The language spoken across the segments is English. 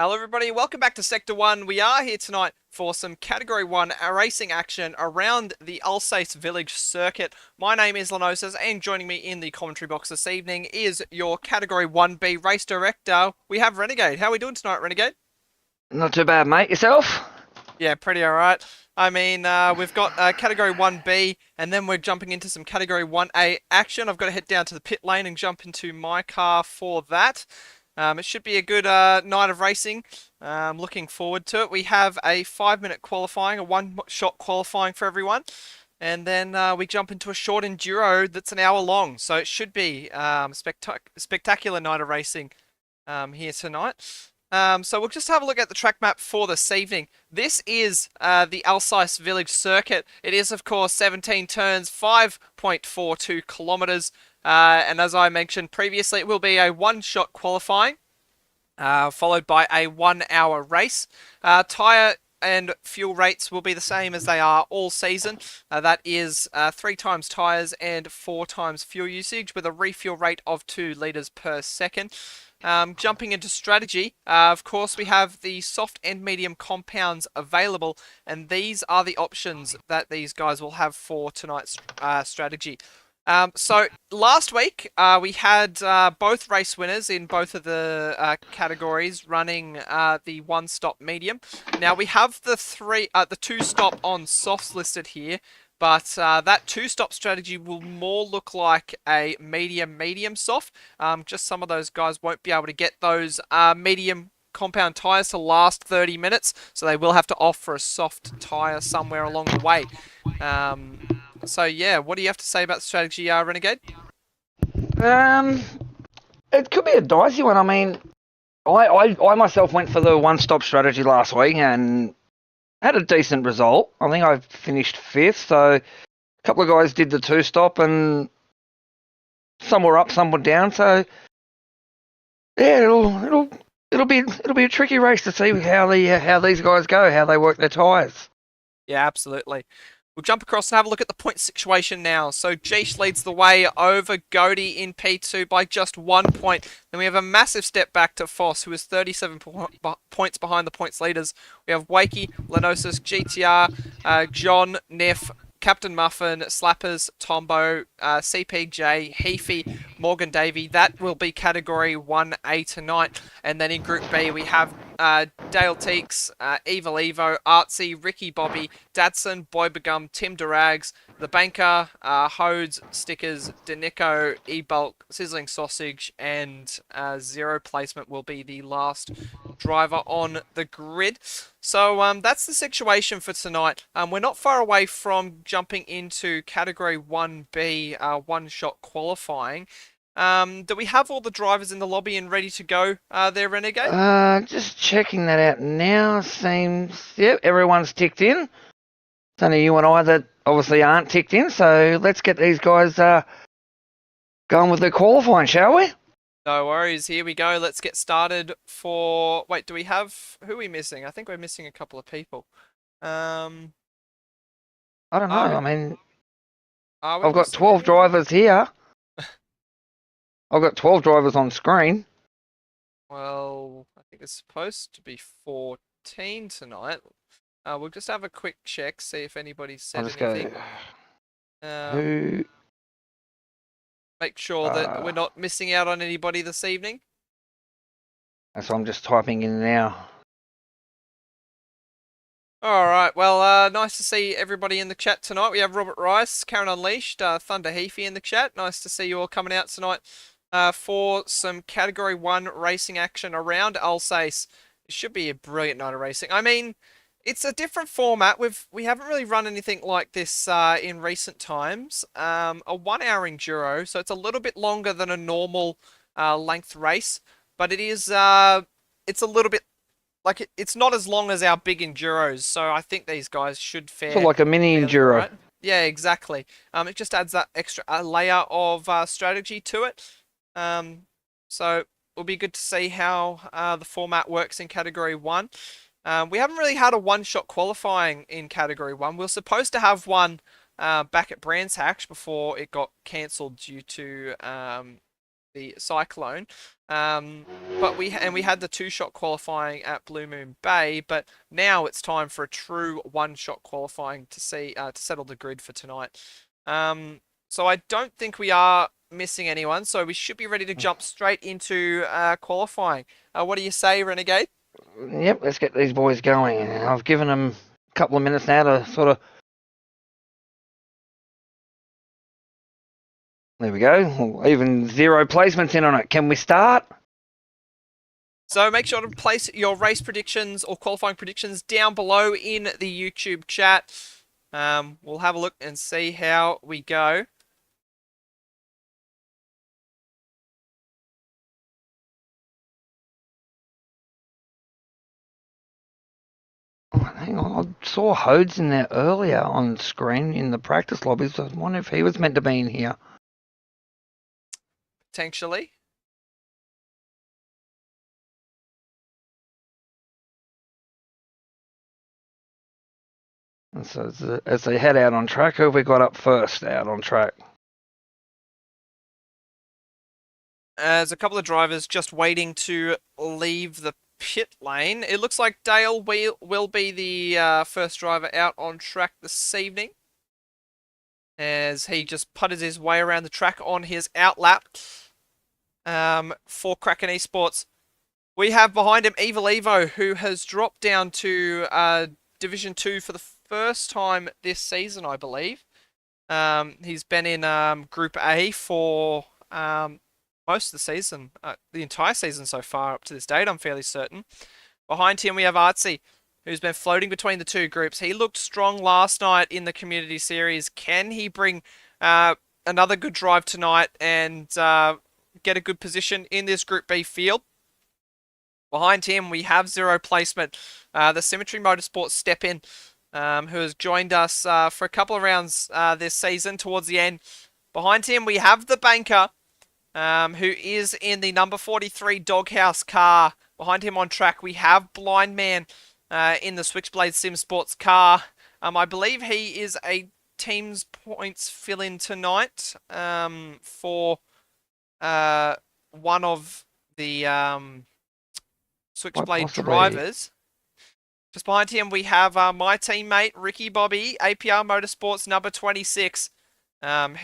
Hello everybody, welcome back to Sector 1. We are here tonight for some Category 1 racing action around the Alsace Village circuit. My name is Lenosis, and joining me in the commentary box this evening is your Category 1B race director. We have Renegade. How are we doing tonight, Renegade? Not too bad, mate. Yourself? Yeah, pretty alright. I mean, we've got Category 1B, and then we're jumping into some Category 1A action. I've got to head down to the pit lane and jump into my car for that. It should be a good night of racing. Looking forward to it. We have a 5-minute qualifying, a one-shot qualifying for everyone. And then we jump into a short enduro that's an hour long. So it should be spectacular night of racing here tonight. So we'll just have a look at the track map for this evening. This is the Alsace Village circuit. It is, of course, 17 turns, 5.42 kilometers. And as I mentioned previously, it will be a one-shot qualifying, followed by a 1-hour race. Tyre and fuel rates will be the same as they are all season. That is 3 times tyres and 4 times fuel usage, with a refuel rate of 2 litres per second. Jumping into strategy, of course, we have the soft and medium compounds available, and these are the options that these guys will have for tonight's strategy. So last week we had both race winners in both of the categories running the one-stop medium. Now we have the two-stop on softs listed here, but that two-stop strategy will more look like a medium soft. Just some of those guys won't be able to get those medium compound tyres to last 30 minutes, so they will have to opt for a soft tyre somewhere along the way. So yeah, what do you have to say about the strategy, Renegade? Um, it could be a dicey one. I mean, I myself went for the one-stop strategy last week and had a decent result. I think I finished 5th, so a couple of guys did the two-stop, and some were up, some were down. So yeah, it'll be a tricky race to see how these guys go, how they work their tyres. Yeah, absolutely. We'll jump across and have a look at the point situation now. So Jeesh leads the way over Godey in P2 by just 1 point. Then we have a massive step back to Foss, who is 37 points behind the points leaders. We have Wakey, Lenosis, GTR, John, Neff, Captain Muffin, Slappers, Tombo, CPJ, Heafy, Morgan Davey. That will be Category 1A tonight. And then in Group B, we have Dale Teeks, Evil Evo, Artsy, Ricky Bobby, Dadson, Boy Begum, Tim Durags, The Banker, Hodes, Stickers, Denico, E-Bulk, Sizzling Sausage, and Zero Placement will be the last driver on the grid. So that's the situation for tonight. We're not far away from jumping into Category 1B, one-shot qualifying. Do we have all the drivers in the lobby and ready to go there, Renegade? Just checking that out now. Seems, yep, everyone's ticked in. It's only you and I that obviously aren't ticked in, so let's get these guys going with their qualifying, shall we? No worries, here we go. Let's get started for... Wait, do we have... Who are we missing? I think we're missing a couple of people. Um, I don't know. are we, I mean, are we I've got missing 12 anyone? drivers here. I've got 12 drivers on screen. Well, I think it's supposed to be 14 tonight. We'll just have a quick check, see if anybody I'll said just anything. go, Um, who? Make sure that we're not missing out on anybody this evening. So I'm just typing in now. Alright, well, nice to see everybody in the chat tonight. We have Robert Rice, Karen Unleashed, Thunder Heafy in the chat. Nice to see you all coming out tonight for some Category 1 racing action around Alsace. It should be a brilliant night of racing. I mean, it's a different format. We haven't really run anything like this in recent times. A 1-hour enduro, so it's a little bit longer than a normal length race, but it's a little bit like it's not as long as our big enduros, so I think these guys should So fare like a mini fairly enduro. alright. Yeah, exactly. It just adds that extra layer of strategy to it. So it'll be good to see how the format works in Category 1. We haven't really had a one-shot qualifying in Category 1. We were supposed to have one back at Brands Hatch before it got cancelled due to the cyclone. But we had the 2-shot qualifying at Blue Moon Bay, but now it's time for a true 1-shot qualifying to see to settle the grid for tonight. So I don't think we are missing anyone, so we should be ready to jump straight into qualifying. What do you say, Renegade? Yep, let's get these boys going. I've given them a couple of minutes now to sort of... There we go. Even 0 placements in on it. Can we start? So make sure to place your race predictions or qualifying predictions down below in the YouTube chat. We'll have a look and see how we go. Oh, hang on, I saw Hodes in there earlier on screen in the practice lobbies. I wonder if he was meant to be in here. Potentially. And so as they head out on track, who have we got up first out on track? There's a couple of drivers just waiting to leave the pit lane. It looks like Dale will be the first driver out on track this evening, as he just putted his way around the track on his outlap for Kraken Esports. We have behind him Evil Evo, who has dropped down to Division 2 for the first time this season, I believe. He's been in Group A for most of the season, the entire season so far up to this date, I'm fairly certain. Behind him we have Artsy, who's been floating between the two groups. He looked strong last night in the Community Series. Can he bring another good drive tonight and get a good position in this Group B field? Behind him we have 0 placement, the Symmetry Motorsports step in, who has joined us for a couple of rounds this season towards the end. Behind him we have the Banker, who is in the number 43 Doghouse car. Behind him on track, we have Blind Man in the Switchblade Sim Sports car. I believe he is a team's points fill-in tonight for one of the Switchblade drivers. Just behind him, we have my teammate, Ricky Bobby, APR Motorsports number 26.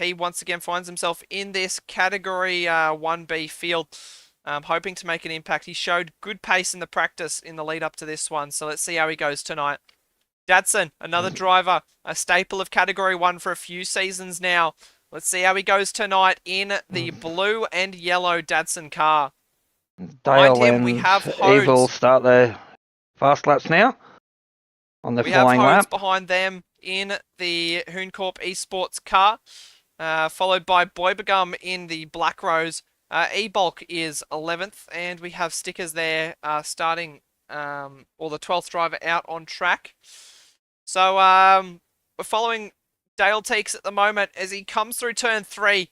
He once again finds himself in this Category 1B field, hoping to make an impact. He showed good pace in the practice in the lead up to this one, so let's see how he goes tonight. Dadson, another driver, a staple of Category 1 for a few seasons now. Let's see how he goes tonight in the blue and yellow Dadson car. Dale Behind him, and we have Evil Hodes. start their fast laps now on the flying We have Hodes lap. behind them in the Hooncorp Esports car, followed by Boybagum in the Black Rose. E-Bulk is 11th, and we have stickers there starting, or the 12th driver out on track. So we're following Dale Teeks at the moment as he comes through turn 3.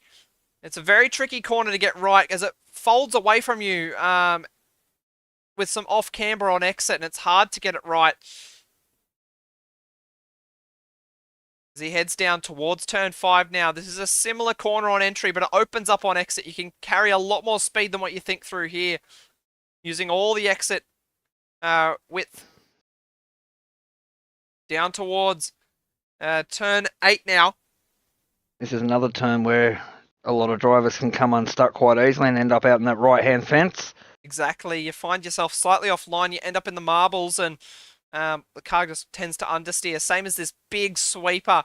It's a very tricky corner to get right as it folds away from you with some off camber on exit, and it's hard to get it right. As he heads down towards turn 5 now. This is a similar corner on entry, but it opens up on exit. You can carry a lot more speed than what you think through here, using all the exit width. Down towards turn 8 now. This is another turn where a lot of drivers can come unstuck quite easily and end up out in that right-hand fence. Exactly. You find yourself slightly offline. You end up in the marbles, and the car just tends to understeer. Same as this big sweeper.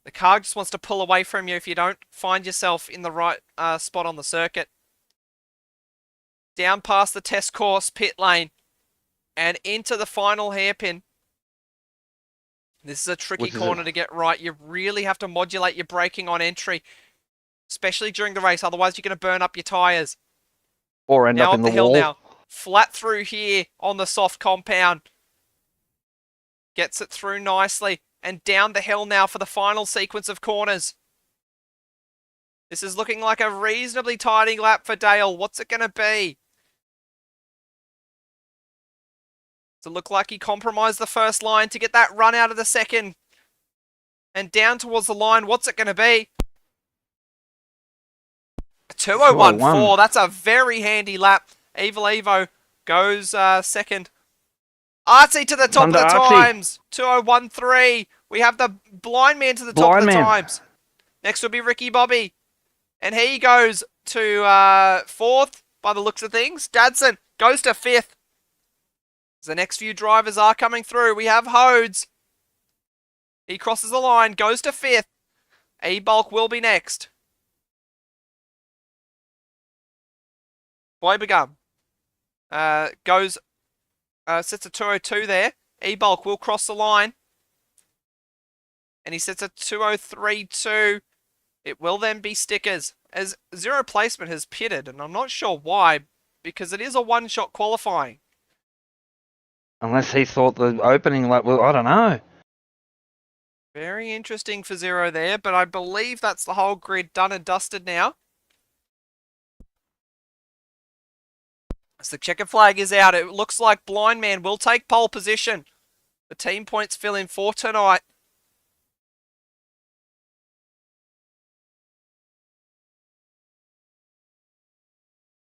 The car just wants to pull away from you if you don't find yourself in the right spot on the circuit. Down past the test course pit lane and into the final hairpin. This is a tricky corner to get right. You really have to modulate your braking on entry, especially during the race. Otherwise, you're going to burn up your tyres. Or end up in the wall. Now. Flat through here on the soft compound. Gets it through nicely. And down the hill now for the final sequence of corners. This is looking like a reasonably tidy lap for Dale. What's it going to be? Does it look like he compromised the first line to get that run out of the second? And down towards the line, what's it going to be? A 2:01.4. That's a very handy lap. Evil Evo goes second. Artsy to the top of the times. 2:01.3. We have the blind man to the top of the times. Next will be Ricky Bobby. And he goes to fourth by the looks of things. Dadson goes to fifth. The next few drivers are coming through. We have Hodes. He crosses the line, goes to fifth. E-Bulk will be next. Boybegum goes, sets a 2:02 there. E-Bulk will cross the line. And he sets a 2:03.2. It will then be Stickers. As Zero Placement has pitted, and I'm not sure why, because it is a one-shot qualifying. Unless he thought the opening lap, well, I don't know. Very interesting for Zero there, but I believe that's the whole grid done and dusted now. As the checker flag is out, it looks like Blind Man will take pole position. The team points fill in for tonight.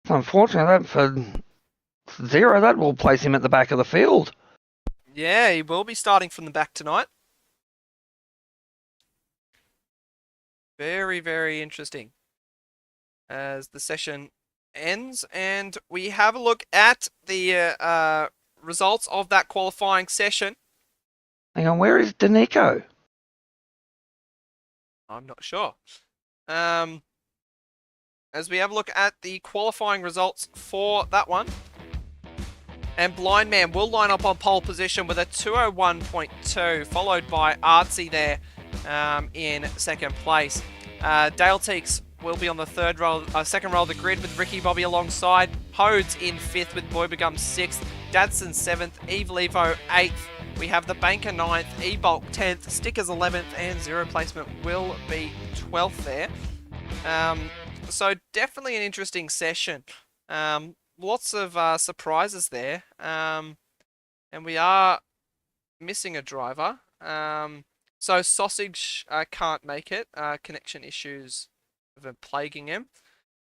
It's unfortunate that for Zero, that will place him at the back of the field. Yeah, he will be starting from the back tonight. Very, very interesting as the session ends. And we have a look at the results of that qualifying session. Hang on, where is Danico? I'm not sure. As we have a look at the qualifying results for that one. And Blind Man will line up on pole position with a 2:01.2, followed by Artsy there in second place. Dale Teeks will be on the second row of the grid with Ricky Bobby alongside. Hodes in fifth with Boybegum sixth. Dadson seventh. Evil Evo eighth. We have the Banker 9th, E-Bulk 10th, Stickers 11th, and Zero Placement will be 12th there. So definitely an interesting session. Lots of surprises there. And we are missing a driver. So Sausage can't make it. Connection issues have been plaguing him.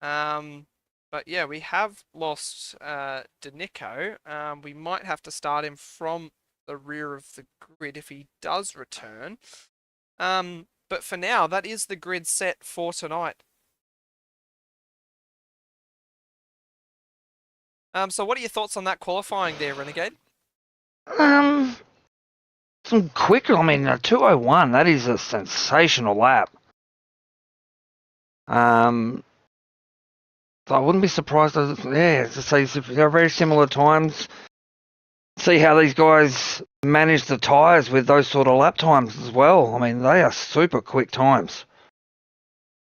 But yeah, we have lost Danico. We might have to start him from the rear of the grid if he does return. But for now, that is the grid set for tonight. So what are your thoughts on that qualifying there, Renegade? Some quick, a 2:01, that is a sensational lap. So I wouldn't be surprised, to see they're very similar times. See how these guys manage the tyres with those sort of lap times as well. They are super quick times.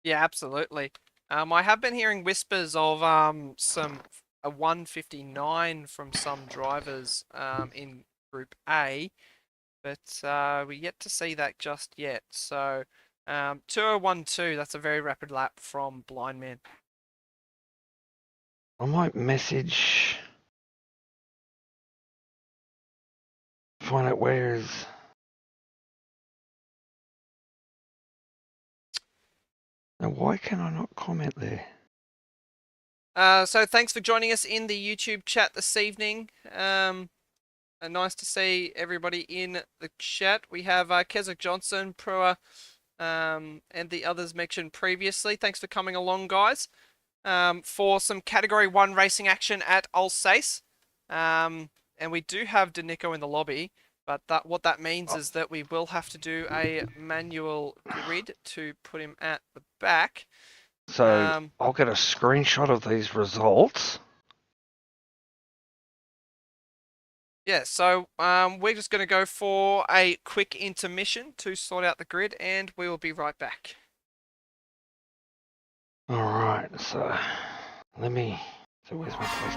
Yeah, absolutely. I have been hearing whispers of a 1:59 from some drivers in Group A, but we're yet to see that just yet. So 2:01.2, that's a very rapid lap from Blind Man. I might message, find out where is. Now, why can I not comment there? So thanks for joining us in the YouTube chat this evening. Nice to see everybody in the chat. We have Keswick Johnson, Prua, and the others mentioned previously. Thanks for coming along, guys, for some Category 1 racing action at Alsace. And we do have Danico in the lobby, but what that means is that we will have to do a manual grid to put him at the back. So I'll get a screenshot of these results. Yeah, so we're just going to go for a quick intermission to sort out the grid, and we will be right back. All right, so let me. So where's my place?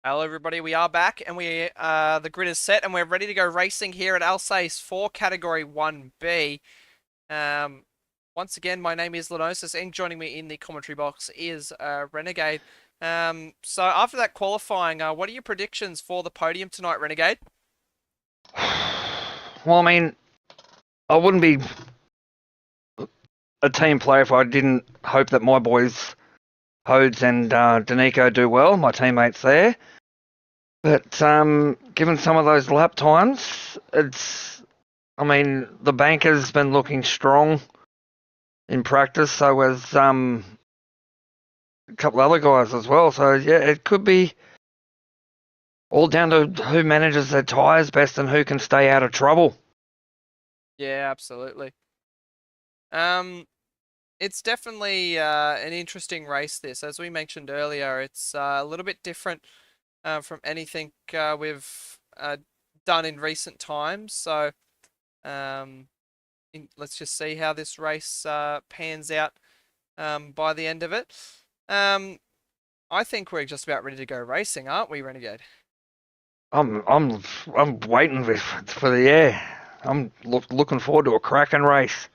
Hello everybody, we are back and the grid is set and we're ready to go racing here at Alsace for Category 1B. Once again, my name is Lenosis and joining me in the commentary box is Renegade. So after that qualifying, what are your predictions for the podium tonight, Renegade? Well, I mean, I wouldn't be a team player if I didn't hope that my boys, Hodes and Danico, do well, my teammates there. But given some of those lap times, the banker's been looking strong in practice, so has a couple other guys as well. So, yeah, it could be all down to who manages their tyres best and who can stay out of trouble. Yeah, absolutely. It's definitely an interesting race, this. As we mentioned earlier, it's a little bit different from anything we've done in recent times. So let's just see how this race pans out by the end of it. I think we're just about ready to go racing, aren't we, Renegade? I'm waiting for the air. I'm looking forward to a cracking race.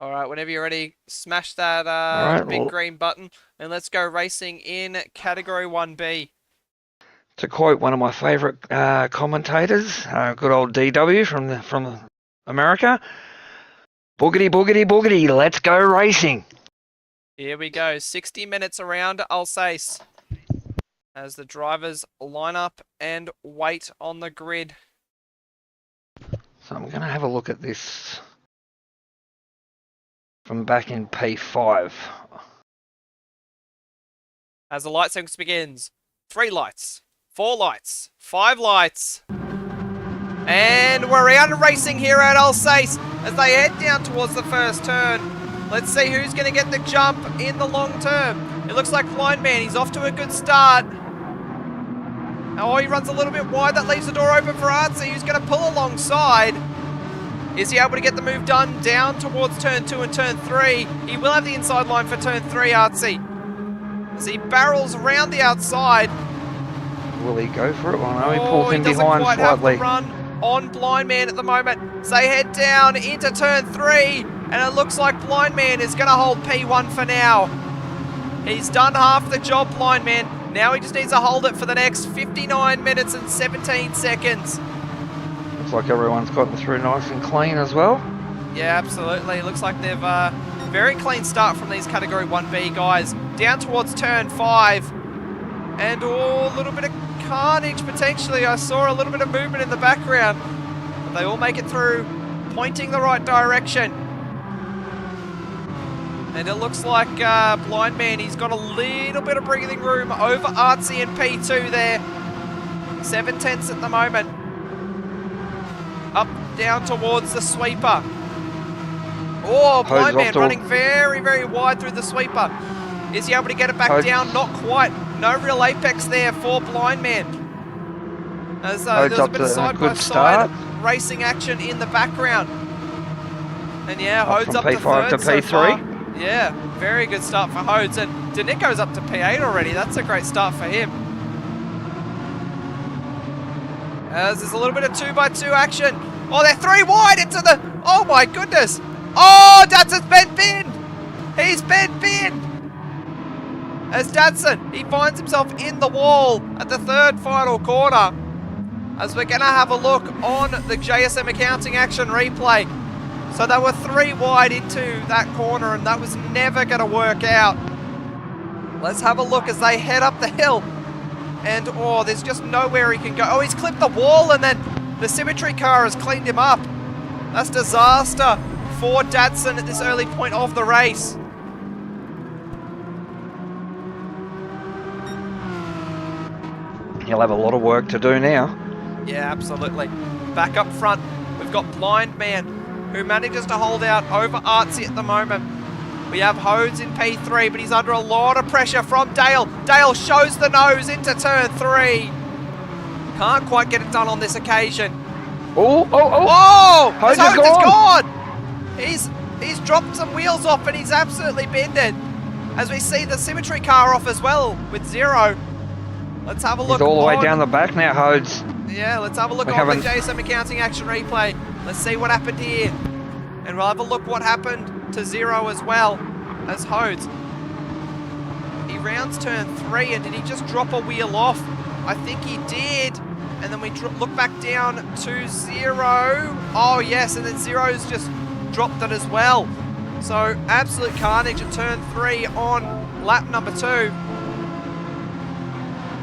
All right, whenever you're ready, smash that big green button and let's go racing in Category 1B. To quote one of my favourite commentators, good old DW from America, boogity, boogity, boogity, let's go racing. Here we go, 60 minutes around Alsace as the drivers line up and wait on the grid. So I'm going to have a look at this from back in P5. As the light sequence begins, 3 lights, 4 lights, 5 lights. And we're out and racing here at Alsace as they head down towards the first turn. Let's see who's going to get the jump in the long term. It looks like Blind Man, he's off to a good start. Oh, he runs a little bit wide. That leaves the door open for Artsy, who's going to pull alongside. Is he able to get the move done down towards turn 2 and turn 3? He will have the inside line for turn 3, Artsy. As he barrels around the outside. Will he go for it? Well, no, he pulls in behind slightly. He doesn't quite have the run on Blind Man at the moment. So they head down into turn 3. And it looks like Blind Man is going to hold P1 for now. He's done half the job, Blind Man. Now he just needs to hold it for the next 59 minutes and 17 seconds. Looks like everyone's gotten through nice and clean as well. Yeah, absolutely. Looks like they've very clean start from these Category 1B guys. Down towards turn 5. And a little bit of carnage potentially. I saw a little bit of movement in the background. But they all make it through, pointing the right direction. And it looks like Blind Man, he's got a little bit of breathing room over Artsy and P2 there. 7/10 at the moment. Up, down towards the sweeper. Oh, Blind Man running very, very wide through the sweeper. Is he able to get it back down? Not quite. No real apex there for Blind Man. As there's a bit of side-by-side racing action in the background. And yeah, Hodes up to third to P3. So far. Yeah, very good start for Hodes. And Danico's up to P8 already. That's a great start for him. As there's a little bit of 2x2 action. Oh, they're 3 wide into the... Oh my goodness. Oh, Dadson's been binned. He's been binned. As Dadson, he finds himself in the wall at the third final corner. As we're going to have a look on the JSM accounting action replay. So they were 3 wide into that corner and that was never going to work out. Let's have a look as they head up the hill. And, oh, there's just nowhere he can go. Oh, he's clipped the wall and then the symmetry car has cleaned him up. That's disaster for Dadson at this early point of the race. He'll have a lot of work to do now. Yeah, absolutely. Back up front, we've got Blind Man, who manages to hold out over Artsy at the moment. We have Hodes in P3, but he's under a lot of pressure from Dale. Dale shows the nose into turn 3. Can't quite get it done on this occasion. Oh! Whoa! Hodes is gone! He's dropped some wheels off and he's absolutely bended. As we see the symmetry car off as well with 0. Let's have a He's look all the way on- down the back now, Hodes. Yeah, let's have a look We on the haven't- JSM accounting action replay. Let's see what happened here. And we'll have a look what happened to Zero as well as Hodes. He rounds turn 3, and did he just drop a wheel off? I think he did. And then we look back down to Zero. Oh yes, and then Zero's just dropped it as well. So absolute carnage at turn 3 on lap number 2.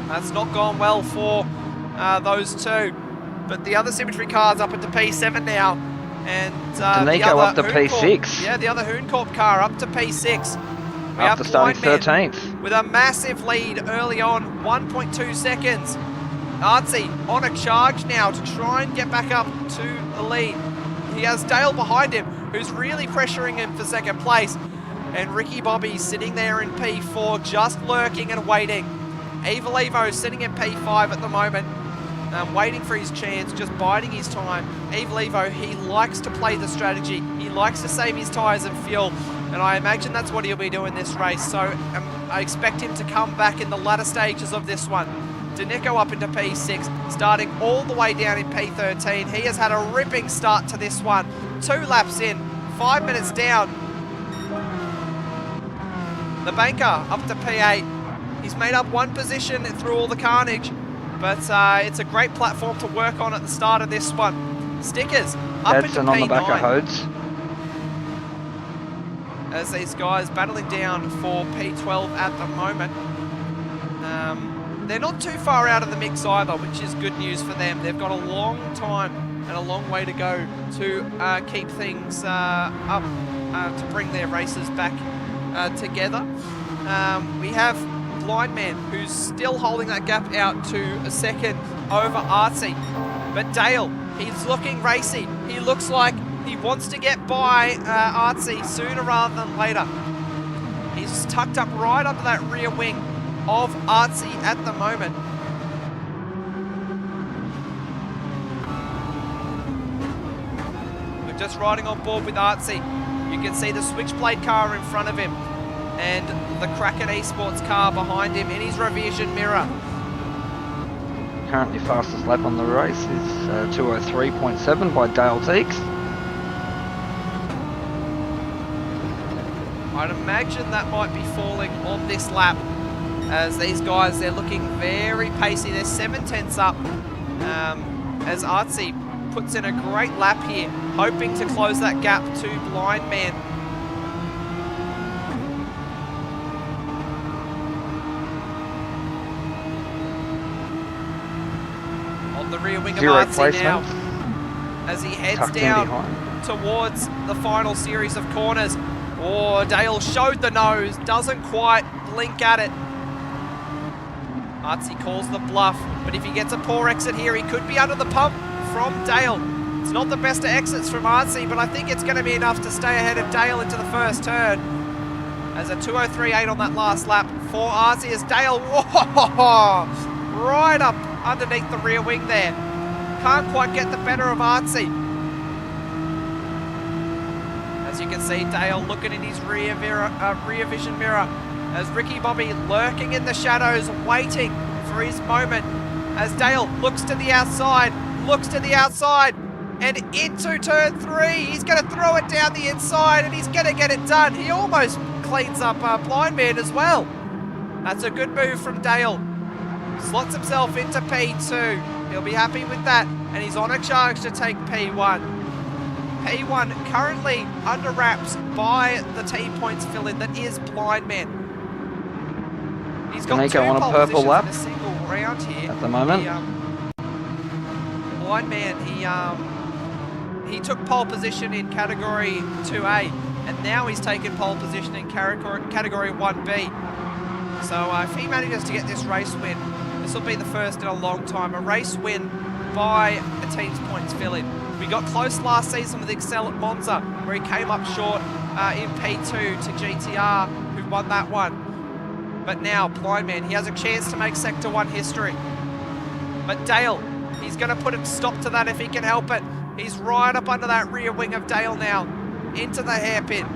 That's not gone well for those two. But the other Symmetry car's up into P7 now. And the Nico other up to P6. Yeah, the other Hooncorp car up to P6. We After have starting Blind Man 13th. with a massive lead early on, 1.2 seconds. Artsy on a charge now to try and get back up to the lead. He has Dale behind him, who's really pressuring him for second place. And Ricky Bobby sitting there in P4, just lurking and waiting. Eva Levo sitting in P5 at the moment, waiting for his chance, just biding his time. Eva Levo, he likes to play the strategy. He likes to save his tyres and fuel. And I imagine that's what he'll be doing this race. So I expect him to come back in the latter stages of this one. Danico up into P6, starting all the way down in P13. He has had a ripping start to this one. 2 laps in, 5 minutes down. The banker up to P8. He's made up 1 position through all the carnage, but it's a great platform to work on at the start of this one. Stickers up into Edson P9. on the back of Hodes. As these guys battling down for P12 at the moment. They're not too far out of the mix either, which is good news for them. They've got a long time and a long way to go to keep things up, to bring their races back together. We have Blind Man, who's still holding that gap out to a second over Artsy. But Dale, he's looking racy. He looks like he wants to get by Artsy sooner rather than later. He's tucked up right under that rear wing of Artsy at the moment. We're just riding on board with Artsy. You can see the Switchblade car in front of him and the Kraken Esports car behind him in his revision mirror. Currently fastest lap on the race is 2:03.7 by Dale Teeks. I'd imagine that might be falling on this lap, as these guys, they're looking very pacey. They're 7/10 up, as Artsy puts in a great lap here, hoping to close that gap to Blind Man. On the rear wing of Artsy now, as he heads down towards the final series of corners. Oh, Dale showed the nose, doesn't quite blink at it. Artsy calls the bluff, but if he gets a poor exit here, he could be under the pump from Dale. It's not the best of exits from Artsy, but I think it's going to be enough to stay ahead of Dale into the first turn. As a 2:03.8 on that last lap for Artsy as Dale, whoa, right up underneath the rear wing there. Can't quite get the better of Artsy. As you can see, Dale looking in his rear vision mirror, as Ricky Bobby lurking in the shadows, waiting for his moment. As Dale looks to the outside, and into turn 3. He's going to throw it down the inside, and he's going to get it done. He almost cleans up Blind Man as well. That's a good move from Dale. Slots himself into P2. He'll be happy with that, and he's on a charge to take P1. P1 currently under wraps by the team points fill-in that is Blind Man. He's got 2 on a pole purple positions lap in a single round here. at the moment. Blind Man, he took pole position in category 2A, and now he's taken pole position in category 1B. So if he manages to get this race win, this will be the first in a long time. A race win by a team's points fill-in. We got close last season with Excel at Monza, where he came up short in P2 to GTR, who won that one. But now, Blind Man, he has a chance to make Sector 1 history. But Dale, he's going to put a stop to that if he can help it. He's right up under that rear wing of Dale now, into the hairpin.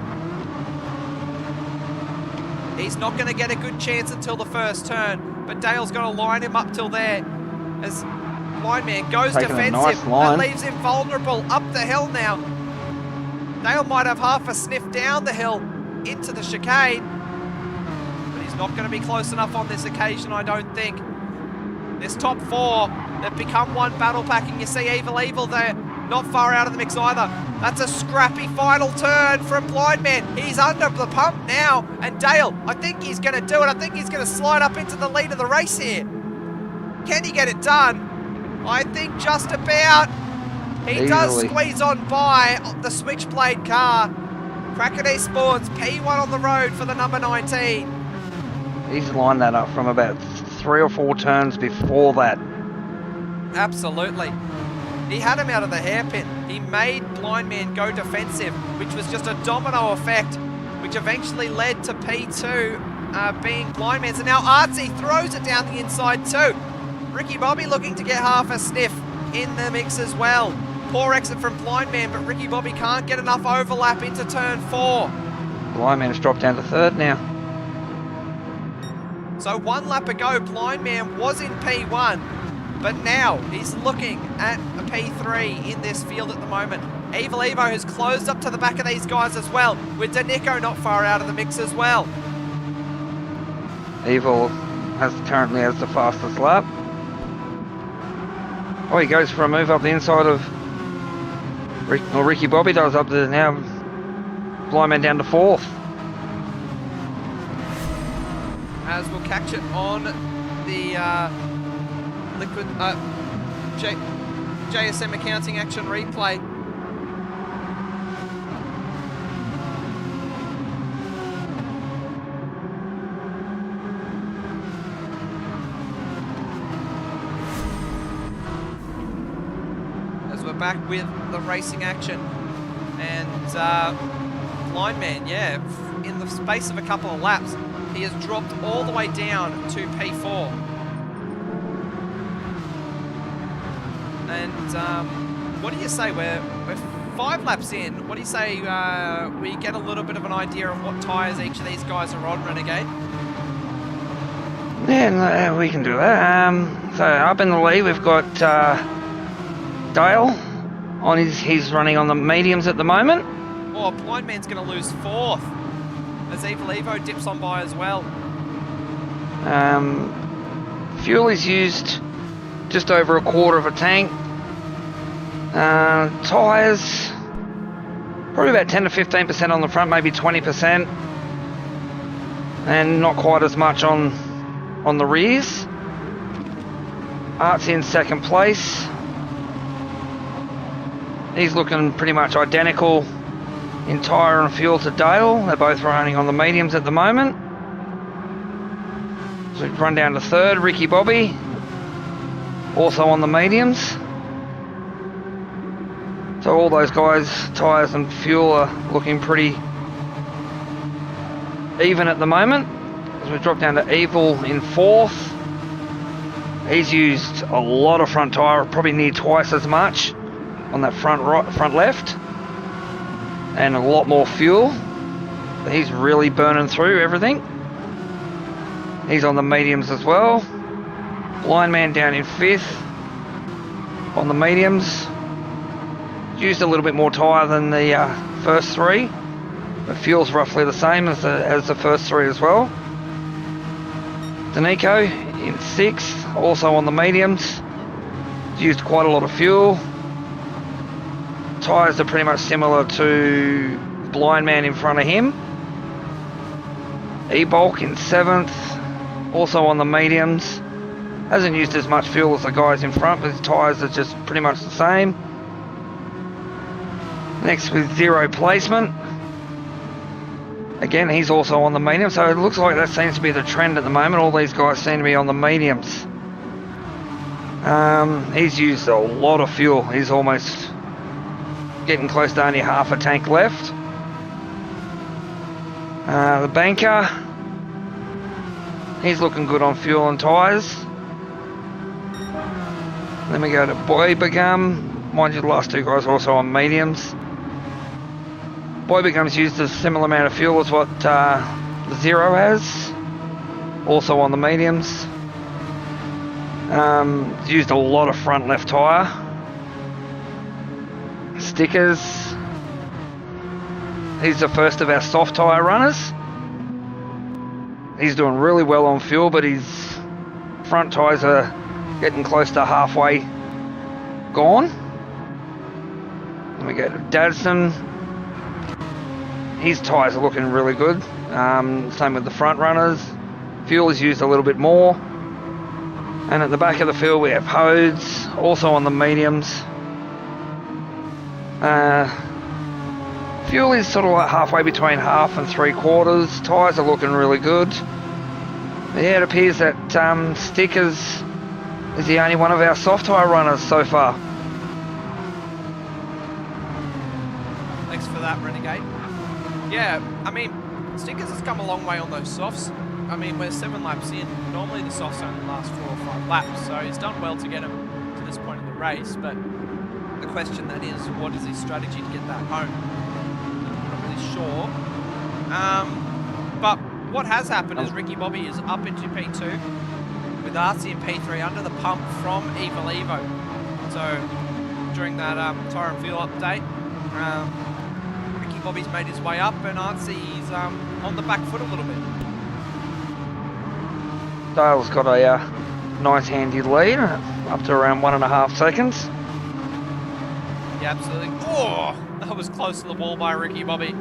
He's not going to get a good chance until the first turn, but Dale's got to line him up till there as Blind Man goes Taking a defensive. nice line. That leaves him vulnerable up the hill now. Dale might have half a sniff down the hill into the chicane, but he's not going to be close enough on this occasion, I don't think. This top four, they've become one battle pack, and you see Evil there, not far out of the mix either. That's a scrappy final turn from Blind Man. He's under the pump now, and Dale, I think he's going to do it. I think he's going to slide up into the lead of the race here. Can he get it done? I think just about. He Easily. does squeeze on by the Switchblade car. Crackenay Sports, P1 on the road for the number 19. He's lined that up from about 3 or 4 turns before that. Absolutely. He had him out of the hairpin. He made Blind Man go defensive, which was just a domino effect, which eventually led to P2 being Blind Man's. And now Artsy throws it down the inside too. Ricky Bobby looking to get half a sniff in the mix as well. Poor exit from Blind Man, but Ricky Bobby can't get enough overlap into turn 4. Blind Man has dropped down to 3rd now. So 1 lap ago, Blind Man was in P1, but now he's looking at a P3 in this field at the moment. Evil Evo has closed up to the back of these guys as well, with Danico not far out of the mix as well. Evil currently has the fastest lap. Oh, he goes for a move up the inside of Ricky Bobby does up there now. Blind Man down to 4th. As we'll catch it on the liquid JSM accounting action replay. As we're back with the racing action, and Blind Man, yeah, in the space of a couple of laps, he has dropped all the way down to P4. And what do you say? We're 5 laps in. What do you say we get a little bit of an idea of what tyres each of these guys are on, Renegade? Yeah, we can do that. So up in the lead we've got Dale. He's running on the mediums at the moment. Oh, Blind Man's going to lose 4th. As Evil Evo dips on by as well. Fuel is used just over a quarter of a tank. Tyres, probably about 10 to 15% on the front, maybe 20%. And not quite as much on the rears. Art's in 2nd place. He's looking pretty much identical in tyre and fuel to Dale. They're both running on the mediums at the moment. So we've run down to 3rd, Ricky Bobby, also on the mediums. So all those guys, tyres and fuel are looking pretty even at the moment. As we drop down to Evil in 4th. He's used a lot of front tyre, probably near twice as much on that front left. And a lot more fuel. He's really burning through everything. He's on the mediums as well. Blind Man down in 5th on the mediums. Used a little bit more tyre than the first 3. The fuel's roughly the same as the first 3 as well. Danico in 6th, also on the mediums. Used quite a lot of fuel. Tyres are pretty much similar to Blind Man in front of him. E-Bulk in 7th, also on the mediums. Hasn't used as much fuel as the guys in front, but his tyres are just pretty much the same. Next with Zero Placement. Again, he's also on the medium, so it looks like that seems to be the trend at the moment. All these guys seem to be on the mediums. He's used a lot of fuel. He's almost getting close to only half a tank left. The Banker, he's looking good on fuel and tyres. Then we go to Boybagum. Mind you, the last 2 guys are also on mediums. Boybagum's used a similar amount of fuel as what the Zero has, also on the mediums. Used a lot of front left tyre. Stickers. He's the first of our soft tyre runners. He's doing really well on fuel, but his front tyres are getting close to halfway gone. Then we go to Dadson. His tyres are looking really good. Same with the front runners. Fuel is used a little bit more. And at the back of the field we have Hodes, also on the mediums. Fuel is sort of like halfway between half and 3/4. Tyres are looking really good. Yeah, it appears that Stickers is the only one of our soft tyre runners so far. Thanks for that, Renegade. Yeah, I mean, Stickers has come a long way on those softs. I mean, we're 7 laps in. Normally the softs only last 4 or 5 laps, so he's done well to get him to this point in the race, but the question then is, what is his strategy to get that home? I'm not really sure. But what has happened is Ricky Bobby is up into P2 with RC and P3 under the pump from Evil Evo. So during that tyre and fuel update, Ricky Bobby's made his way up and RC's on the back foot a little bit. Dale's got a nice handy lead, up to around 1.5 seconds. Yeah, absolutely. Oh, that was close to the wall by Ricky Bobby.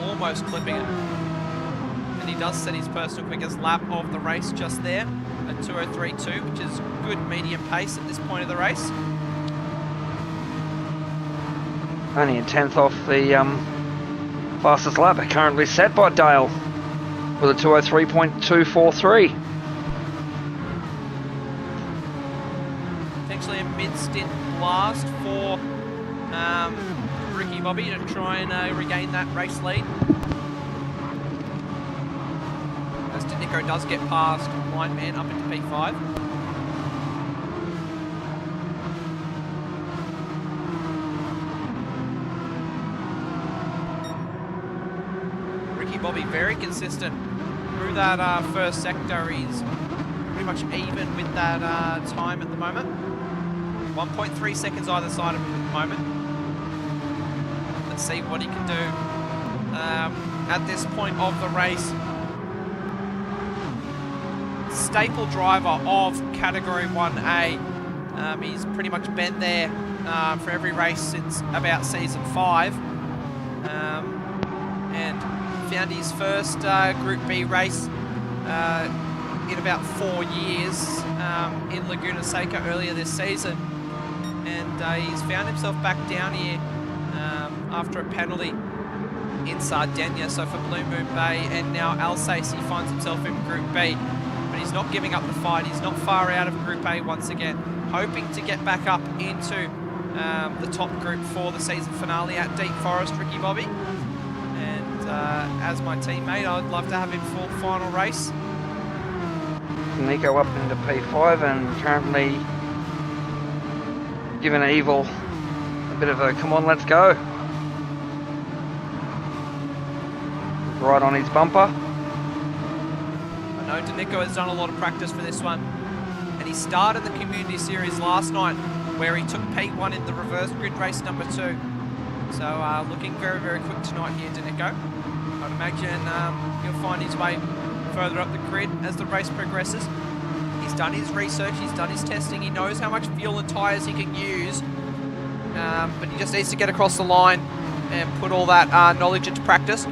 Almost clipping it. And he does set his personal quickest lap of the race just there at 2:03.2, which is good medium pace at this point of the race. Only a tenth off the fastest lap currently set by Dale with a 2:03.243. Potentially a mid-stint blast for Ricky Bobby to try and regain that race lead. As Nico does get past Blind Man up into P5. Ricky Bobby very consistent through that first sector. He's pretty much even with that time at the moment. 1.3 seconds either side of him at the moment. Let's see what he can do at this point of the race. Staple driver of Category 1A. He's pretty much been there for every race since about Season 5. And found his first Group B race in about 4 years in Laguna Seca earlier this season. And he's found himself back down here after a penalty in Sardinia, so for Blue Moon Bay, and now Alsace he finds himself in Group B. But he's not giving up the fight. He's not far out of Group A once again, hoping to get back up into the top group for the season finale at Deep Forest, Ricky Bobby. And as my teammate, I'd love to have him for final race. Nico up into P5 and currently giving Evil a bit of a come on, let's go. Right on his bumper. I know Danico has done a lot of practice for this one, and he started the Community Series last night where he took P1 in the reverse grid race number 2. So looking very, very quick tonight here, Danico. I'd imagine he'll find his way further up the grid as the race progresses. He's done his research, he's done his testing, he knows how much fuel and tyres he can use, but he just needs to get across the line and put all that knowledge into practice.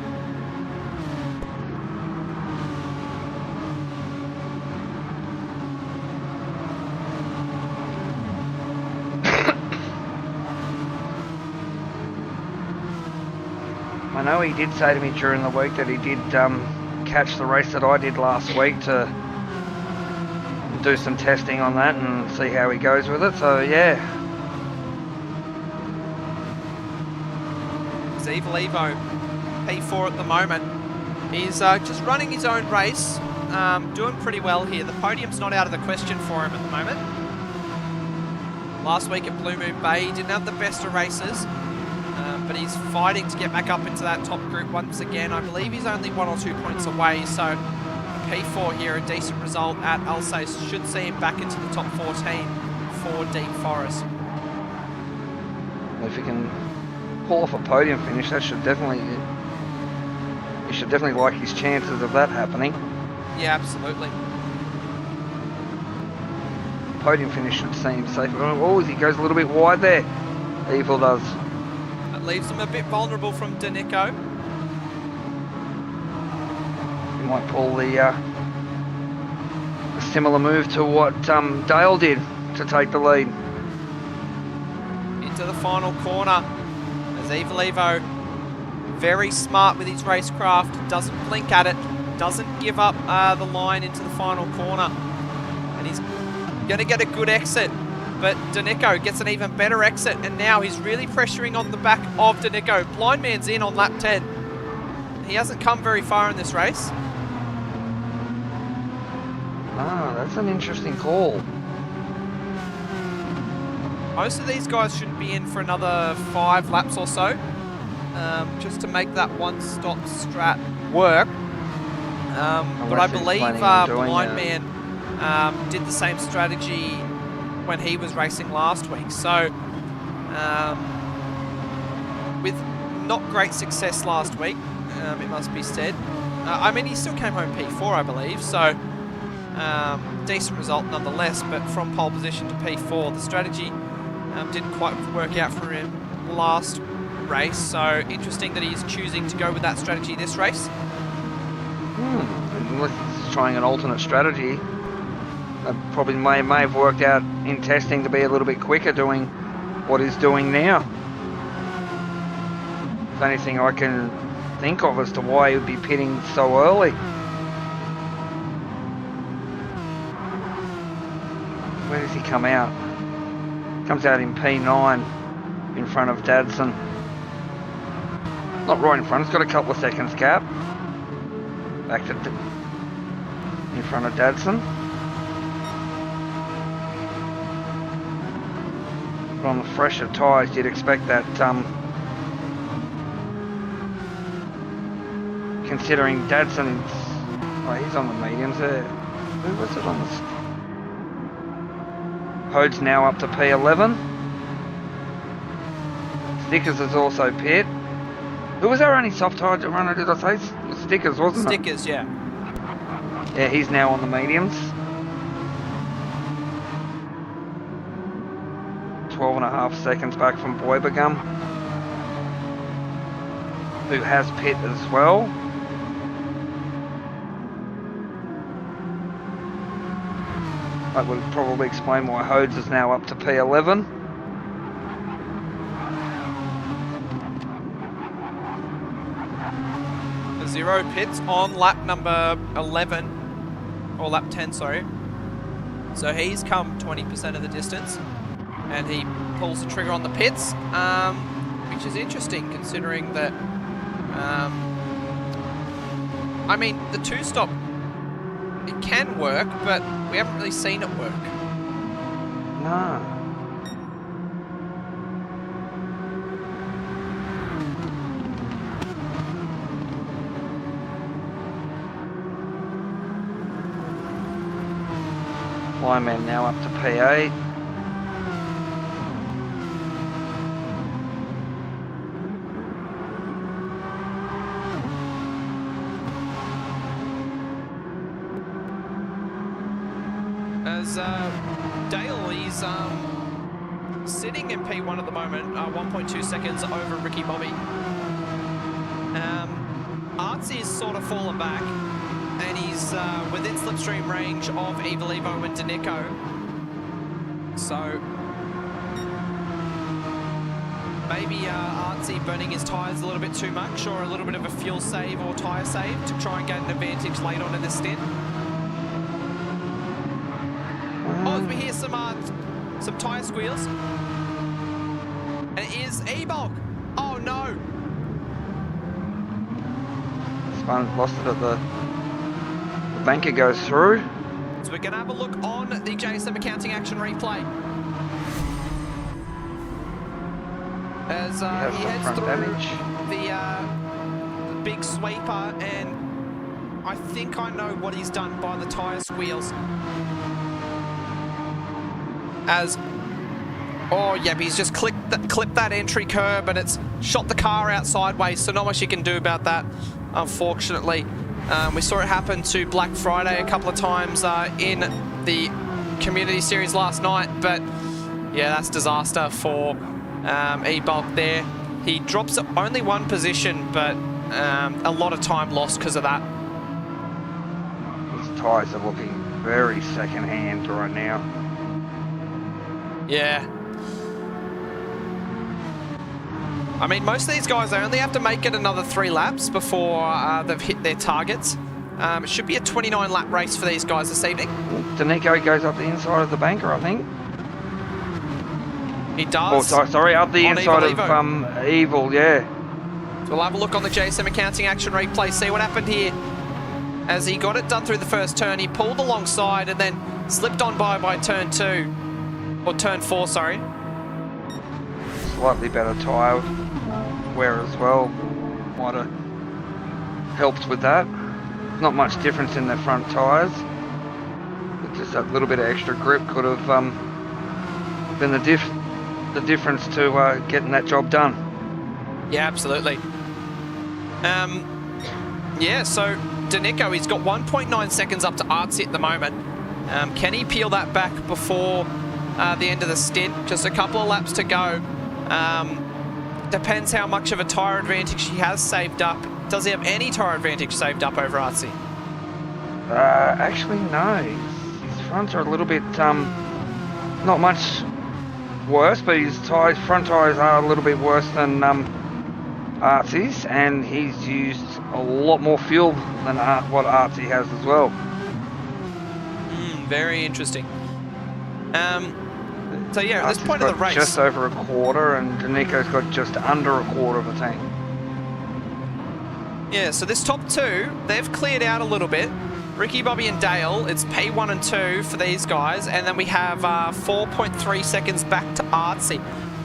I know he did say to me during the week that he did catch the race that I did last week to do some testing on that and see how he goes with it, so yeah. It's Evil Evo, P4 at the moment. He's just running his own race, doing pretty well here. The podium's not out of the question for him at the moment. Last week at Blue Moon Bay, he didn't have the best of races, but he's fighting to get back up into that top group once again. I believe he's only 1 or 2 points away, so a P4 here, a decent result at Alsace should see him back into the top 14 for Deep Forest. If he can pull off a podium finish, that should definitely, you should definitely like his chances of that happening. Yeah, absolutely. Podium finish should see him safe. Oh, he goes a little bit wide there. Evil does. That leaves him a bit vulnerable from Danico. He might pull the similar move to what Dale did to take the lead. Into the final corner as Evil Evo, very smart with his racecraft, doesn't blink at it, doesn't give up the line into the final corner, and he's going to get a good exit, but Danico gets an even better exit, and now he's really pressuring on the back of Danico. Blind Man's in on lap 10. He hasn't come very far in this race. Ah, that's an interesting call. Most of these guys shouldn't be in for another 5 laps or so, just to make that one-stop strat work. But I believe Blind Man did the same strategy when he was racing last week. So, with not great success last week, it must be said. I mean, he still came home P4, I believe, so decent result nonetheless, but from pole position to P4, the strategy didn't quite work out for him last race, so interesting that he's choosing to go with that strategy this race. Unless he's trying an alternate strategy. Probably may have worked out in testing to be a little bit quicker doing what he's doing now. If anything I can think of as to why he would be pitting so early. Where does he come out? Comes out in P9 in front of Dadson. Not right in front, it's got a couple of seconds gap. Back to in front of Dadson. But on the fresher tyres, you'd expect that, considering Dadson's, well, he's on the mediums there. Who was it on the... Hode's now up to P11. Stickers is also pit. Who was our only soft tyre runner, did I say? It was Stickers, wasn't it? Stickers, yeah. Yeah, he's now on the mediums. 12.5 seconds back from Boybagum, who has pit as well. That would probably explain why Hodes is now up to P11. Zero pits on lap number 11, or lap 10, sorry. So he's come 20% of the distance, and he pulls the trigger on the pits, which is interesting considering that, I mean, the two-stop, it can work, but we haven't really seen it work. No. Lineman now up to P8. As Dale, he's sitting in P1 at the moment, 1.2 seconds over Ricky Bobby. Artsy's sort of fallen back, and he's within slipstream range of Evil Evo and Danico. So maybe Artsy burning his tyres a little bit too much, or a little bit of a fuel save or tyre save to try and get an advantage late on in the stint. Oh, we hear some tyre squeals. And it is E-Bulk. Oh no! Spun lost it at the banker goes through. So we're going to have a look on the JSM accounting action replay. As he heads through the big sweeper, and I think I know what he's done by the tyre wheels. Oh, yep, he's just clipped that entry curb and it's shot the car out sideways, so not much you can do about that, unfortunately. We saw it happen to Black Friday a couple of times in the Community Series last night, but yeah, that's disaster for E-Bulk there. He drops only one position, but a lot of time lost because of that. His tyres are looking very second-hand right now. Yeah. I mean, most of these guys, they only have to make it another 3 laps before they've hit their targets. It should be a 29-lap race for these guys this evening. Danico goes up the inside of the banker, I think. He does. Oh, sorry, up the inside of Evil, yeah. So we'll have a look on the JSM Accounting Action Replay, see what happened here. As he got it done through the first turn, he pulled alongside and then slipped on by turn 2. Or turn 4, sorry. Slightly better tyre wear as well. Might have helped with that. Not much difference in the front tyres. Just that little bit of extra grip could have been the difference to getting that job done. Yeah, absolutely. Yeah, so Danico, he's got 1.9 seconds up to Artsy at the moment. Can he peel that back before the end of the stint? Just a couple of laps to go. Depends how much of a tyre advantage he has saved up. Does he have any tyre advantage saved up over Artsy? Actually, no. His fronts are a little bit, not much worse, but his front tyres are a little bit worse than Artsy's, and he's used a lot more fuel than what Artsy has as well. Very interesting. So yeah, at this point of the race, just over a quarter, and Danico's got just under a quarter of a tank. Yeah, so this top 2, they've cleared out a little bit. Ricky, Bobby and Dale, it's P1 and 2 for these guys, and then we have 4.3 seconds back to Artsy.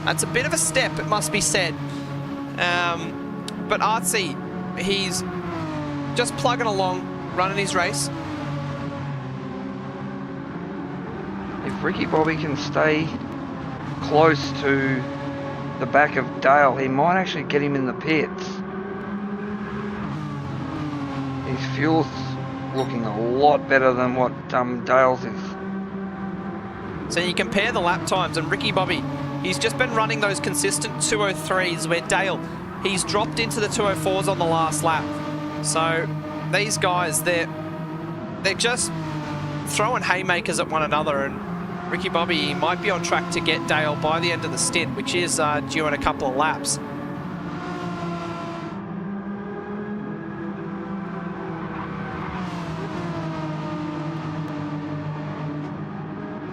That's a bit of a step, it must be said. But Artsy, he's just plugging along, running his race. If Ricky Bobby can stay close to the back of Dale, he might actually get him in the pits. His fuel's looking a lot better than what Dale's is. So you compare the lap times, and Ricky Bobby, he's just been running those consistent 203s, where Dale, he's dropped into the 204s on the last lap. So these guys, they're just throwing haymakers at one another, and Ricky Bobby might be on track to get Dale by the end of the stint, which is due in a couple of laps.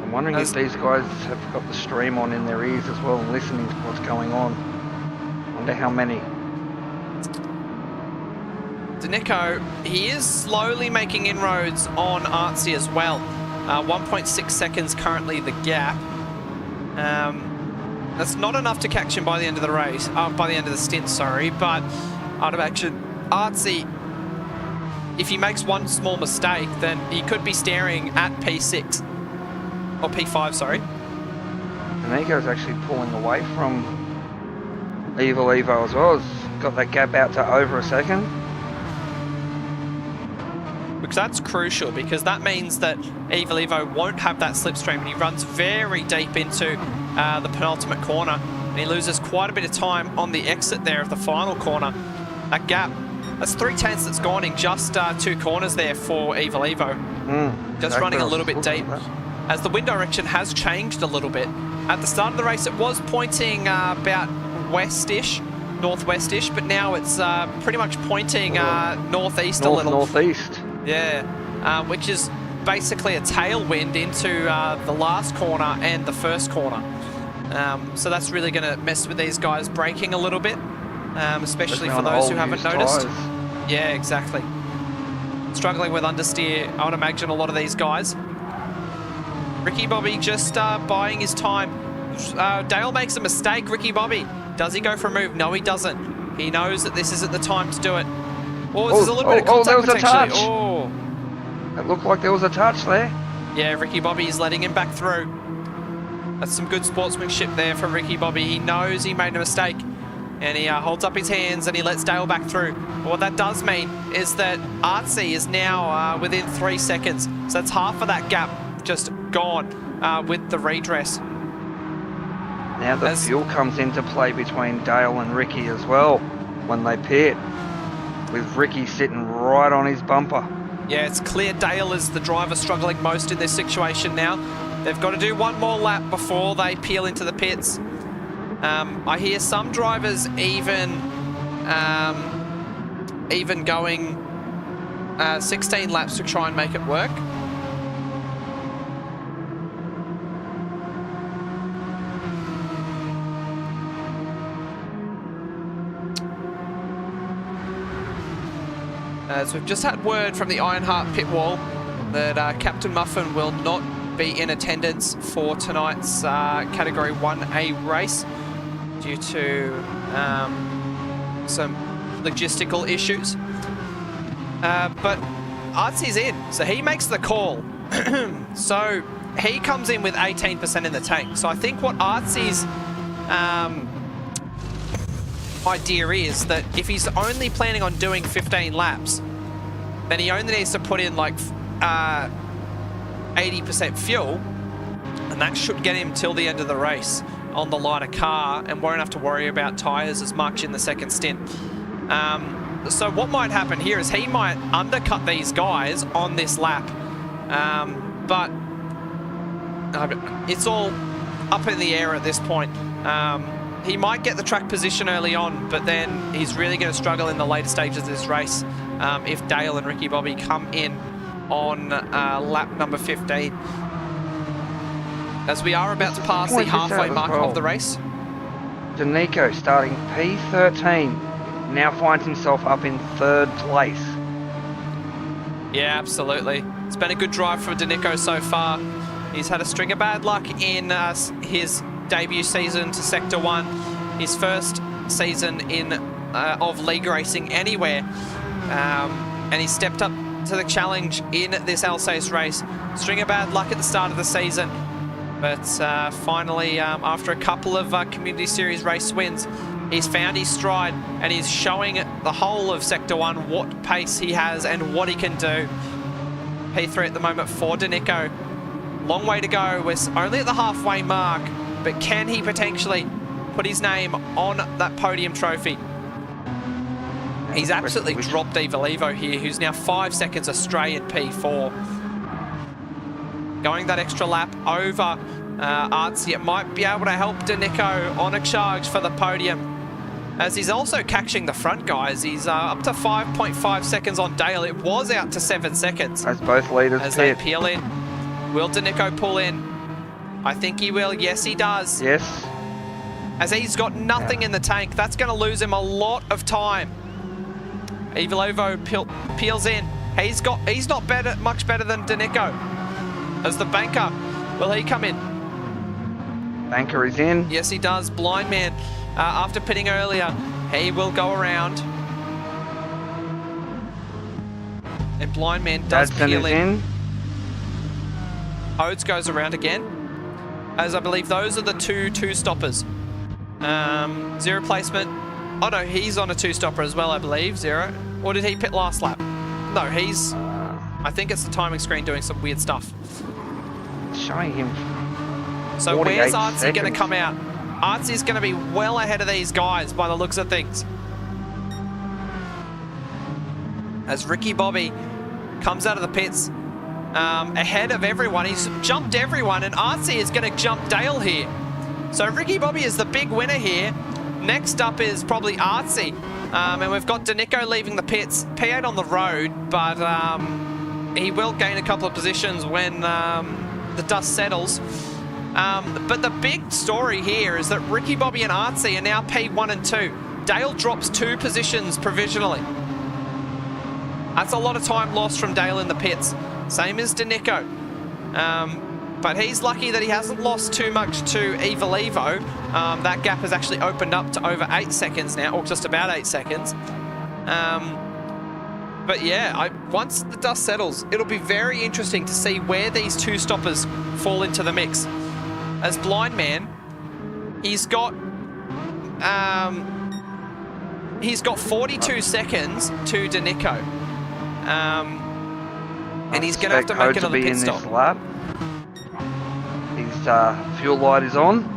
I'm wondering if these guys have got the stream on in their ears as well and listening to what's going on. Wonder how many. Danico, he is slowly making inroads on Artsy as well. 1.6 seconds currently the gap. That's not enough to catch him by the end of the race, by the end of the stint, sorry, but out of action, Artsy, if he makes one small mistake, then he could be staring at P6, or P5, sorry. And Ego's actually pulling away from Evil Evo as well. He's got that gap out to over a second. Because that's crucial, because that means that Evil Evo won't have that slipstream, and he runs very deep into the penultimate corner, and he loses quite a bit of time on the exit there of the final corner. That gap, that's 3/10 that's gone in just 2 corners there for Evil Evo. Just running a little bit deep, as the wind direction has changed a little bit. At the start of the race, it was pointing about west-ish, northwest-ish, but now it's pretty much pointing northeast a little. Northeast. Yeah, which is basically a tailwind into the last corner and the first corner. So that's really going to mess with these guys braking a little bit, especially for those who haven't noticed. Yeah, exactly. Struggling with understeer, I would imagine, a lot of these guys. Ricky Bobby just buying his time. Dale makes a mistake, Ricky Bobby. Does he go for a move? No, he doesn't. He knows that this isn't the time to do it. Oh, there's a little bit of contact there was a potentially. touch. Oh. It looked like there was a touch there. Yeah, Ricky Bobby is letting him back through. That's some good sportsmanship there from Ricky Bobby. He knows he made a mistake, and he holds up his hands and he lets Dale back through. But what that does mean is that Artsy is now within 3 seconds. So that's half of that gap just gone with the redress. Now the fuel comes into play between Dale and Ricky as well when they pit, with Ricky sitting right on his bumper. Yeah, it's clear Dale is the driver struggling most in this situation now. They've got to do one more lap before they peel into the pits. I hear some drivers even going 16 laps to try and make it work. So we've just had word from the Ironheart pit wall that Captain Muffin will not be in attendance for tonight's Category 1A race due to some logistical issues. But Artsy's in, so he makes the call. So he comes in with 18% in the tank. So I think what Artsy's idea is that if he's only planning on doing 15 laps, then he only needs to put in like 80% fuel, and that should get him till the end of the race on the lighter car and won't have to worry about tyres as much in the second stint. So what might happen here is he might undercut these guys on this lap, but it's all up in the air at this point. He might get the track position early on, but then he's really going to struggle in the later stages of this race if Dale and Ricky Bobby come in on lap number 15. As we are about to pass the halfway mark of the race. Danico starting P13 now finds himself up in 3rd place. Yeah, absolutely. It's been a good drive for Danico so far. He's had a string of bad luck in his debut season to Sector 1, his first season in of league racing anywhere, and he stepped up to the challenge in this Alsace race. String of bad luck at the start of the season, but finally, after a couple of Community Series race wins, he's found his stride and he's showing the whole of Sector 1 what pace he has and what he can do. P3 at the moment for Danico. Long way to go. We're only at the halfway mark, but can he potentially put his name on that podium trophy? He's absolutely dropped Evil Evo here, who's now 5 seconds astray in P4. Going that extra lap over Artsy, it might be able to help Danico on a charge for the podium, as he's also catching the front guys. He's up to 5.5 seconds on Dale. It was out to 7 seconds. As both leaders as they peel in. Will Danico pull in? I think he will. Yes, he does. Yes. As he's got nothing in the tank, that's going to lose him a lot of time. Evil Ovo peels in. He's not much better than Danico. As the banker, will he come in? Banker is in. Yes, he does. Blind Man, after pitting earlier, he will go around. And Blind Man does peel in. Oates goes around again, as I believe those are the two stoppers. Zero placement. Oh no, he's on a 2-stopper as well, I believe. Zero. Or did he pit last lap? No, he's... I think it's the timing screen doing some weird stuff. Showing him. So where's Artsy going to come out? Artsy's going to be well ahead of these guys by the looks of things. As Ricky Bobby comes out of the pits ahead of everyone. He's jumped everyone, and Artsy is going to jump Dale here. So Ricky Bobby is the big winner here. Next up is probably Artsy. And we've got Danico leaving the pits. P8 on the road, but he will gain a couple of positions when the dust settles. But the big story here is that Ricky Bobby and Artsy are now P1 and 2. Dale drops 2 positions provisionally. That's a lot of time lost from Dale in the pits. Same as Danico. But he's lucky that he hasn't lost too much to Evil Evo. That gap has actually opened up to over 8 seconds now, or just about 8 seconds. But yeah, once the dust settles, it'll be very interesting to see where these two stoppers fall into the mix. As Blind Man, he's got 42 seconds to Danico. And he's going to have to make another pit stop. This lap. His fuel light is on.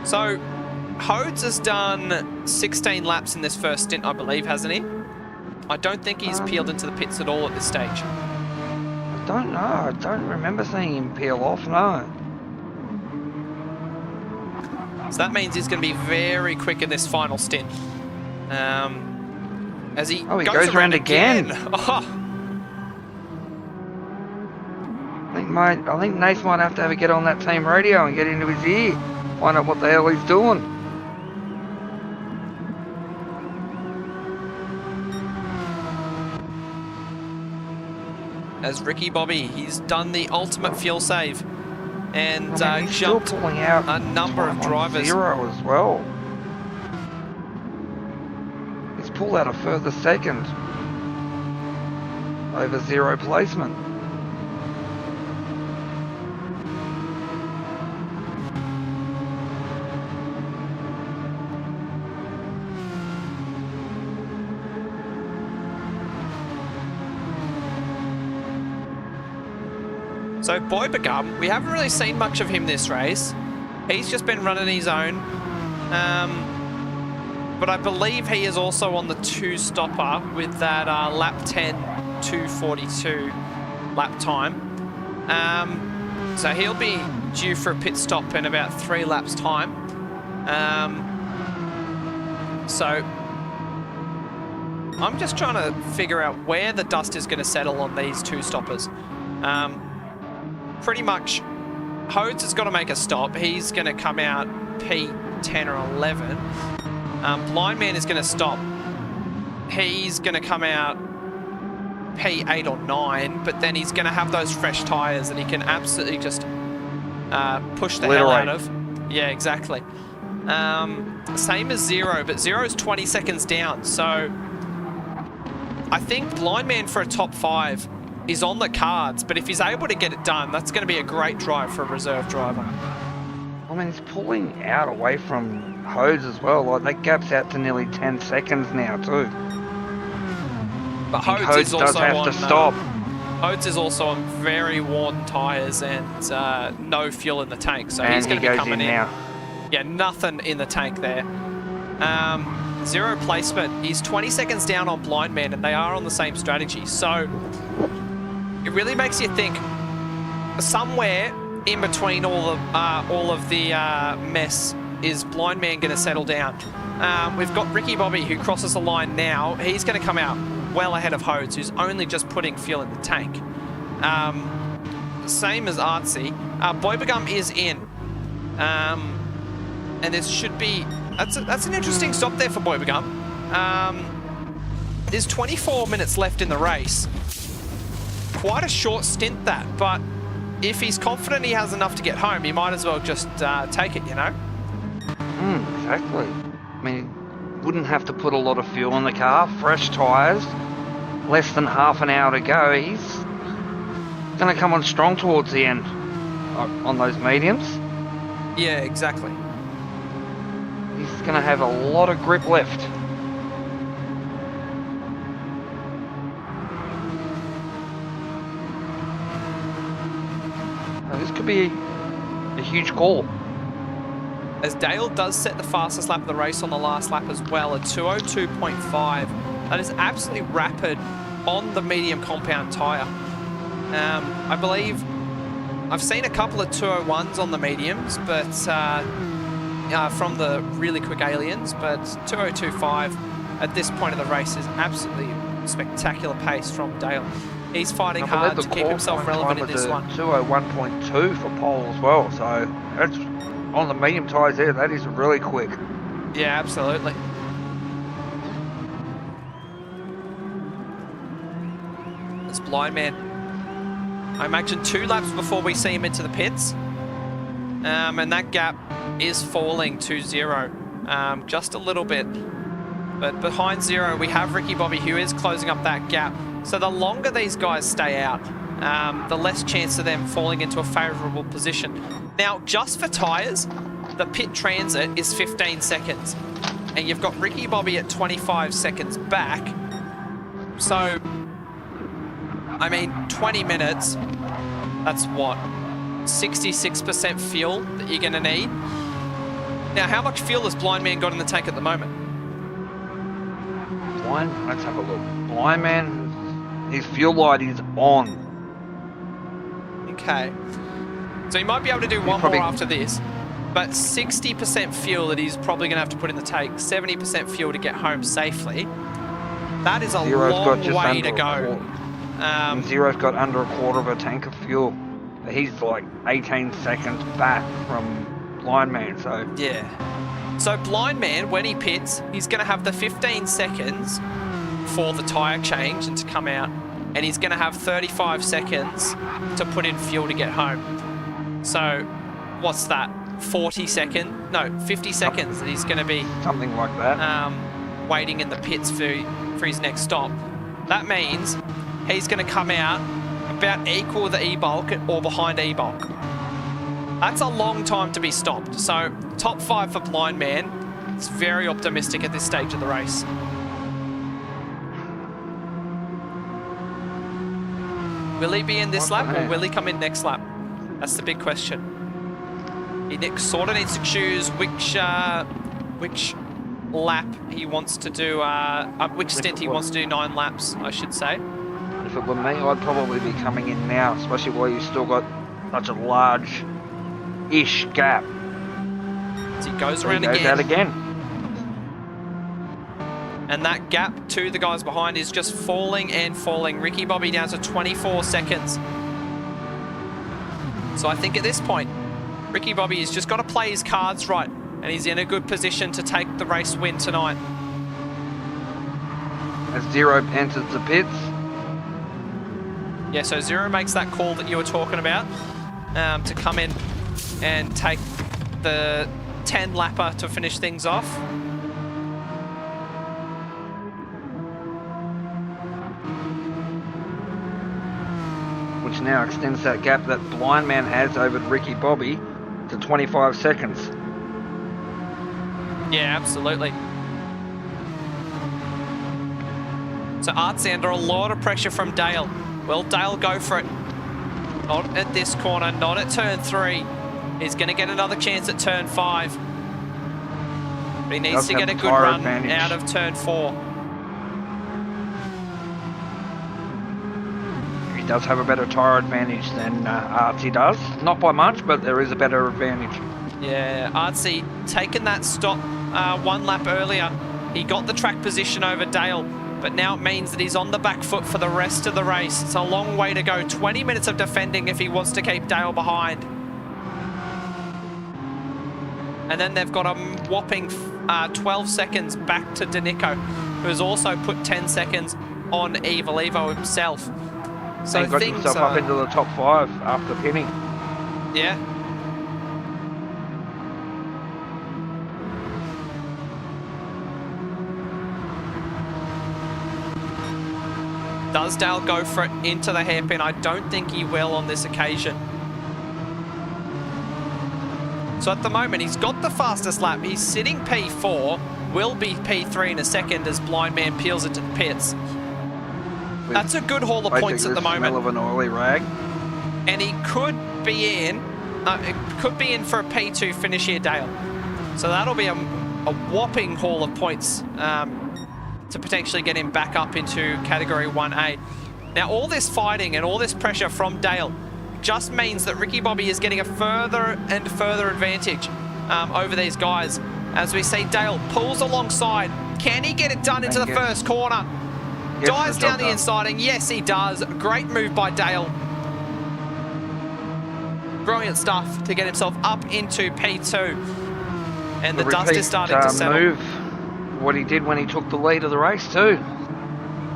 So, Hodes has done 16 laps in this first stint, I believe, hasn't he? I don't think he's peeled into the pits at all at this stage. I don't know. I don't remember seeing him peel off, no. So that means he's going to be very quick in this final stint. As he goes around again. Oh. I think Nath might have to get on that team radio and get into his ear. Find out what the hell he's doing. As Ricky Bobby, he's done the ultimate fuel save and he's jumped still pulling out a number of drivers. Zero as well. He's pulled out a further second over zero placement. So Boybagum, we haven't really seen much of him this race. He's just been running his own. But I believe he is also on the two-stopper with that lap 10, 2:42 lap time. So he'll be due for a pit stop in about 3 laps' time. So I'm just trying to figure out where the dust is going to settle on these two stoppers. Pretty much, Hodes has got to make a stop. He's going to come out P10 or 11. Blind Man is going to stop. He's going to come out P8 or 9, but then he's going to have those fresh tyres that he can absolutely just push the hell out of. Yeah, exactly. Same as Zero, but Zero's 20 seconds down. So I think Blind Man for a top 5 is on the cards, but if he's able to get it done, that's going to be a great drive for a reserve driver. I mean, he's pulling out away from Hodes as well. Like, that gap's out to nearly 10 seconds now too. But Hodes is also have to stop. Hodes is also on very worn tyres and no fuel in the tank, so he's going to be coming in now. Yeah, nothing in the tank there. Zero placement. He's 20 seconds down on Blind Man, and they are on the same strategy. So it really makes you think somewhere in between all of the mess is Blind Man going to settle down. We've got Ricky Bobby who crosses the line now. He's going to come out well ahead of Hodes, who's only just putting fuel in the tank. Same as Artsy. Boybagum is in. And this should be... That's an interesting stop there for Boybagum. There's 24 minutes left in the race. Quite a short stint that, but if he's confident he has enough to get home, he might as well just take it, you know? Exactly. I mean, wouldn't have to put a lot of fuel in the car, fresh tyres, less than half an hour to go. He's going to come on strong towards the end on those mediums. Yeah, exactly. He's going to have a lot of grip left. This could be a huge call. As Dale does set the fastest lap of the race on the last lap as well, a 2:02.5. That is absolutely rapid on the medium compound tyre. I believe I've seen a couple of 2:01s on the mediums, but from the really quick aliens, but 2:02.5 at this point of the race is absolutely spectacular pace from Dale. He's fighting hard to keep himself relevant in this one. 2:01.2 for pole as well, so that's on the medium tyres there. That is really quick. Yeah, absolutely. It's Blind Man. I imagine 2 laps before we see him into the pits. And that gap is falling to 0, just a little bit. But behind 0, we have Ricky Bobby, who is closing up that gap. So the longer these guys stay out, the less chance of them falling into a favourable position. Now, just for tyres, the pit transit is 15 seconds. And you've got Ricky Bobby at 25 seconds back. So, I mean, 20 minutes, that's what? 66% fuel that you're going to need. Now, how much fuel has Blind Man got in the tank at the moment? Let's have a look. Blind Man, his fuel light is on. Okay. So he might be able to do one more after this. But 60% fuel that he's probably going to have to put in the tank, 70% fuel to get home safely. That is a long way to go. Zero's got under a quarter of a tank of fuel. He's like 18 seconds back from Blind Man, so... Yeah. So Blind Man, when he pits, he's going to have the 15 seconds for the tyre change and to come out. And he's going to have 35 seconds to put in fuel to get home. So, what's that? 50 seconds that he's going to be... Something like that. Waiting in the pits for his next stop. That means he's going to come out about equal the E-bulk or behind E-bulk. That's a long time to be stopped. So top 5 for Blind Man. It's very optimistic at this stage of the race. Will he be in this lap or will he come in next lap? That's the big question. He sort of needs to choose which lap he wants to do, which stint he wants to do 9 laps, I should say. If it were me, I'd probably be coming in now, especially while you've still got such a large-ish gap. As he goes around again. Out again. And that gap to the guys behind is just falling and falling. Ricky Bobby down to 24 seconds. So I think at this point, Ricky Bobby has just got to play his cards right, and he's in a good position to take the race win tonight. As Zero enters the pits. Yeah, so Zero makes that call that you were talking about to come in and take the 10 lapper to finish things off. Which now extends that gap that Blind Man has over Ricky Bobby to 25 seconds. Yeah, absolutely. So Art's under a lot of pressure from Dale. Will Dale go for it? Not at this corner, not at turn 3. He's going to get another chance at turn 5. But he needs to get a good run out of turn 4. He does have a better tyre advantage than Artsy does. Not by much, but there is a better advantage. Yeah, Artsy taking that stop 1 lap earlier. He got the track position over Dale, but now it means that he's on the back foot for the rest of the race. It's a long way to go. 20 minutes of defending if he wants to keep Dale behind. And then they've got a whopping 12 seconds back to Danico, who's also put 10 seconds on Evil Evo himself. So he got himself up into the top 5 after pinning. Yeah. Does Dale go for it into the hairpin? I don't think he will on this occasion. So at the moment, he's got the fastest lap. He's sitting P4, will be P3 in a second as Blind Man peels into the pits. That's a good haul of points at the moment. Smell of an oily rag. And he could be in, for a P2 finish here, Dale. So that'll be a whopping haul of points to potentially get him back up into Category 1A. Now, all this fighting and all this pressure from Dale just means that Ricky Bobby is getting a further and further advantage over these guys. As we see Dale pulls alongside. Can he get it done into the first corner? Dives down the inside, and yes, he does. Great move by Dale. Brilliant stuff to get himself up into P2. And the dust is starting to settle. Move what he did when he took the lead of the race too.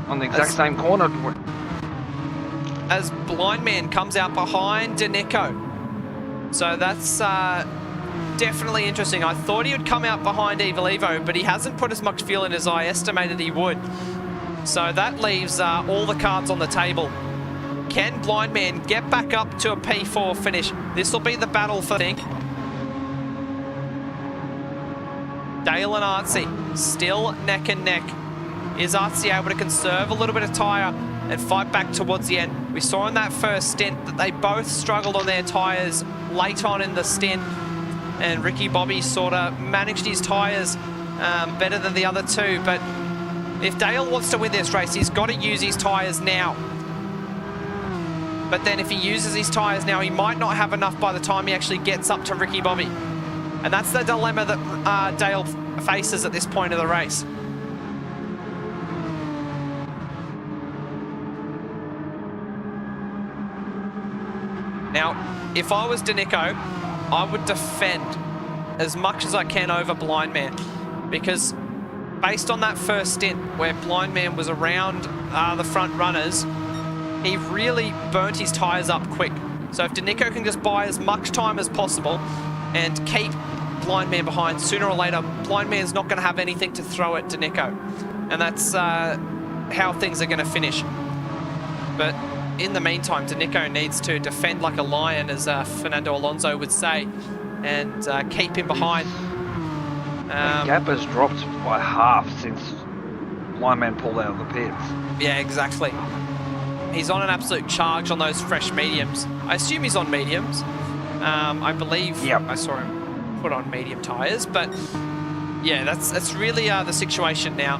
On the exact same corner. As Blind Man comes out behind Danico. So that's definitely interesting. I thought he would come out behind Evil Evo, but he hasn't put as much fuel in as I estimated he would. So that leaves all the cards on the table. Can Blind Man get back up to a P4 finish? This will be the battle for, I think. Dale and Artsy still neck and neck. Is Artsy able to conserve a little bit of tyre and fight back towards the end? We saw in that first stint that they both struggled on their tyres late on in the stint, and Ricky Bobby sort of managed his tyres better than the other two. But if Dale wants to win this race, he's got to use his tyres now. But then if he uses his tyres now, he might not have enough by the time he actually gets up to Ricky Bobby. And that's the dilemma that Dale faces at this point of the race. Now, if I was Danico, I would defend as much as I can over Blind Man, because based on that first stint where Blind Man was around the front runners, he really burnt his tyres up quick. So if Danico can just buy as much time as possible and keep Blind Man behind, sooner or later, Blind Man's not going to have anything to throw at Danico. And that's how things are going to finish. But in the meantime, Danico needs to defend like a lion, as Fernando Alonso would say, and keep him behind. The gap has dropped by half since Blind Man pulled out of the pits. Yeah, exactly. He's on an absolute charge on those fresh mediums. I assume he's on mediums. I believe I saw him put on medium tyres, but yeah, that's really the situation now.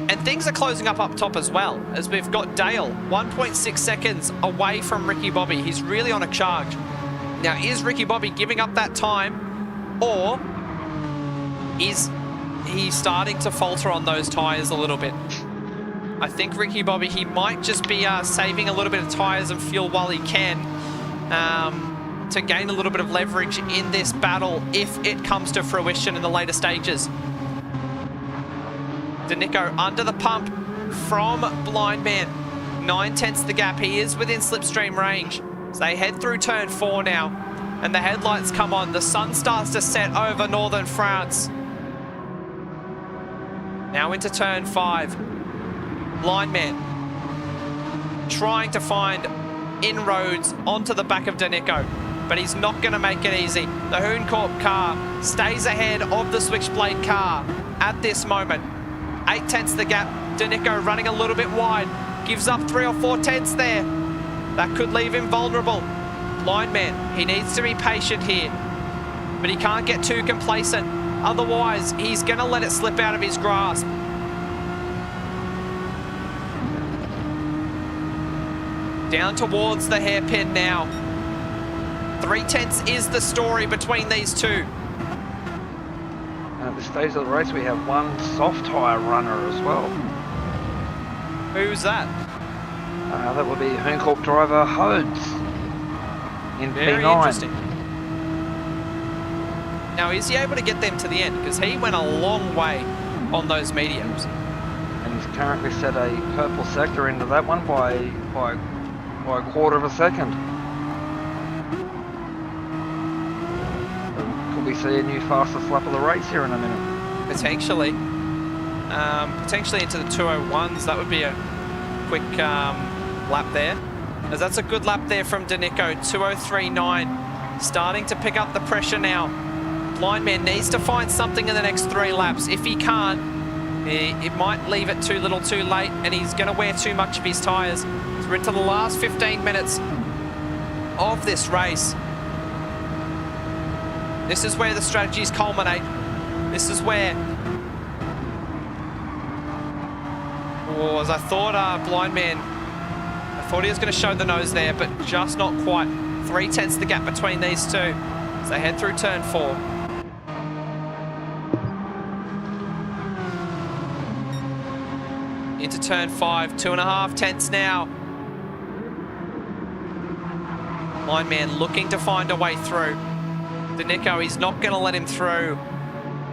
And things are closing up top as well, as we've got Dale 1.6 seconds away from Ricky Bobby. He's really on a charge. Now, is Ricky Bobby giving up that time, or is he starting to falter on those tyres a little bit? I think Ricky Bobby, he might just be saving a little bit of tyres and fuel while he can, to gain a little bit of leverage in this battle if it comes to fruition in the later stages. Danico under the pump from Blind Man. 9/10 the gap. He is within slipstream range. So they head through turn 4 now, and the headlights come on. The sun starts to set over northern France. Now into turn 5. Blind Man trying to find inroads onto the back of Danico, but he's not going to make it easy. The Hooncorp car stays ahead of the Switchblade car at this moment. 8/10 the gap. Danico running a little bit wide. Gives up 3 or 4 tenths there. That could leave him vulnerable. Blind Man, he needs to be patient here, but he can't get too complacent. Otherwise, he's going to let it slip out of his grasp. Down towards the hairpin now. 3/10 is the story between these two. At this stage of the race, we have one soft tyre runner as well. Who's that? That would be Hooncorp driver Hodes in Very P9. interesting. Now, is he able to get them to the end? Because he went a long way on those mediums. And he's currently set a purple sector into that one by a quarter of a second. Could we see a new fastest lap of the race here in a minute? Potentially. Potentially into the 201s. That would be a quick lap there. As that's a good lap there from Danico. 203.9. Starting to pick up the pressure now. Blind Man needs to find something in the next 3 laps. If he can't, it might leave it too little too late, and he's going to wear too much of his tyres. So we're into the last 15 minutes of this race. This is where the strategies culminate. This is where... Oh, as I thought, Blind Man, I thought he was going to show the nose there, but just not quite. 3/10 the gap between these two as they head through turn 4. Into turn 5, 2.5 tenths now. Blind Man looking to find a way through. Danico, he's not going to let him through.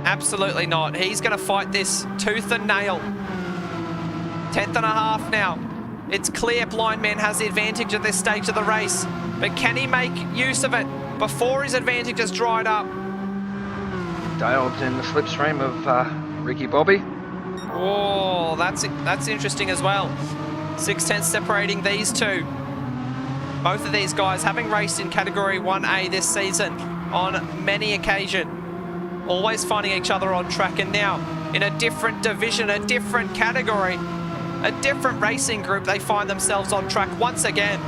Absolutely not. He's going to fight this tooth and nail. 10.5 now. It's clear Blind Man has the advantage at this stage of the race, but can he make use of it? before his advantage has dried up. Dale's in the slipstream of Ricky Bobby. Oh, that's interesting as well. 6/10 separating these two. Both of these guys having raced in Category 1A this season on many occasions. Always finding each other on track, and now in a different division, a different category, a different racing group, they find themselves on track once again.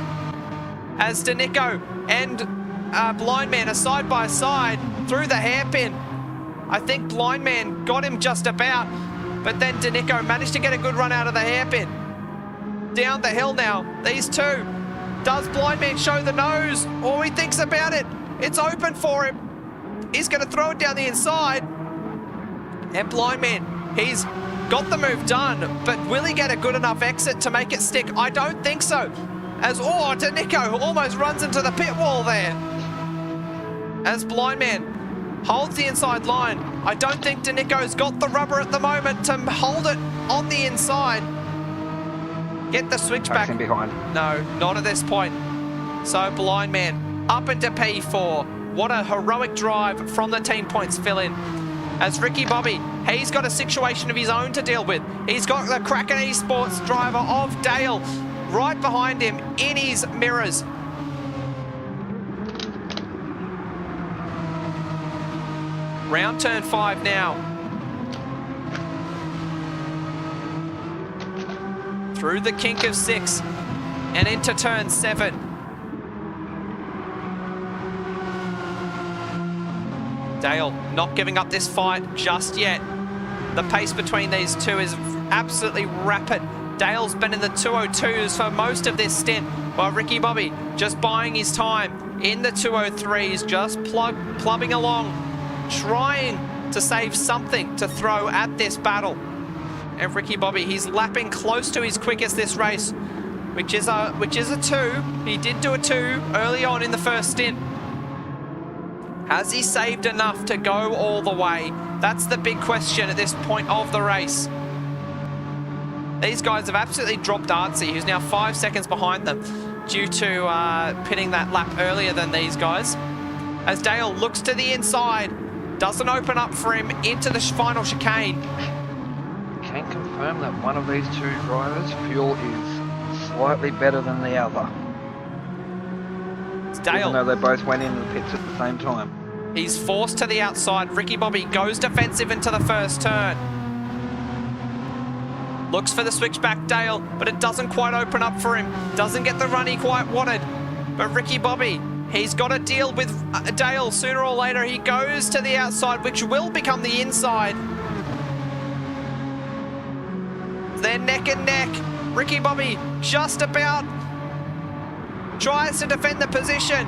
As Danico and Blindman are side by side through the hairpin. I think Blindman got him just about, but then Danico managed to get a good run out of the hairpin. Down the hill now, these two. Does Blindman show the nose? All he thinks about it. It's open for him. He's going to throw it down the inside. And Blindman, he's got the move done, but will he get a good enough exit to make it stick? I don't think so. As, Danico almost runs into the pit wall there. As Blindman holds the inside line. I don't think Danico's got the rubber at the moment to hold it on the inside. Get the switchback. Behind. No, not at this point. So Blindman up into P4. What a heroic drive from the team points fill in. As Ricky Bobby, he's got a situation of his own to deal with. He's got the Kraken Esports driver of Dale right behind him in his mirrors. Round turn 5 now. Through the kink of 6 and into turn 7. Dale not giving up this fight just yet. The pace between these two is absolutely rapid. Dale's been in the 202s for most of this stint, while Ricky Bobby just buying his time in the 203s, just plumbing along, trying to save something to throw at this battle. And Ricky Bobby, he's lapping close to his quickest this race, which is a 2. He did do a 2 early on in the first stint. Has he saved enough to go all the way? That's the big question at this point of the race. These guys have absolutely dropped Artsy, who's now 5 seconds behind them due to pitting that lap earlier than these guys. As Dale looks to the inside, doesn't open up for him into the final chicane. Can confirm that one of these two drivers' fuel is slightly better than the other. It's Dale. Even though they both went into the pits at the same time. He's forced to the outside. Ricky Bobby goes defensive into the first turn. Looks for the switchback, Dale, but it doesn't quite open up for him. Doesn't get the run he quite wanted. But Ricky Bobby, he's got to deal with Dale sooner or later. He goes to the outside, which will become the inside. They're neck and neck. Ricky Bobby just about tries to defend the position.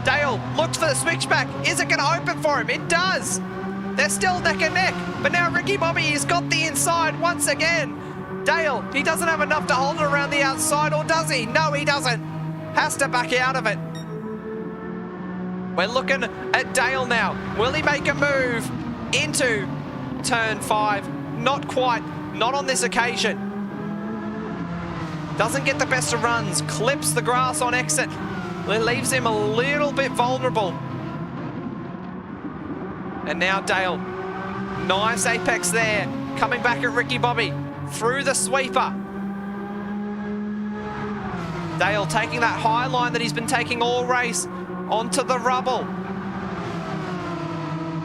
Dale looks for the switchback. Is it going to open for him? It does. They're still neck and neck. But now Ricky Bobby has got the inside once again. Dale, he doesn't have enough to hold it around the outside, or does he? No, he doesn't. Has to back out of it. We're looking at Dale now. Will he make a move into turn 5? Not quite. Not on this occasion. Doesn't get the best of runs. Clips the grass on exit. Leaves him a little bit vulnerable. And now Dale. Nice apex there. Coming back at Ricky Bobby. Through the sweeper. Dale taking that high line that he's been taking all race onto the rubble.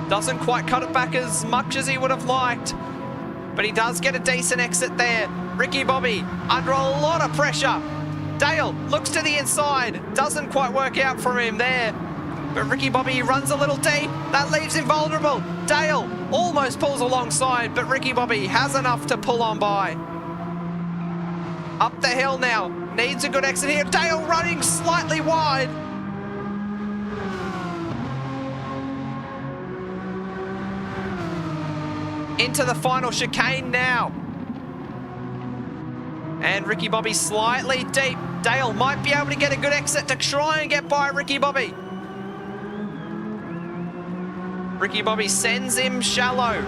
Doesn't quite cut it back as much as he would have liked. But he does get a decent exit there. Ricky Bobby under a lot of pressure. Dale looks to the inside. Doesn't quite work out for him there. But Ricky Bobby runs a little deep. That leaves him vulnerable. Dale almost pulls alongside, but Ricky Bobby has enough to pull on by. Up the hill now. Needs a good exit here. Dale running slightly wide. Into the final chicane now. And Ricky Bobby slightly deep. Dale might be able to get a good exit to try and get by Ricky Bobby. Ricky Bobby sends him shallow.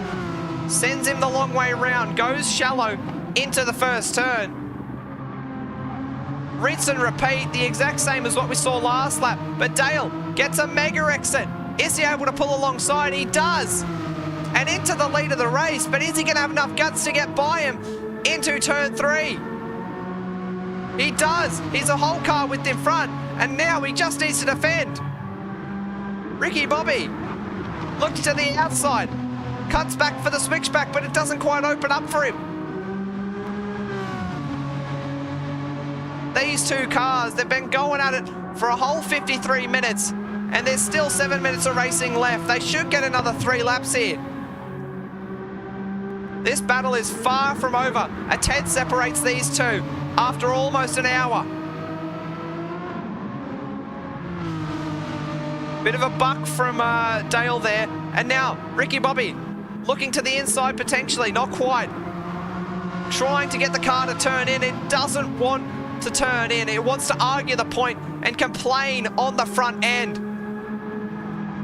Sends him the long way around. Goes shallow into the first turn. rinse and repeat, the exact same as what we saw last lap. But Dale gets a mega exit. Is he able to pull alongside? He does. And into the lead of the race, but is he going to have enough guts to get by him into turn 3? He does. He's a whole car width in front, and now he just needs to defend. Ricky Bobby looks to the outside, cuts back for the switchback, but it doesn't quite open up for him. These two cars, they've been going at it for a whole 53 minutes, and there's still 7 minutes of racing left. They should get another 3 laps here. This battle is far from over. A tenth separates these two after almost an hour. Bit of a buck from Dale there. And now Ricky Bobby looking to the inside potentially, not quite. Trying to get the car to turn in. It doesn't want to turn in. It wants to argue the point and complain on the front end.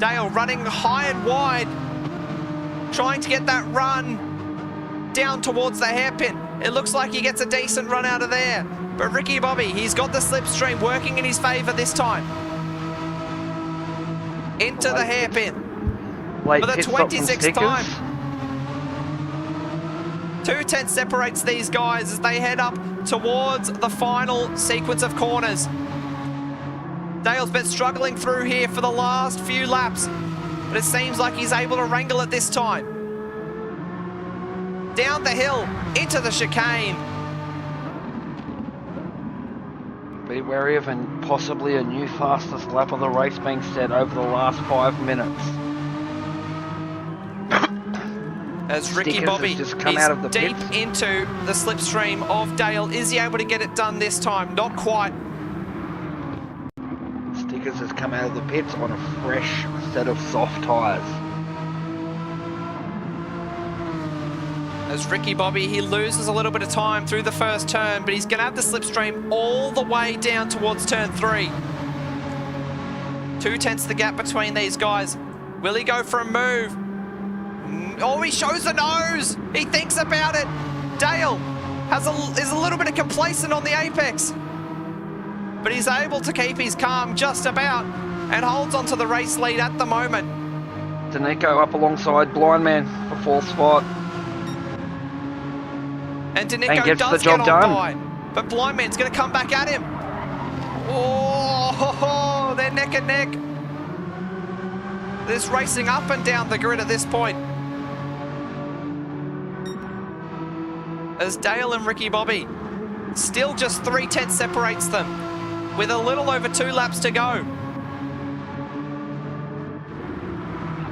Dale running high and wide, trying to get that run down towards the hairpin. It looks like he gets a decent run out of there. But Ricky Bobby, he's got the slipstream working in his favour this time. Into the hairpin. For the 26th time. 2 tenths separates these guys as they head up towards the final sequence of corners. Dale's been struggling through here for the last few laps, but it seems like he's able to wrangle it this time. Down the hill, into the chicane. Be wary of possibly a new fastest lap of the race being set over the last 5 minutes. As Ricky Bobby just come out of the deep pits. into the slipstream of Dale. Is he able to get it done this time? Not quite. Stickers has come out of the pits on a fresh set of soft tyres. As Ricky Bobby, he loses a little bit of time through the first turn, but he's going to have the slipstream all the way down towards turn 3. 2 tenths the gap between these guys. Will he go for a move? Oh, he shows the nose. He thinks about it. Dale is a little bit complacent on the apex, but he's able to keep his calm just about and holds on to the race lead at the moment. Danico up alongside Blind Man for 4th spot. And Danico does get on by, but Blind Man's going to come back at him. Oh, they're neck and neck. There's racing up and down the grid at this point. As Dale and Ricky Bobby, still just 3 tenths separates them, with a little over 2 laps to go.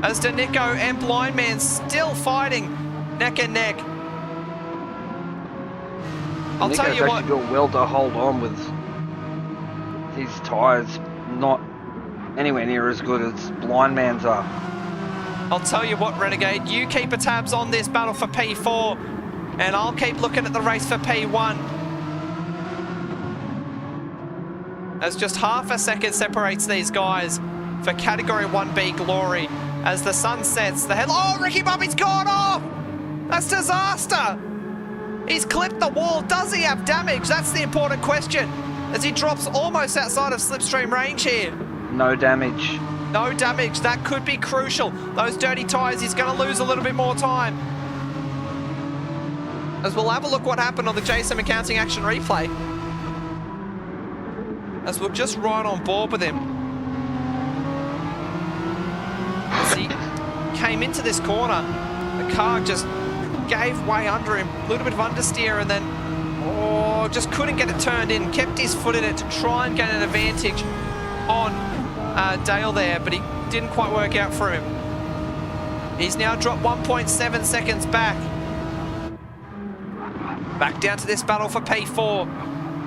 As Danico and Blind Man still fighting neck and neck. I'll tell you what. Actually doing well to hold on with his tyres not anywhere near as good as Blind Man's are. I'll tell you what, Renegade, you keep a tabs on this battle for P4, and I'll keep looking at the race for P1. As just half a second separates these guys for Category 1B glory. As the sun sets, oh, Ricky Bobby's gone off! That's disaster! He's clipped the wall. Does he have damage? That's the important question, as he drops almost outside of slipstream range here. No damage. No damage. That could be crucial. Those dirty tyres, he's going to lose a little bit more time. As we'll have a look what happened on the JSM Accounting Action replay. As we're just right on board with him. As he came into this corner, the car just gave way under him, a little bit of understeer, and then just couldn't get it turned in. Kept his foot in it to try and get an advantage on Dale there, but he didn't quite work out for him. He's now dropped 1.7 seconds back. Back down to this battle for P4.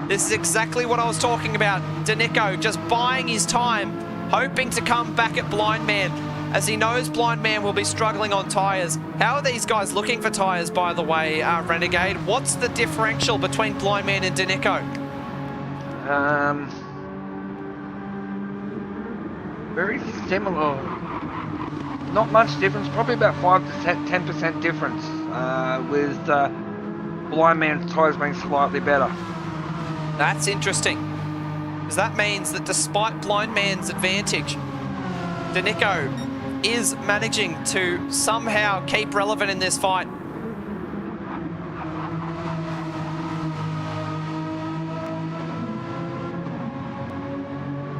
This is exactly what I was talking about. Danico just buying his time, hoping to come back at Blind Man, as he knows Blind Man will be struggling on tyres. How are these guys looking for tyres, by the way, Renegade? What's the differential between Blind Man and Danico? Very similar. Not much difference, probably about 5 to 10% difference, with Blind Man's tyres being slightly better. That's interesting, because that means that despite Blind Man's advantage, Danico is managing to somehow keep relevant in this fight.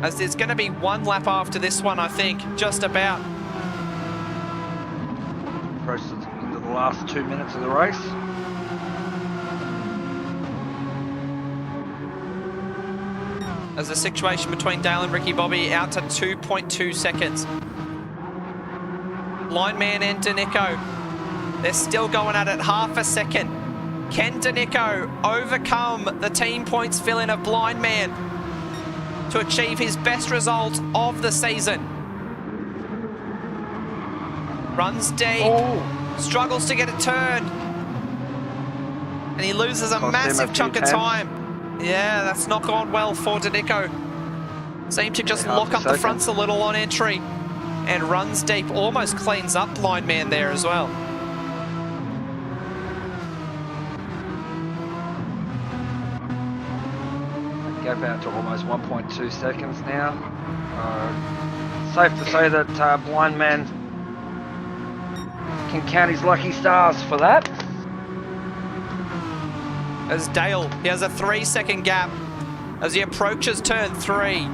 As there's going to be one lap after this one, I think, just about. Approach into the last 2 minutes of the race. As the situation between Dale and Ricky Bobby out to 2.2 seconds. Blind Man and Danico, they're still going at it half a second. Can Danico overcome the team points fill-in of Blind Man to achieve his best result of the season? Runs deep, struggles to get it turned, and he loses a massive chunk of time. Yeah, that's not gone well for Danico. Seemed to just lock up the fronts a little on entry, and runs deep, almost cleans up Blind Man there as well. Gap out to almost 1.2 seconds now. Safe to say that Blind Man can count his lucky stars for that. As Dale, he has a 3-second gap as he approaches turn 3.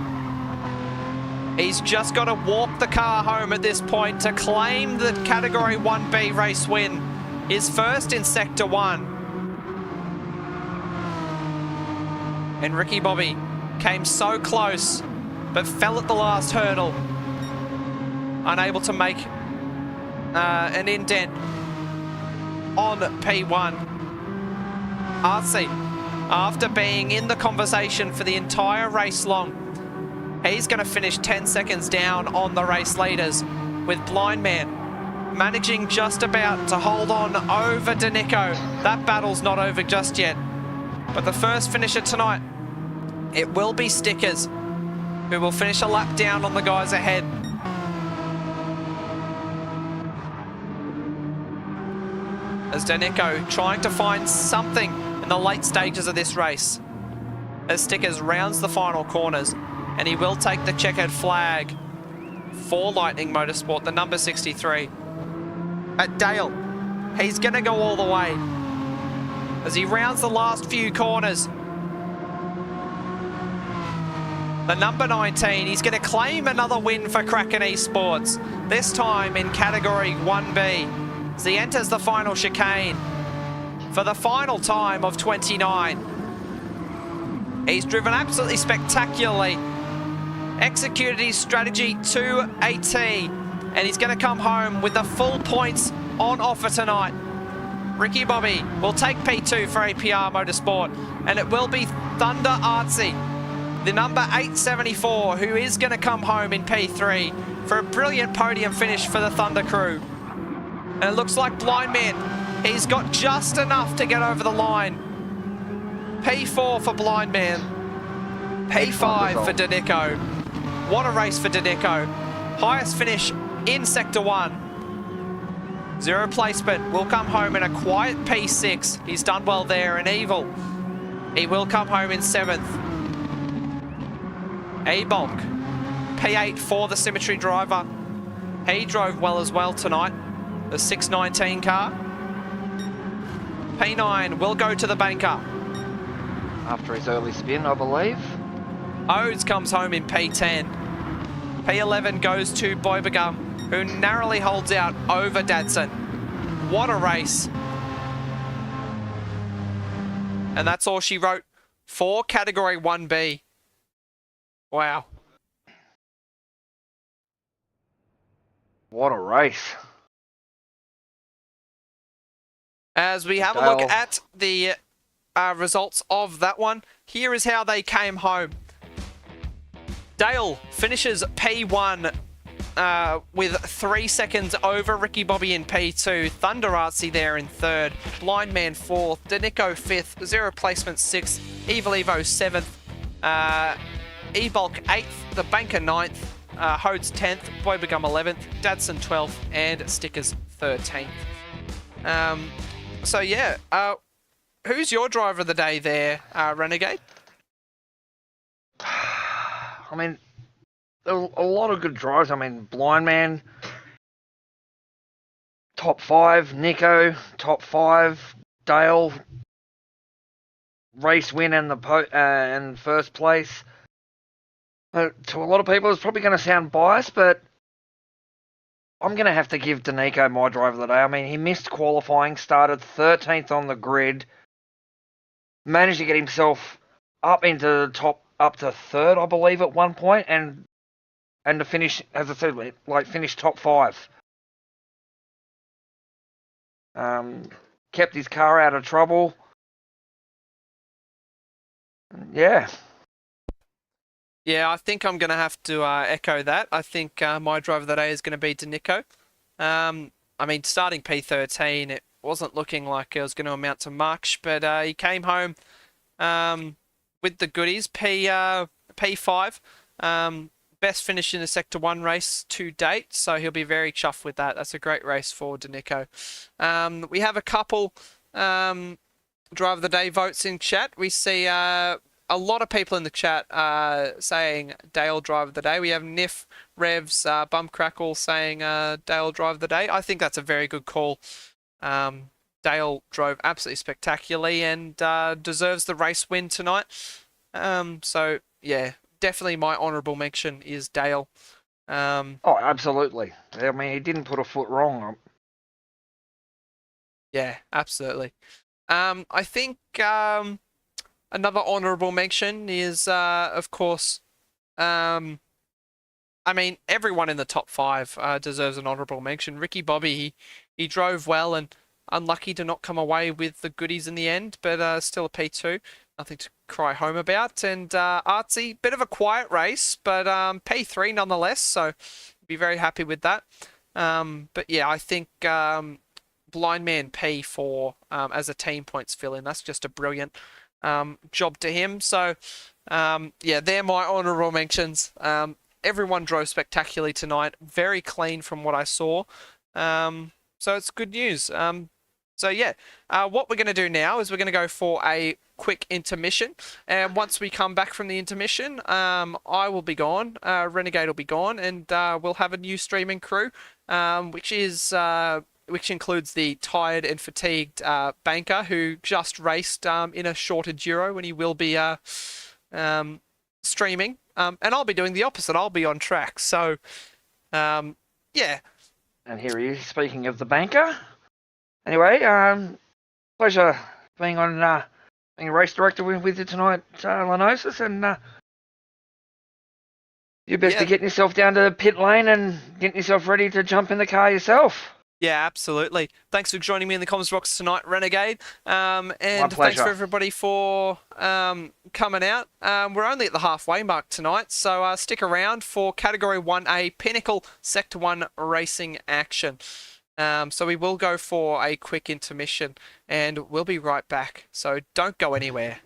He's just got to walk the car home at this point to claim the Category 1B race win, his first in Sector 1. And Ricky Bobby came so close, but fell at the last hurdle, unable to make an indent on P1. Alsace, after being in the conversation for the entire race long, he's going to finish 10 seconds down on the race leaders, with Blind Man managing just about to hold on over Danico. That battle's not over just yet. But the first finisher tonight, it will be Stickers, who will finish a lap down on the guys ahead. As Danico trying to find something in the late stages of this race. As Stickers rounds the final corners, and he will take the checkered flag for Lightning Motorsport, the number 63. At Dale, he's going to go all the way as he rounds the last few corners. The number 19, he's going to claim another win for Kraken Esports, this time in Category 1B, as he enters the final chicane for the final time of 29. He's driven absolutely spectacularly, executed his strategy to a T, and he's going to come home with the full points on offer tonight. Ricky Bobby will take P2 for APR Motorsport, and it will be Thunder Artsy, the number 874, who is going to come home in P3 for a brilliant podium finish for the Thunder crew. And it looks like Blind Man, he's got just enough to get over the line. P4 for Blind Man, P5 for Danico. What a race for Danico. Highest finish in Sector 1. Zero placement, will come home in a quiet P6. He's done well there. And Evil, he will come home in 7th. A-Bulk, P8 for the Symmetry driver. He drove well as well tonight, the 619 car. P9 will go to the banker. After his early spin, I believe. Odes comes home in P10. P11 goes to Boibagum, who narrowly holds out over Dadson. What a race. And that's all she wrote for Category 1B. Wow. What a race. As we have a look at the results of that one, here is how they came home. Dale finishes P1 with 3 seconds over Ricky Bobby in P2. Thunder Artsy there in 3rd. Blind Man 4th. Danico 5th. Zero Placement 6th. Evil Evo 7th. E-Bulk 8th. The Banker 9th. Hodes 10th. Boibagum 11th. Dadson 12th. And Stickers 13th. So yeah, who's your driver of the day there, Renegade? I mean, there were a lot of good drives. I mean, Blind Man, top 5, Nico, top 5, Dale, race win and and first place. To a lot of people, it's probably going to sound biased, but I'm going to have to give Danico my driver of the day. I mean, he missed qualifying, started 13th on the grid, managed to get himself up into the top, up to third, I believe, at one point, and to finish, as I said, like finish top 5. Kept his car out of trouble. Yeah. Yeah, I think I'm going to have to echo that. I think my driver of the day is going to be Danico. I mean, starting P13, it wasn't looking like it was going to amount to much, but he came home with the goodies. P5, best finish in the Sector 1 race to date, so he'll be very chuffed with that. That's a great race for Danico. We have a couple driver of the day votes in chat. We see a lot of people in the chat saying Dale driver of the day. We have Niff, Revs, Bum Crackle saying Dale driver of the day. I think that's a very good call. Dale drove absolutely spectacularly and deserves the race win tonight. So yeah, definitely my honourable mention is Dale. Oh, absolutely. I mean, he didn't put a foot wrong. Yeah, absolutely. I think another honourable mention is, of course, I mean, everyone in the top 5 deserves an honourable mention. Ricky Bobby, he drove well and unlucky to not come away with the goodies in the end, but still a P2. Nothing to cry home about. And Artsy, bit of a quiet race, but P3 nonetheless, so be very happy with that. But yeah, I think Blind Man P4 as a team points fill-in, that's just a brilliant job to him. So yeah, they're my honourable mentions. Everyone drove spectacularly tonight, very clean from what I saw, so it's good news. So yeah, what we're going to do now is we're going to go for a quick intermission, and once we come back from the intermission, I will be gone, Renegade will be gone, and we'll have a new streaming crew, which includes the tired and fatigued banker who just raced in a short Enduro, when he will be streaming. And I'll be doing the opposite. I'll be on track. So, yeah. And here he is, speaking of the banker. Anyway, pleasure being being a race director with you tonight, Lenosis, and you're best to getting yourself down to the pit lane and getting yourself ready to jump in the car yourself. Yeah, absolutely. Thanks for joining me in the comments box tonight, Renegade. And thanks for everybody for coming out. We're only at the halfway mark tonight, so stick around for Category 1A Pinnacle Sector 1 racing action. So we will go for a quick intermission, and we'll be right back. So don't go anywhere.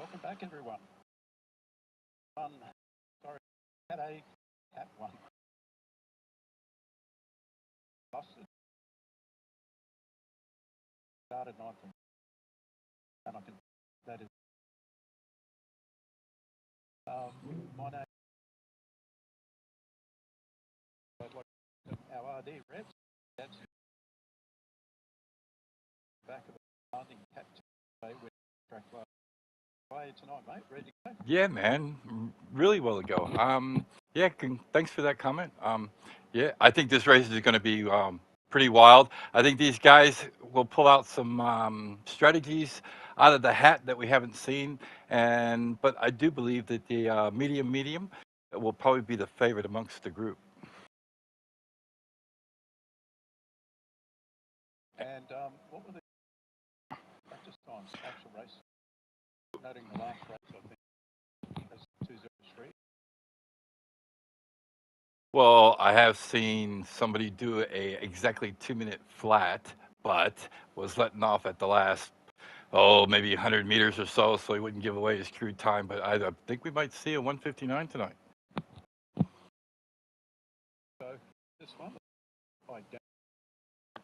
Welcome back, everyone. Sorry, Cat A, Cat 1. Started 9th, and I can, that is, my name, I'd like our RD reps, that's back of the landing Cat 2 with track line. Play tonight, mate, ready to go? Yeah, man, really well to go. Yeah, thanks for that comment. Yeah, I think this race is going to be pretty wild. I think these guys will pull out some strategies out of the hat that we haven't seen, but I do believe that the medium will probably be the favorite amongst the group. And what were the practice times, actual race? Noting the last race, I think, as 2:03. Well, I have seen somebody do a exactly 2-minute flat, but was letting off at the last, maybe 100 meters or so he wouldn't give away his crude time. But I think we might see a 1:59 tonight. So this one, I don't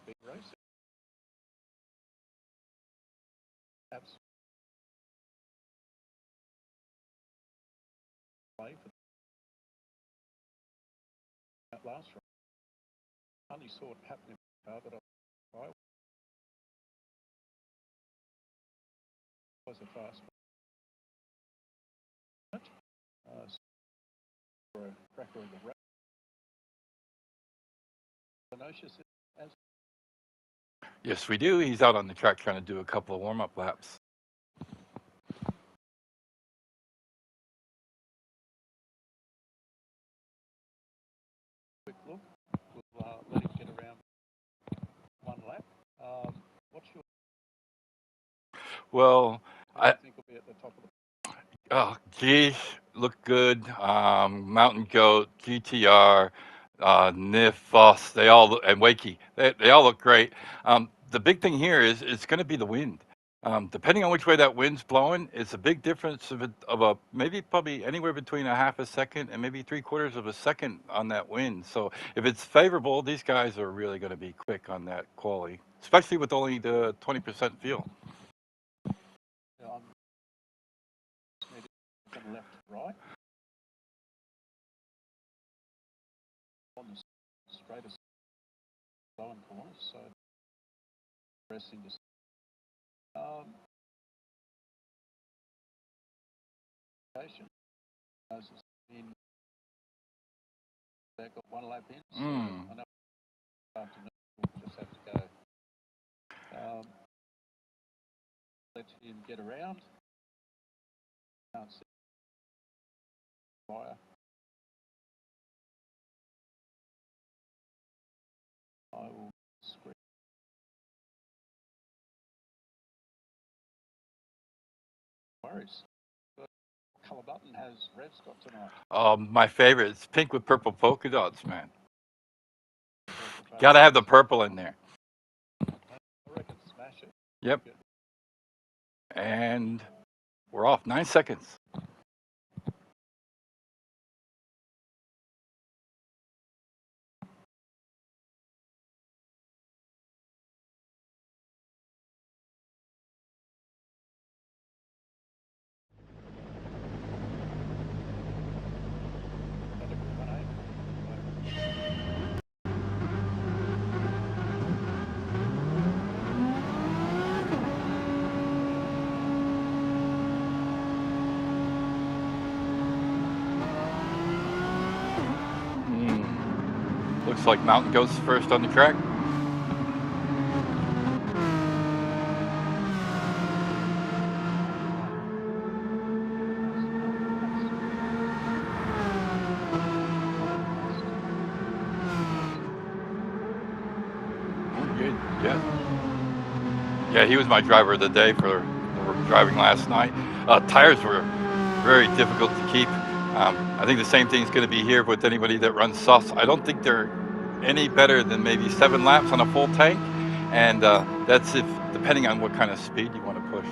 big race. Absolutely. Play for that last round. Only saw it happening, but I was a fast for a cracker in the race. As Yes, we do. He's out on the track trying to do a couple of warm-up laps. quick look, we'll let him get around one lap. What's your Well, I think will be at the top of the geez, look good. Mountain Goat, GTR, Nif, Foss, they all look, and Wakey, they all look great. The big thing here is it's going to be the wind. Depending on which way that wind's blowing, it's a big difference of probably anywhere between a half a second and maybe 3/4 of a second on that wind. So if it's favorable, these guys are really going to be quick on that quali, especially with only the 20% fuel. from left to right. On the straightest flowing corners, so pressing to in they've got one lap in, so I know afternoon we'll just have to go let him get around. Can't see fire. I will screen. Worries. The colour button has Rev's got tonight. My favorite is pink with purple polka dots, man. Got to have the purple in there. I reckon smash it. Yep. And we're off 9 seconds. Looks like Mountain Goat's first on the track. Good, yeah, he was my driver of the day for driving last night. Tires were very difficult to keep. I think the same thing's going to be here with anybody that runs sauce. I don't think they're any better than maybe 7 laps on a full tank, and that's if depending on what kind of speed you want to push.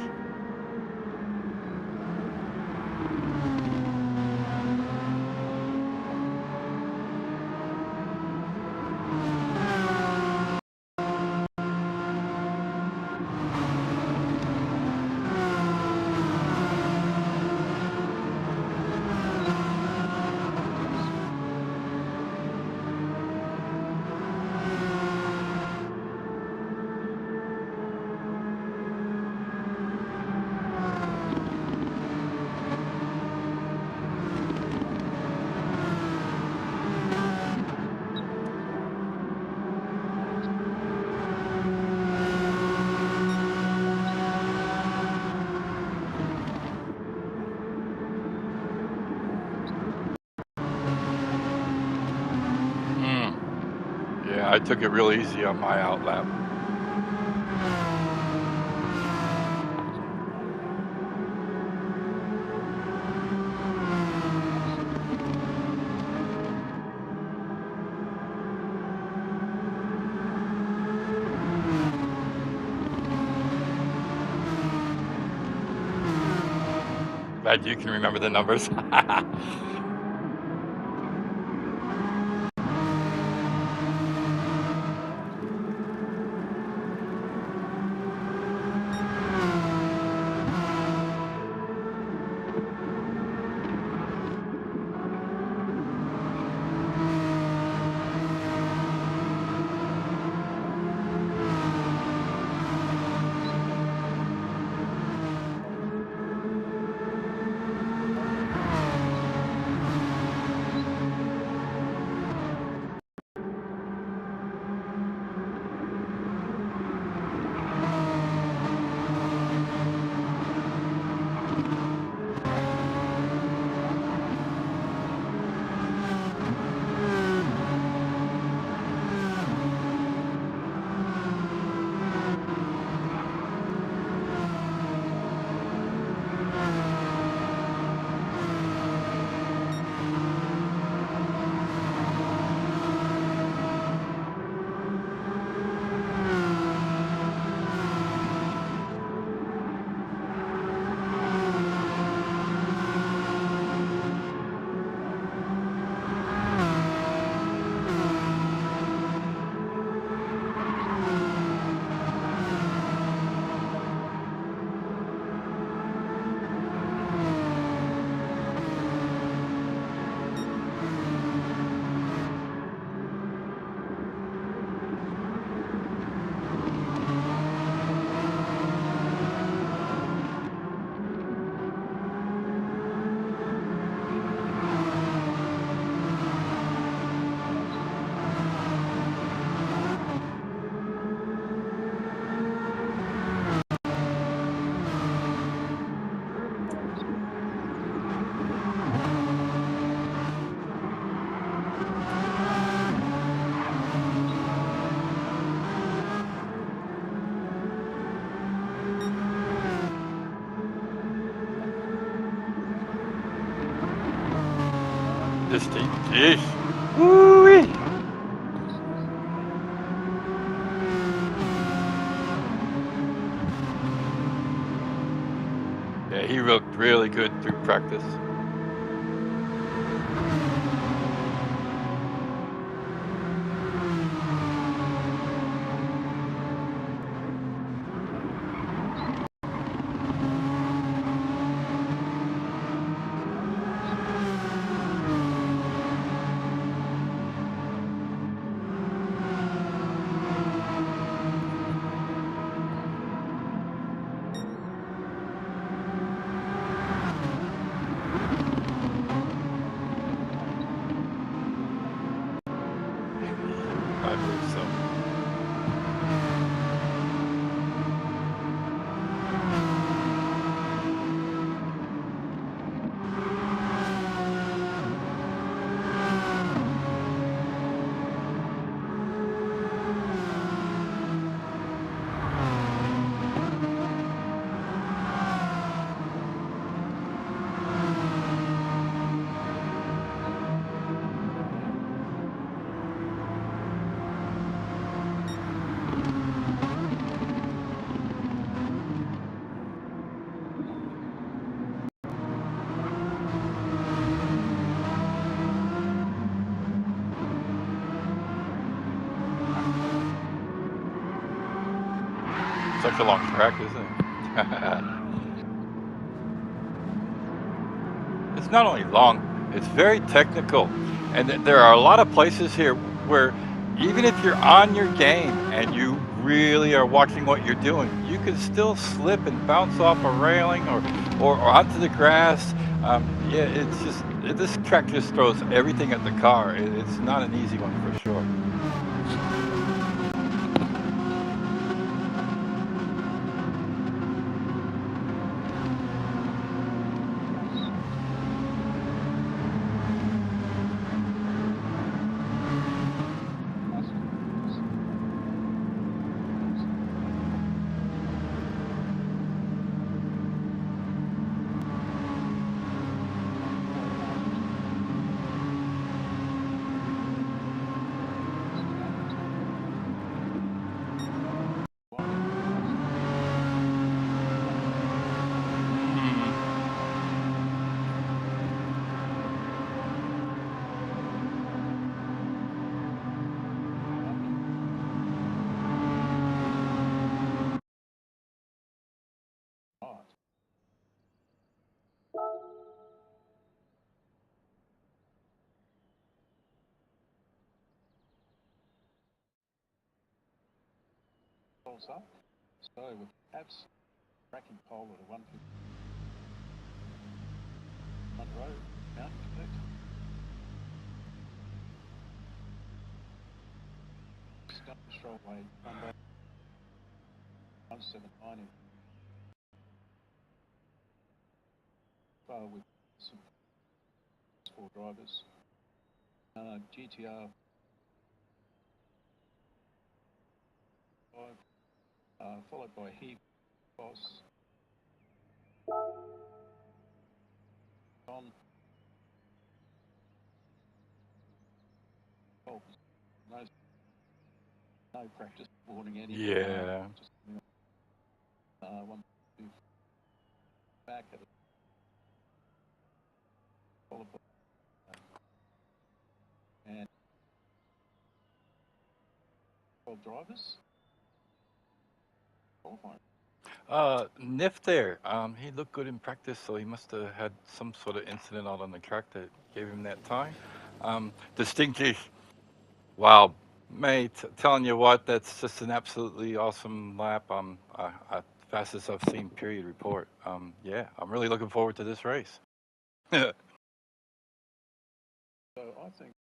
I took it real easy on my out lap. Glad you can remember the numbers. This team, geez. Woo-wee. Yeah, he looked really good through practice. I believe so. Such a long track, isn't it? It's not only long, it's very technical. And there are a lot of places here where even if you're on your game and you really are watching what you're doing, you can still slip and bounce off a railing or onto the grass. Yeah, it's just, this track just throws everything at the car. It's not an easy one for sure. pulls up. So with abs tracking pole at a 150 front row, mountain connect. Start control weight, 179. With some 4 drivers. GTR 5, followed by Heap, Boss, Don, no practice warning any. Yeah. Just, 1, 2, back at it. Followed by and 12 drivers. Qualifying. Nif there. He looked good in practice, so he must have had some sort of incident out on the track that gave him that time. Distinctly, wow, mate, telling you what, that's just an absolutely awesome lap. Fastest I've seen, period, report. Yeah, I'm really looking forward to this race. So I think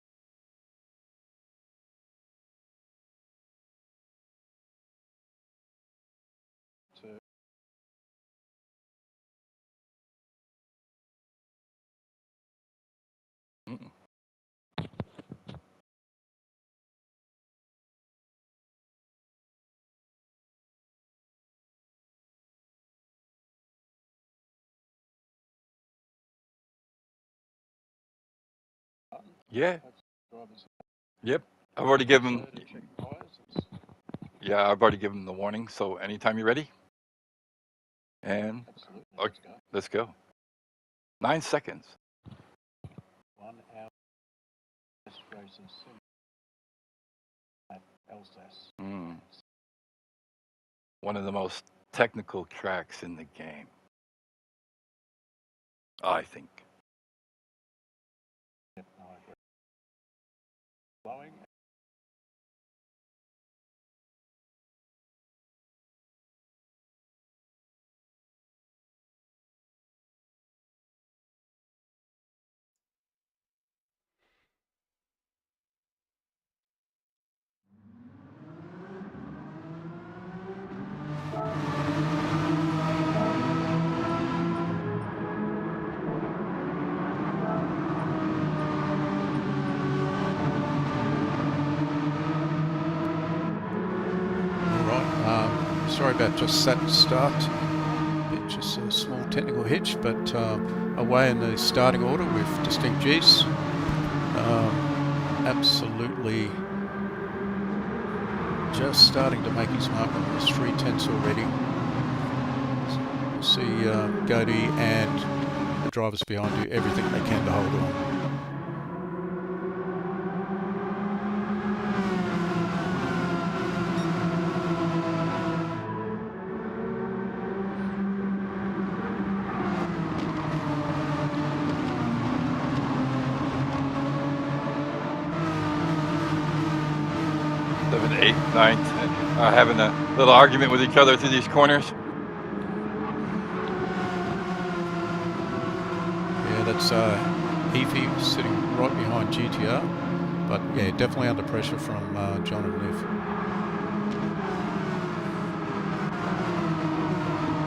to Mm-mm. Yeah, drivers yep. I've already given, to check tyres. yeah, I've already given the warning, so anytime you're ready. And Absolutely. Okay. Let's go. let's go. 9 seconds. 1 hour racing sim at Alsace. One of the most technical tracks in the game, I think. Yep, no, I agree. Blowing. Sorry about just that start. Just a small technical hitch, but away in the starting order with Distinct G's. Absolutely just starting to make his mark on the 3/10 already. So you see Godey and the drivers behind do everything they can to hold on. Seven, 8, 9, 10. Having a little argument with each other through these corners. Yeah, that's Efi sitting right behind GTR, but yeah, definitely under pressure from John and Liv.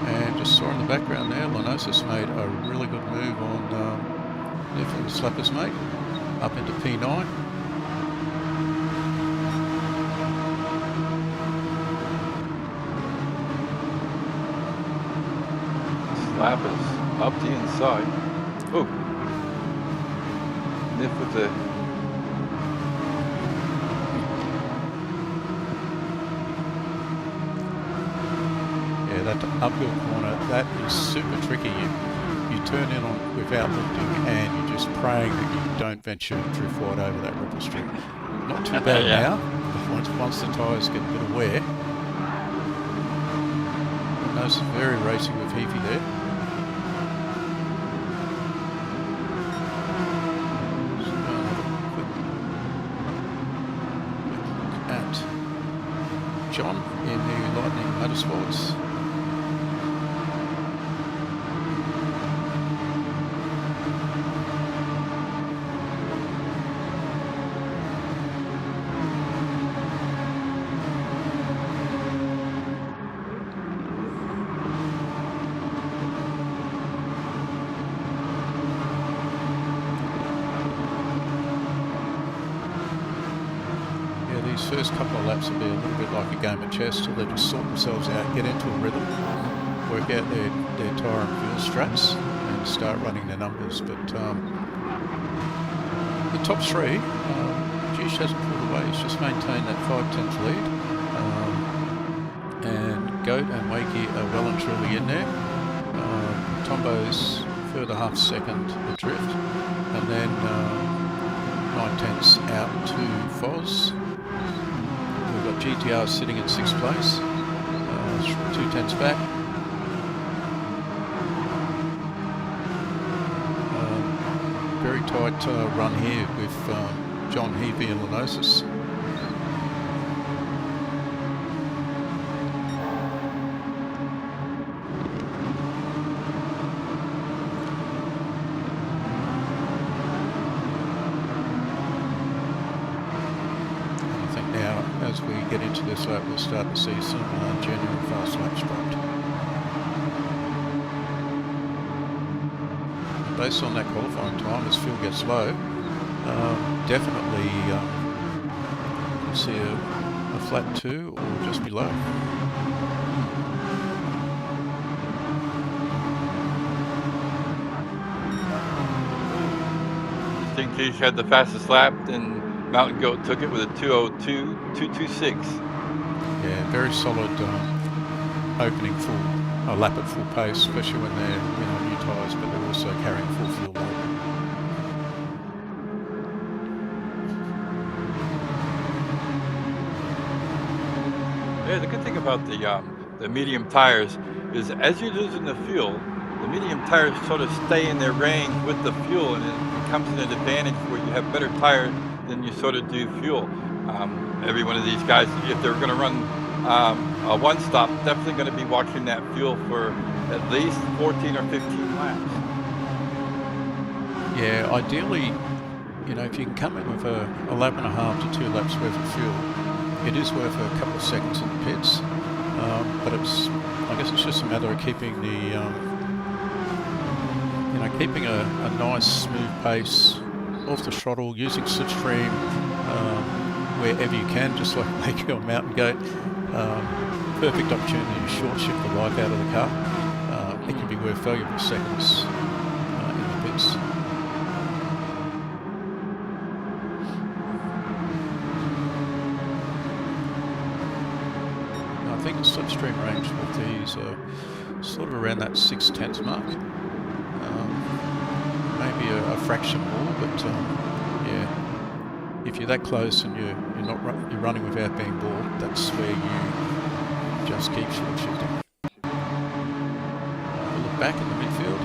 And just saw in the background there, Lenosis made a really good move on Liv and Slapper's mate, up into P9. Slappers up the inside. Ooh. Nif with the... Yeah, that uphill corner, that is super tricky. You turn in on without lifting and you're just praying that you don't venture drift wide over that ripple strip. Not too bad Yeah. now, but once the tyres get a bit of wear. That's very racy with Heafy there. John in the Lightning Motorsports. These first couple of laps will be a little bit like a game of chess till they just sort themselves out, get into a rhythm, work out their tyre and fuel straps and start running their numbers. But the top three, Jish hasn't pulled away, he's just maintained that 5/10 lead. And Goat and Wakey are well and truly in there. Tombo's further half second adrift, and then 9/10 out to Foz. We've got GTR sitting in 6th place, 2/10 back. Very tight run here with John Heapy and Lenosis. As we get into this lap, we'll start to see some genuine fast laps dropped. Based on that qualifying time, as fuel gets low, definitely see a flat 2 or just below. I think Keith had the fastest lap, and Mountain Goat took it with a 2:02.226. Yeah, very solid opening a lap at full pace, especially when they're new tyres, but they're also carrying full fuel load. Yeah, the good thing about the medium tires is as you're losing the fuel, the medium tires sort of stay in their range with the fuel, and it becomes an advantage where you have better tires than you sort of do fuel. Every one of these guys, if they're going to run a one stop, definitely going to be watching that fuel for at least 14 or 15 laps. Yeah, ideally, if you can come in with a lap and a half to 2 laps worth of fuel, it is worth a couple of seconds in the pits. But I guess it's just a matter of keeping keeping a nice smooth pace off the throttle, using slipstream wherever you can, just like making a Mountain Goat. Perfect opportunity to short shift the life out of the car. It can be worth valuable seconds in the pits. I think the slipstream range with these are sort of around that 6/10 mark. Maybe a fraction more, but yeah, if you're that close and you're running without being bored, that's where you just keep short shifting. We'll look back in the midfield.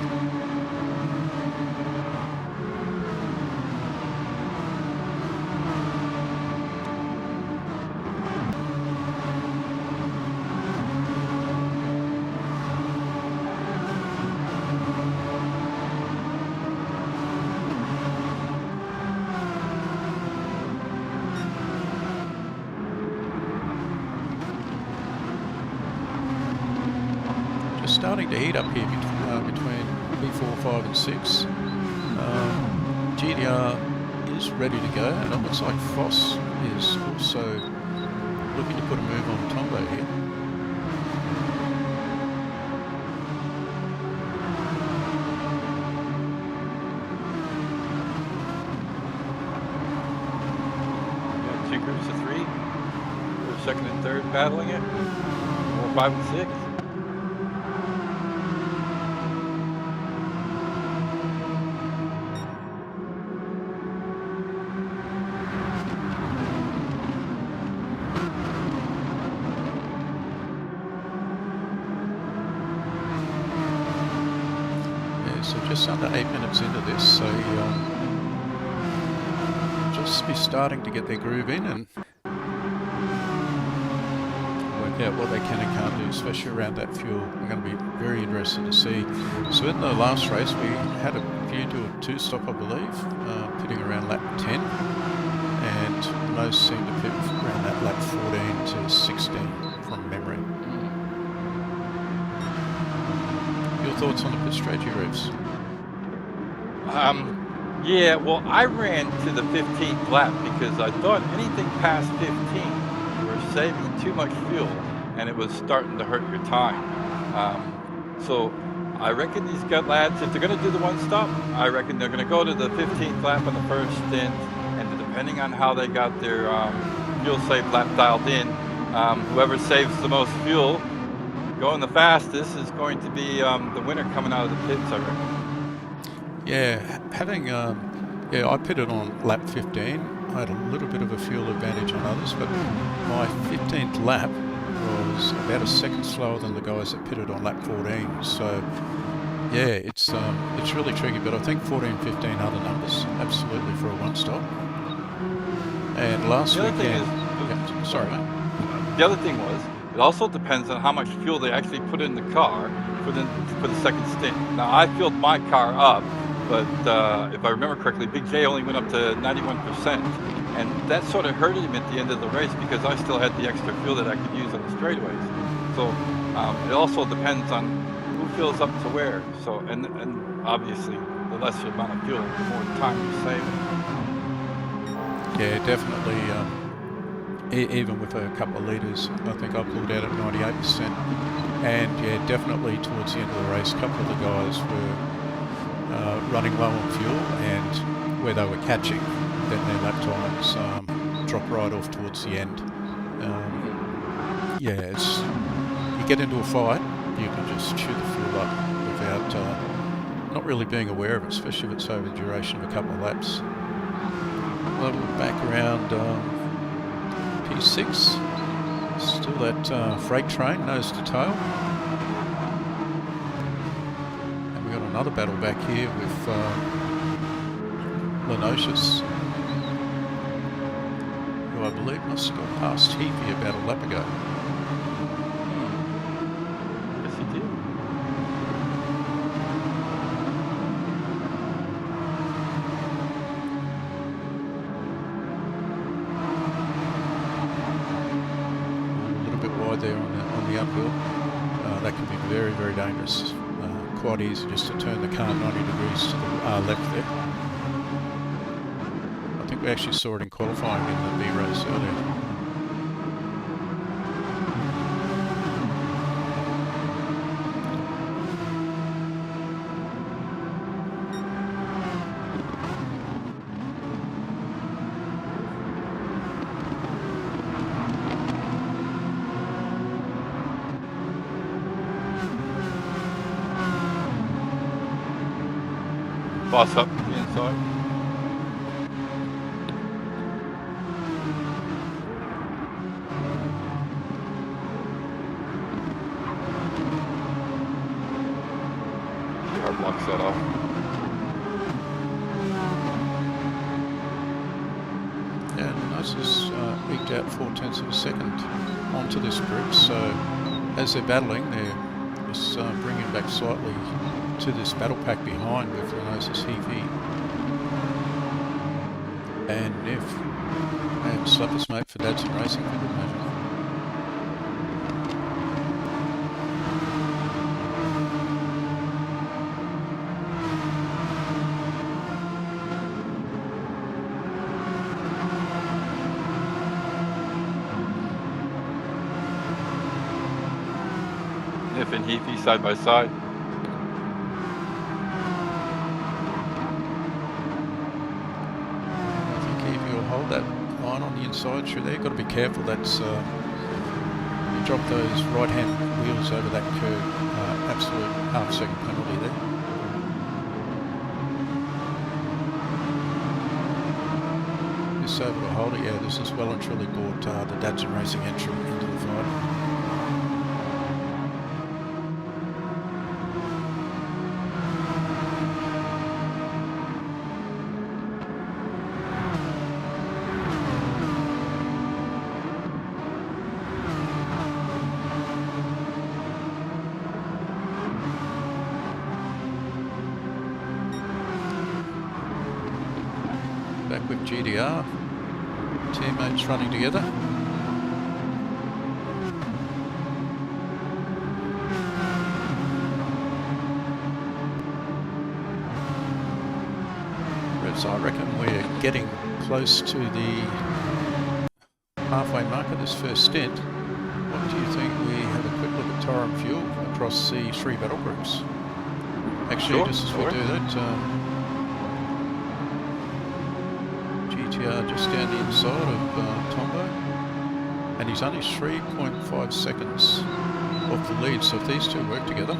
Starting to heat up here between B4, 5 and 6. GDR is ready to go, and it looks like Foss is also looking to put a move on Tombo here. Yeah, 2 groups of 3. We're second and third battling it. 4, 5, and 6. So just under 8 minutes into this, so just be starting to get their groove in, and yeah, what they can and can't do, especially around that fuel. I'm going to be very interested to see. So in the last race, we had a few do a two-stop, I believe, pitting around lap 10, and most seemed to pit around that lap 14 to 16 from memory. Your thoughts on the pit strategy, Reeves? Yeah, well, I ran to the 15th lap because I thought anything past 15, you were saving too much fuel and it was starting to hurt your time. So I reckon these gut lads, if they're going to do the one stop, I reckon they're going to go to the 15th lap on the first stint, and depending on how they got their fuel save lap dialed in, whoever saves the most fuel going the fastest is going to be the winner coming out of the pits, I reckon. Yeah, having yeah, I pitted on lap 15. I had a little bit of a fuel advantage on others, but my 15th lap was about a second slower than the guys that pitted on lap 14. So yeah, it's really tricky, but I think 14, 15 are the numbers absolutely for a one stop. And last weekend, yeah, sorry mate. The other thing was, it also depends on how much fuel they actually put in the car for the second stint. Now I filled my car up, but if I remember correctly, Big J only went up to 91%, and that sort of hurted him at the end of the race because I still had the extra fuel that I could use on the straightaways. So it also depends on who fills up to where. So and obviously, the lesser amount of fuel, the more time you save. Yeah, definitely. Even with a couple of litres, I think I pulled out at 98%. And yeah, definitely towards the end of the race, a couple of the guys were running low on fuel, and where they were catching, then their lap times drop right off towards the end. Yeah, you get into a fight, you can just chew the fuel up without not really being aware of it, especially if it's over the duration of a couple of laps. Well, we're back around P6, still that freight train, nose to tail. And we've got another battle back here with Lenocious, who I believe must have got past Heapy about a lap ago. Yes, he did. There on the uphill, that can be very, very dangerous. Quite easy just to turn the car 90 degrees to the left there. I think we actually saw it in qualifying in the B race earlier. Boss up to the inside. Car blocks that off. Yeah, Gnosis eked out 4/10 of a second onto this group, so as they're battling, they're just bringing back slightly to this battle pack behind with Gnosis Heavy and Niv and Slappers mate for Dadson Racing, I could imagine. Nif and Heafy side by side. Hold that line on the inside through there. You've got to be careful. That's you drop those right-hand wheels over that curve. Absolute half-second penalty there. Just able to hold it. Yeah, this has well and truly brought the Dadson Racing entry into the fight. GDR teammates running together. Revs, I reckon we're getting close to the halfway mark of this first stint. What do you think we have a quick look at tyre and fuel across the 3 battle groups? Actually, just as we do that, GTR just down the inside of Tombo, and he's only 3.5 seconds off the lead, so if these two work together,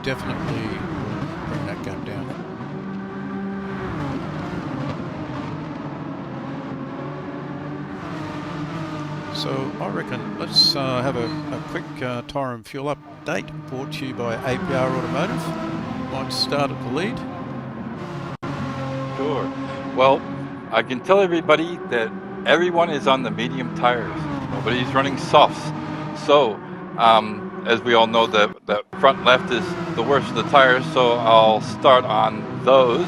definitely bring that gap down. So I reckon let's have a quick tyre and fuel update brought to you by APR Automotive. Might start at the lead. Sure. Well, I can tell everybody that everyone is on the medium tires. Nobody's running softs. So, as we all know, the front left is the worst of the tires, so I'll start on those.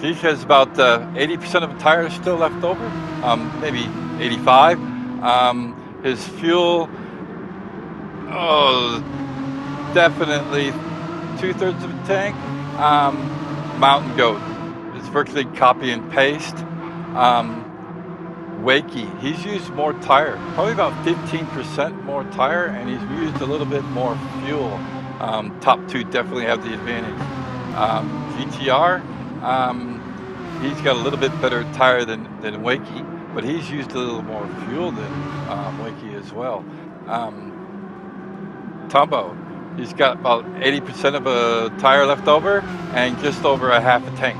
Keith has about 80% of the tires still left over, maybe 85. His fuel, definitely 2/3 of a tank. Mountain Goat, it's virtually copy and paste. Wakey, he's used more tire, probably about 15% more tire, and he's used a little bit more fuel. Top two definitely have the advantage. GTR, he's got a little bit better tire than Wakey, but he's used a little more fuel than Wakey as well. Tombo, he's got about 80% of a tire left over and just over a half a tank.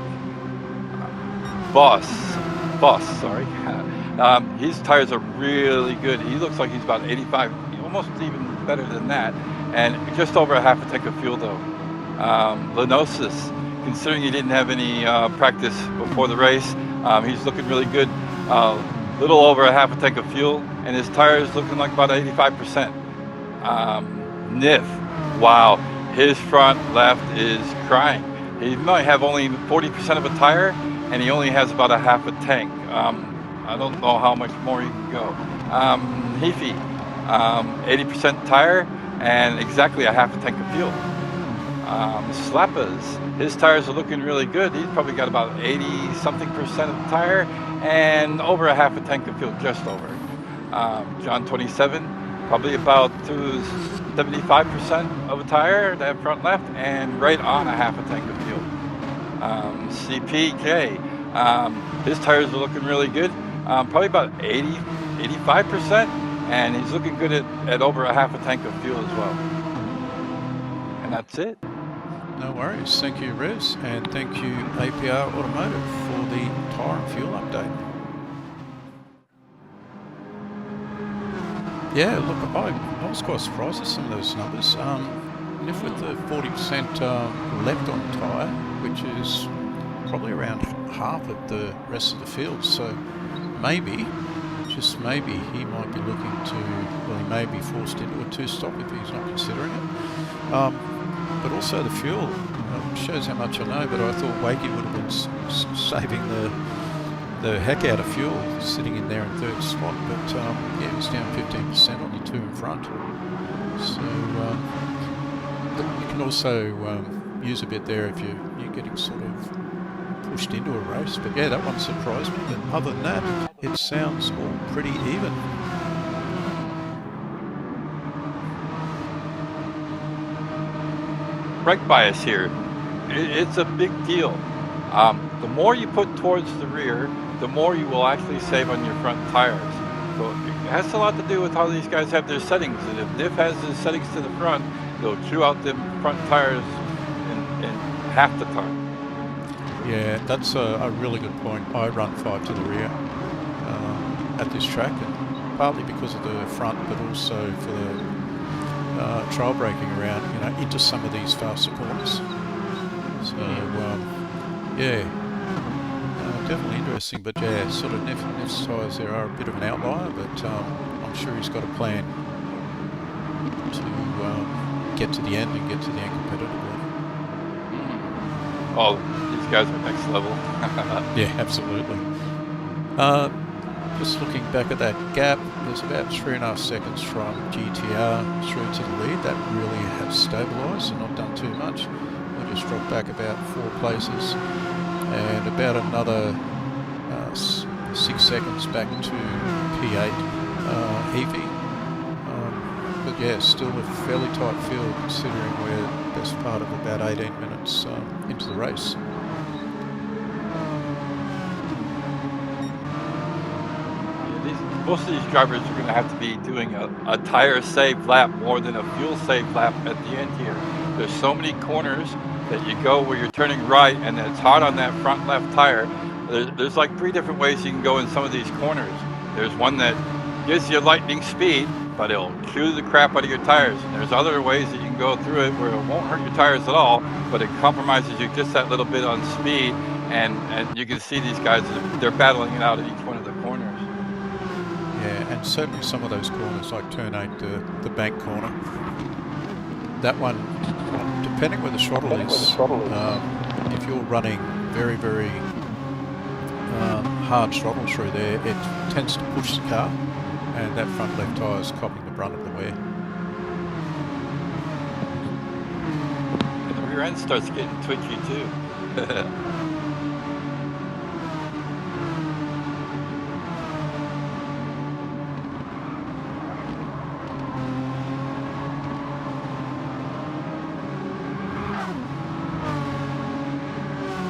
Boss, sorry. His tires are really good. He looks like he's about 85, almost even better than that, and just over a half a tank of fuel though. Lenosis, considering he didn't have any practice before the race, he's looking really good. Little over a half a tank of fuel, and his tires looking like about 85%. Nif, wow, his front left is crying. He might have only 40% of a tire, and he only has about a half a tank. I don't know how much more he can go. Heafy, 80% tire and exactly a half a tank of fuel. Slappas, his tires are looking really good. He's probably got about 80-something% of the tire and over a half a tank of fuel, just over. John 27, probably about 75% of a tire, that front left, and right on a half a tank of fuel. CPK, his tires are looking really good, probably about 85%, and he's looking good at over a half a tank of fuel as well. And that's it. No worries. Thank you, Revs, and thank you, APR Automotive, for the tyre and fuel update. Yeah, look, I was quite surprised at some of those numbers. If with the 40% left on tyre, which is probably around half of the rest of the field, so maybe, just maybe, he might be looking to, well, he may be forced into a two-stop if he's not considering it. But also the fuel, shows how much I know, but I thought Wakey would have been saving the heck out of fuel sitting in there in third spot, but yeah, it was down 15% on the two in front. So you can also use a bit there if you're getting sort of pushed into a race. But yeah, that one surprised me. But other than that, it sounds all pretty even. Brake bias here, it's a big deal. The more you put towards the rear, the more you will actually save on your front tires. So it has a lot to do with how these guys have their settings. And if Nif has his settings to the front, they'll chew out them front tires in half the time. Yeah, that's a really good point. I run 5 to the rear at this track, and partly because of the front, but also for the trail braking around, into some of these faster corners. So yeah, definitely interesting. But yeah, sort of Nif's tyres there are a bit of an outlier, but I'm sure he's got a plan to get to the end and get to the end competitively. Oh, he's guys are next level. Yeah, absolutely. Just looking back at that gap, there's about 3.5 seconds from GTR through to the lead. That really has stabilised and not done too much. We just dropped back about 4 places and about another 6 seconds back to P8 Evie. But yeah, still a fairly tight field considering we're the best part of about 18 minutes into the race. Most of these drivers are going to have to be doing a tire save lap more than a fuel save lap at the end here. There's so many corners that you go where you're turning right and it's hard on that front left tire. There's like 3 different ways you can go in some of these corners. There's one that gives you lightning speed, but it'll chew the crap out of your tires. And there's other ways that you can go through it where it won't hurt your tires at all, but it compromises you just that little bit on speed. And you can see these guys, they're battling it out at each one of the corners. Yeah, and certainly some of those corners, like turn 8, the bank corner, that one, depending where the throttle is, if you're running very, very hard throttle through there, it tends to push the car, and that front left tyre is copping the brunt of the wear. And the rear end starts getting twitchy too.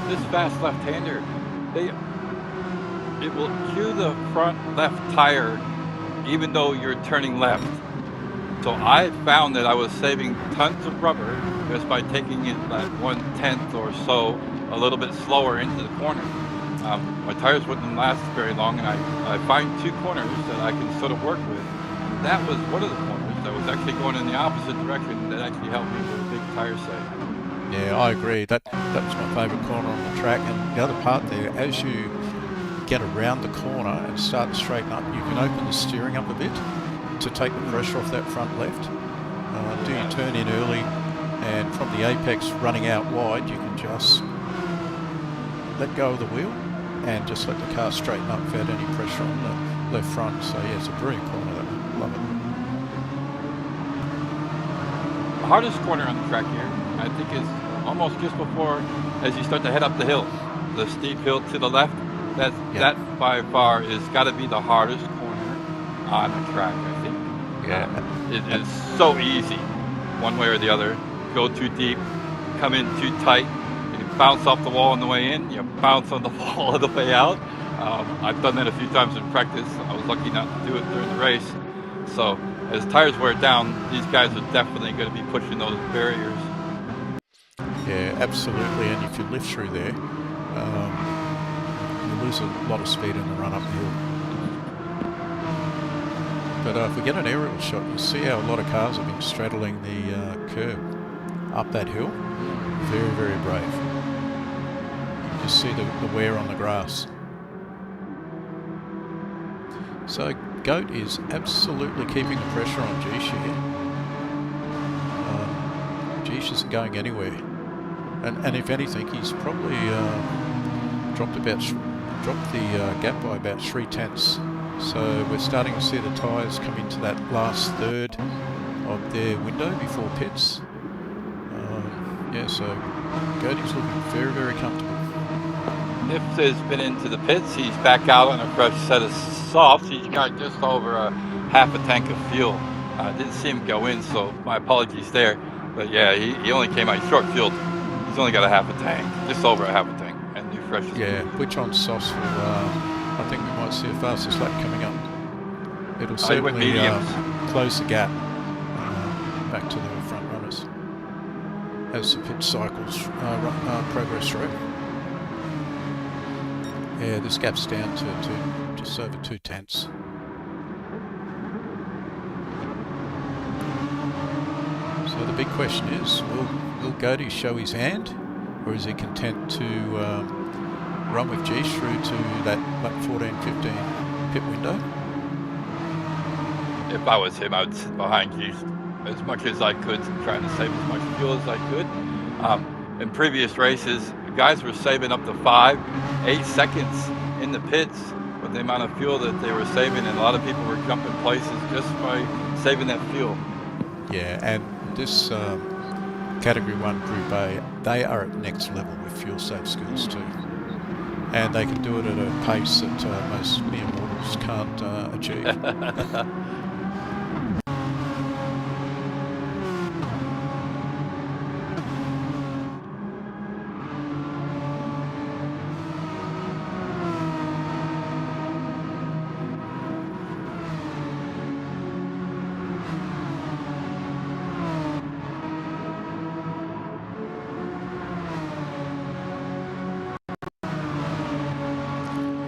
This fast left-hander, it will cue the front left tire even though you're turning left. So I found that I was saving tons of rubber just by taking it like 1/10 or so a little bit slower into the corner. My tires wouldn't last very long, and I find 2 corners that I can sort of work with. That was one of the corners that was actually going in the opposite direction that actually helped me with a big tire save. Yeah, I agree. That was my favourite corner on the track. And the other part there, as you get around the corner and start to straighten up, you can open the steering up a bit to take the pressure off that front left. Do you turn in early, and from the apex running out wide, you can just let go of the wheel and just let the car straighten up without any pressure on the left front. So yeah, it's a brilliant corner. Love it. The hardest corner on the track here, I think, is almost just before, as you start to head up the hill, the steep hill to the left. That by far is got to be the hardest corner on the track, I think. Yeah. It is so easy, one way or the other. Go too deep, come in too tight, you bounce off the wall on the way in, you bounce on the wall on the way out. I've done that a few times in practice. I was lucky not to do it during the race. So as tires wear down, these guys are definitely going to be pushing those barriers. Yeah, absolutely. And if you lift through there, you lose a lot of speed in the run up the hill. But if we get an aerial shot, you see how a lot of cars have been straddling the curb up that hill. Very, very brave. You just see the wear on the grass. So Goat is absolutely keeping the pressure on Geesh here. Geesh isn't going anywhere. And if anything, he's probably dropped the gap by about 3/10. So we're starting to see the tyres come into that last third of their window before pits. Yeah, so Cody's looking very, very comfortable. If has been into the pits, he's back out on a fresh set of softs. He's got just over a half a tank of fuel. Didn't see him go in, so my apologies there. But yeah, he only came out short fueled. He's only got a half a tank, just over a half a tank, and new fresh. Yeah, which on softs will, I think we might see a fastest lap coming up. It'll certainly close the gap back to the front runners as the pit cycles progress through. Yeah, this gap's down to just over 2/10. So the big question is, will Goaty show his hand, or is he content to run with Geesh through to that lap 14-15 pit window? If I was him, I would sit behind Geesh as much as I could, trying to save as much fuel as I could. In previous races, guys were saving up to 5-8 seconds in the pits with the amount of fuel that they were saving, and a lot of people were jumping places just by saving that fuel. Yeah, and this Category 1 Group A, they are at next level with fuel save skills too. And they can do it at a pace that most mere mortals can't achieve.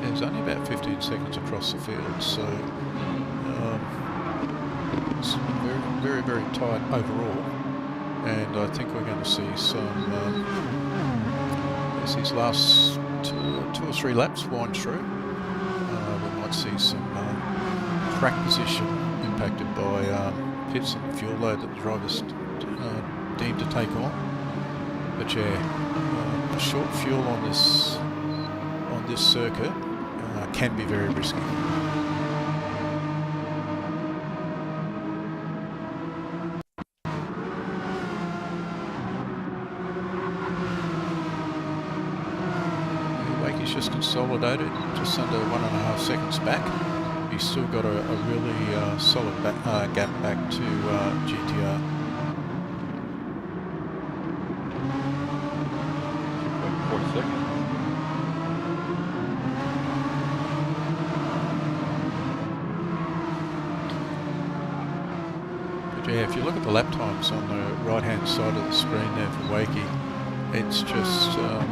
There's only about 15 seconds across the field, so it's very, very tight overall. And I think we're going to see some, as these last two or three laps wind through, we might see some track position impacted by pits and fuel load that the drivers deem to take on. But yeah, short fuel on this circuit can be very risky. Wakey's just consolidated, just under 1.5 seconds back. He's still got a really solid gap back to GTR. 4 seconds. Yeah, if you look at the lap times on the right-hand side of the screen there for Wakey, it's just a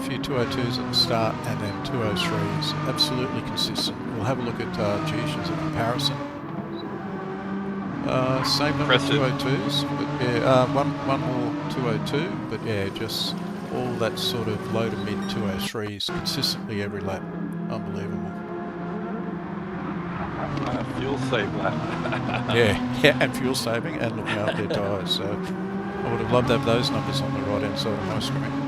few 202s at the start and then 203s, absolutely consistent. We'll have a look at Jish as a comparison. Same number of 202s, but yeah, one more 202, but yeah, just all that sort of low to mid 203s consistently every lap. Unbelievable. Fuel save lap. yeah, and fuel saving and looking after their tyres. So I would have loved to have those numbers on the right hand side of my screen.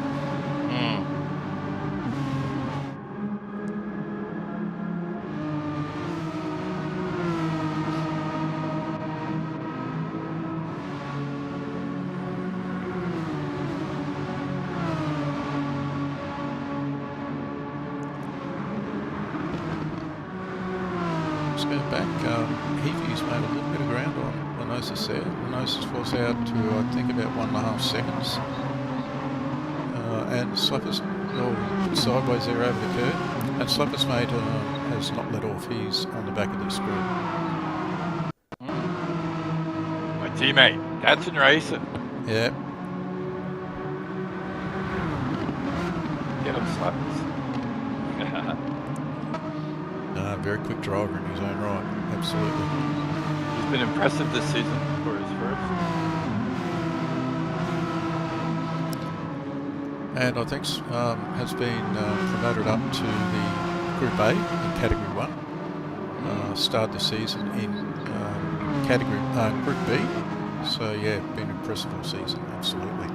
Let's go back. Heavy's made a little bit of ground on Alsace there. Alsace was out to I think about 1.5 seconds. And Slapper's sideways there over the curve. And Slapper's mate has not let off. He's on the back of this group. My teammate, that's in racing. Yeah. Get him, Slappers. Very quick driver in his own right, absolutely. He's been impressive this season for his first. And I think has been promoted up to the Group A in Category 1. Started the season in Category Group B. So yeah, been an impressive all season, absolutely.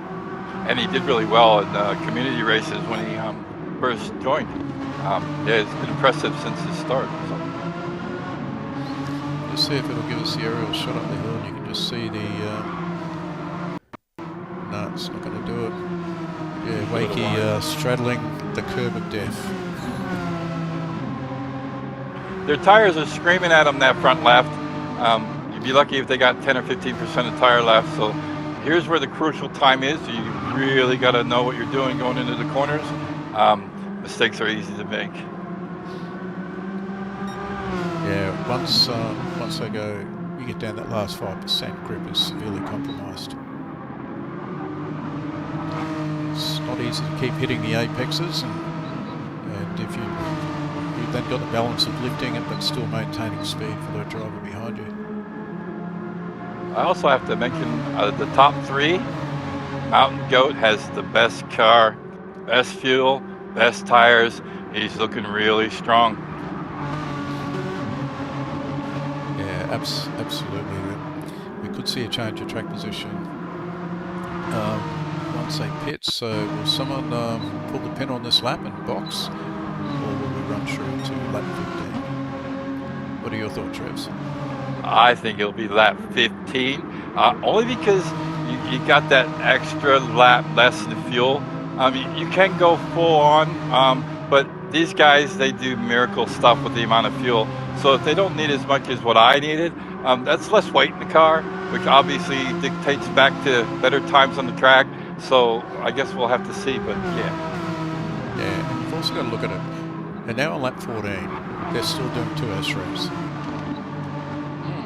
And he did really well in community races when he first joined. Yeah, it's been impressive since his start. So. Just see if it'll give us the aerial shot up the hill, and you can just see the. No, it's not going to do it. Yeah, Wakey straddling the curb of death. Their tires are screaming at them that front left. You'd be lucky if they got 10 or 15% of tire left. So here's where the crucial time is. You really got to know what you're doing going into the corners. Mistakes are easy to make. Yeah, once they go, you get down that last 5%, grip is severely compromised. It's not easy to keep hitting the apexes, and if you've then got the balance of lifting it but still maintaining speed for the driver behind you. I also have to mention the top three. Mountain Goat has the best car, best fuel, best tires. He's looking really strong. Yeah, absolutely. We could see a change of track position I'd say pits. So will someone pull the pin on this lap and box, or will we run through to lap 15? What are your thoughts, Revs? I think it'll be lap 15, only because you got that extra lap less in fuel. You can go full on, but these guys, they do miracle stuff with the amount of fuel. So if they don't need as much as what I needed, that's less weight in the car, which obviously dictates back to better times on the track. So I guess we'll have to see, but yeah. Yeah, and you've also got to look at it. And now on lap 14, they're still doing 2:03s.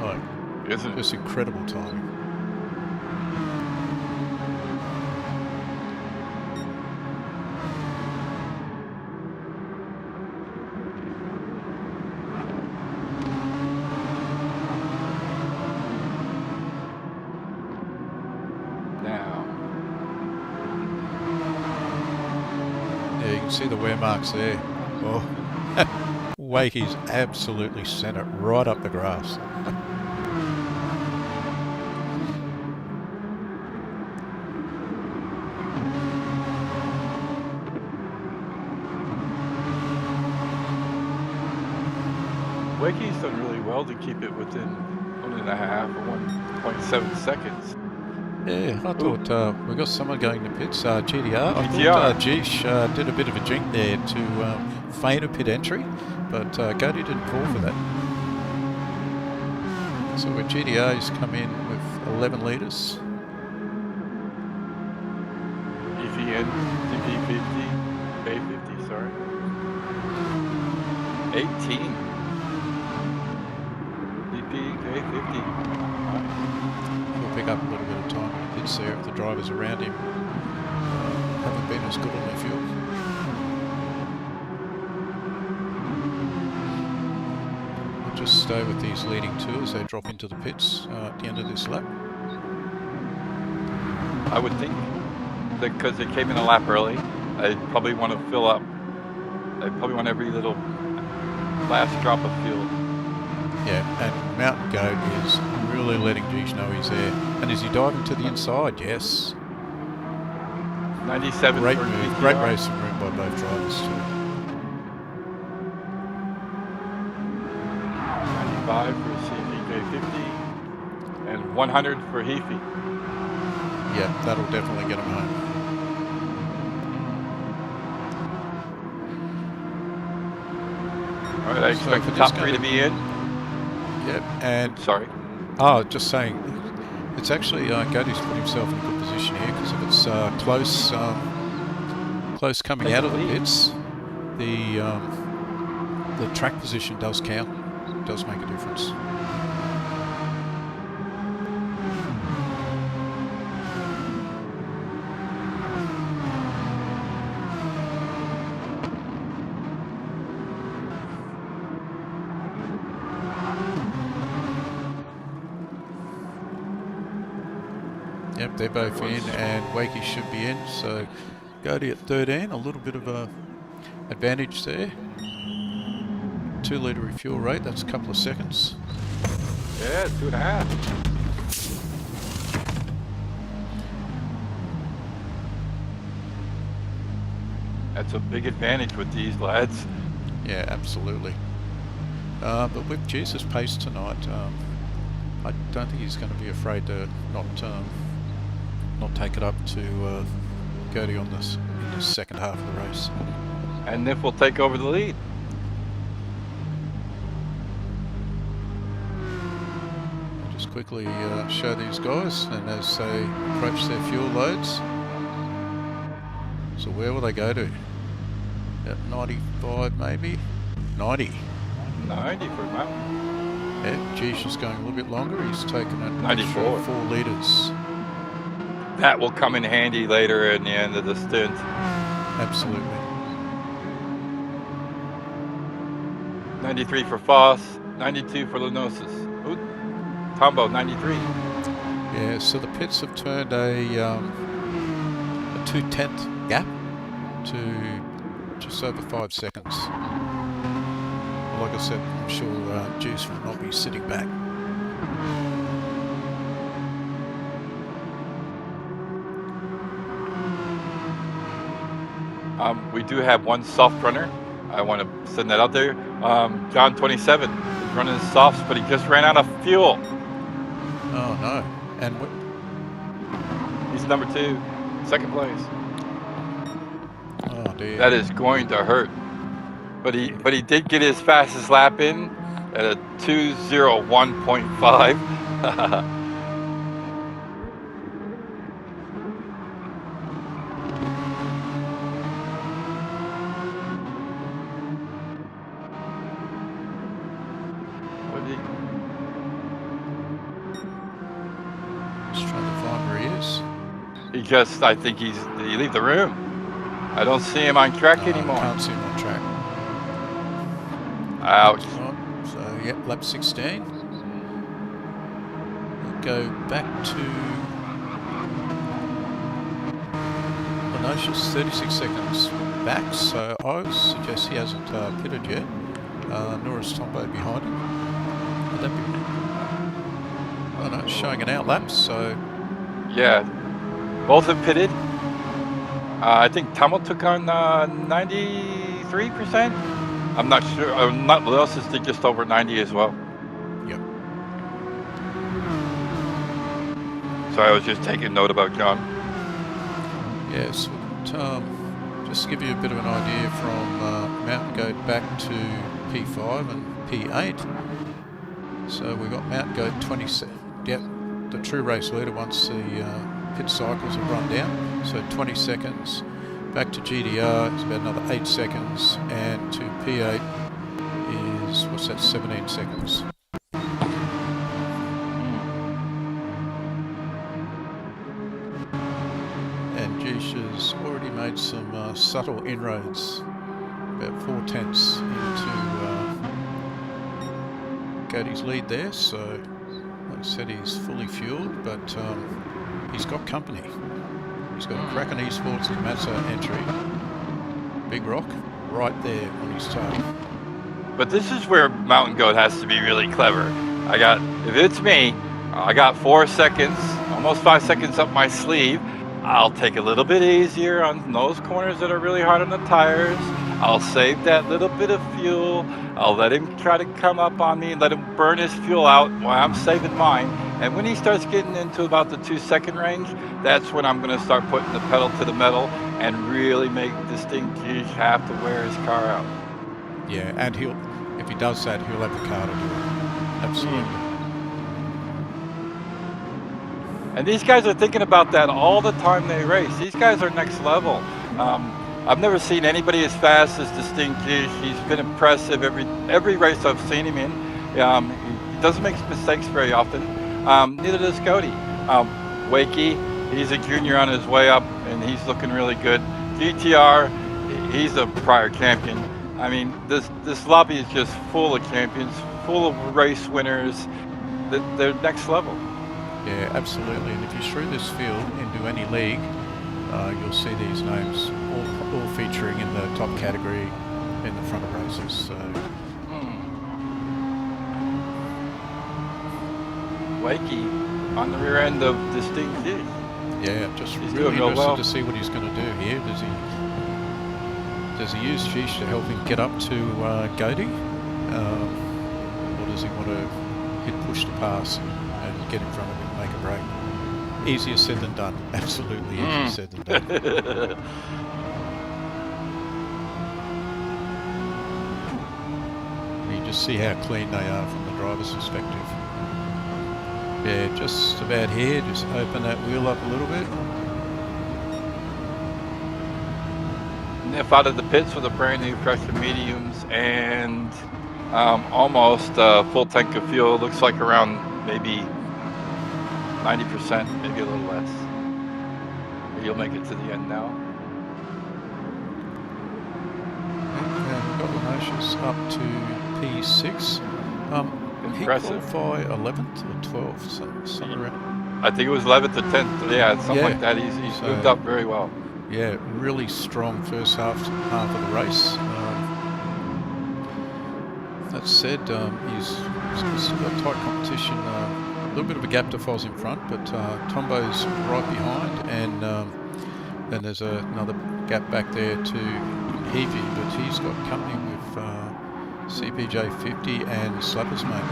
Like, Isn't it? just incredible timing. Now, Yeah, you can see the wear marks there. Oh, Wakey's absolutely sent it right up the grass. Wakey's done really well to keep it within 1.5 or 1.7 seconds. Yeah, I thought we got someone going to pits. GDR. I GTR. thought Geesh did a bit of a jink there to feign a pit entry, but Cody didn't fall for that. So where GDR's come in with 11 litres. EVN, DP50, A50, sorry. 18. DP, A50. He'll pick up a little bit of time in the pits there if the drivers around him haven't been as good on their fuel. We'll just stay with these leading two as they drop into the pits at the end of this lap. I would think that because they came in a lap early, they probably want to fill up. They probably want every little last drop of fuel. Yeah, and Mountain Goat is really letting Geesh know he's there. And is he diving to the inside? Yes. 97 Great for move, GTR. great racing room by both drivers too. 95 for CVJ50 and 100 for Heafy. Yeah, that'll definitely get him home. All right, I So expect for the this top three to guy- be in. Yep, and Sorry. just saying, it's actually Cody's put himself in a good position here because if it's close coming out of the pits, the track position does count, does make a difference. Yep, they're both in, and Wakey should be in. So Cody at 13, a little bit of a advantage there. 2 litre refuel rate, that's a couple of seconds. Yeah, 2.5. That's a big advantage with these lads. Yeah, absolutely. But with Jesus' pace tonight, I don't think he's going to be afraid to not take it up to Cody on this in the second half of the race. And Nif will take over the lead. Just quickly show these guys, and as they approach their fuel loads. So where will they go to? At 95 maybe? 90. 90 for Mountain. Yeah, Geesh is going a little bit longer. He's taken an 94. extra 4 litres. That will come in handy later in the end of the stint. Absolutely. 93 for Foss, 92 for Lenosis. Ooh, Tombo, 93. Yeah, so the pits have turned a 2/10 gap to just over 5 seconds. Like I said, I'm sure Juice will not be sitting back. We do have one soft runner. I want to send that out there. John 27 is running his softs, but he just ran out of fuel. Oh no! And He's number 2, second place. oh dear. That is going to hurt. But he did get his fastest lap in at a 2:01.5. Just trying to find where he is. I think did he leave the room? I don't see him on track anymore. Can't see him on track. Ouch. Right, so, yep, lap 16. We'll go back to Alsace, 36 seconds back, so I would suggest he hasn't pitted yet, nor is Tombo behind him. Would that be... Oh no, it's showing an outlap, so... Yeah, both have pitted. I think Tummel took on 93%. I'm not sure. Alsace did just over 90 as well. Yep. So I was just taking note about John. Yes, just to give you a bit of an idea from Mountain Goat back to P5 and P8. So we've got Mountain Goat 27. Yep, the true race leader once the pit cycles have run down. So 20 seconds. Back to GDR is about another 8 seconds, and to P8 is, what's that, 17 seconds. And Jish has already made some subtle inroads, about 4/10 into Cody's lead there, so like I said, he's fully fueled, but he's got company. He's got a Kraken Esports Mazda entry, Big Rock, right there on his tail. But this is where Mountain Goat has to be really clever. If it's me, I got 4 seconds, almost 5 seconds up my sleeve. I'll take a little bit easier on those corners that are really hard on the tires. I'll save that little bit of fuel. I'll let him try to come up on me and let him burn his fuel out while I'm saving mine. And when he starts getting into about the 2-second range, that's when I'm going to start putting the pedal to the metal and really make this thing have to wear his car out. Yeah, and if he does that, he'll have the car to do it. Absolutely. And these guys are thinking about that all the time they race. These guys are next level. I've never seen anybody as fast as Distinct Jish. He's been impressive every race I've seen him in. He doesn't make mistakes very often. Neither does Cody. Wakey, he's a junior on his way up, and he's looking really good. GTR, he's a prior champion. I mean, this lobby is just full of champions, full of race winners. They're next level. Yeah, absolutely. And if you shrew this field into any league, you'll see these names all featuring in the top category in the front of races. So. Wakey on the rear end of Distinct Jish. Yeah, just He's really doing interested well. to see what he's going to do here. Does he use Jish to help him get up to Goaty? Or does he want to hit push to pass and get in front of him and make a break? Easier said than done. Absolutely easier said than done. You just see how clean they are from the driver's perspective. Yeah, just about here. Just open that wheel up a little bit. Niff out of the pits with a brand new fresh mediums and almost a full tank of fuel. Looks like around maybe 90%, maybe a little less. You'll make it to the end now. And we've got Alsace up to P6. He Impressive. qualify 11th or 12th, something around. I think it was 11th or 10th. Yeah, something like that. He's moved up very well. Yeah, really strong first half of the race. That said, he's still got tight competition. A little bit of a gap to Foz in front, but Tombo's right behind, and Then there's another gap back there to Heavy, but he's got company with CPJ 50 and Slappers Mate.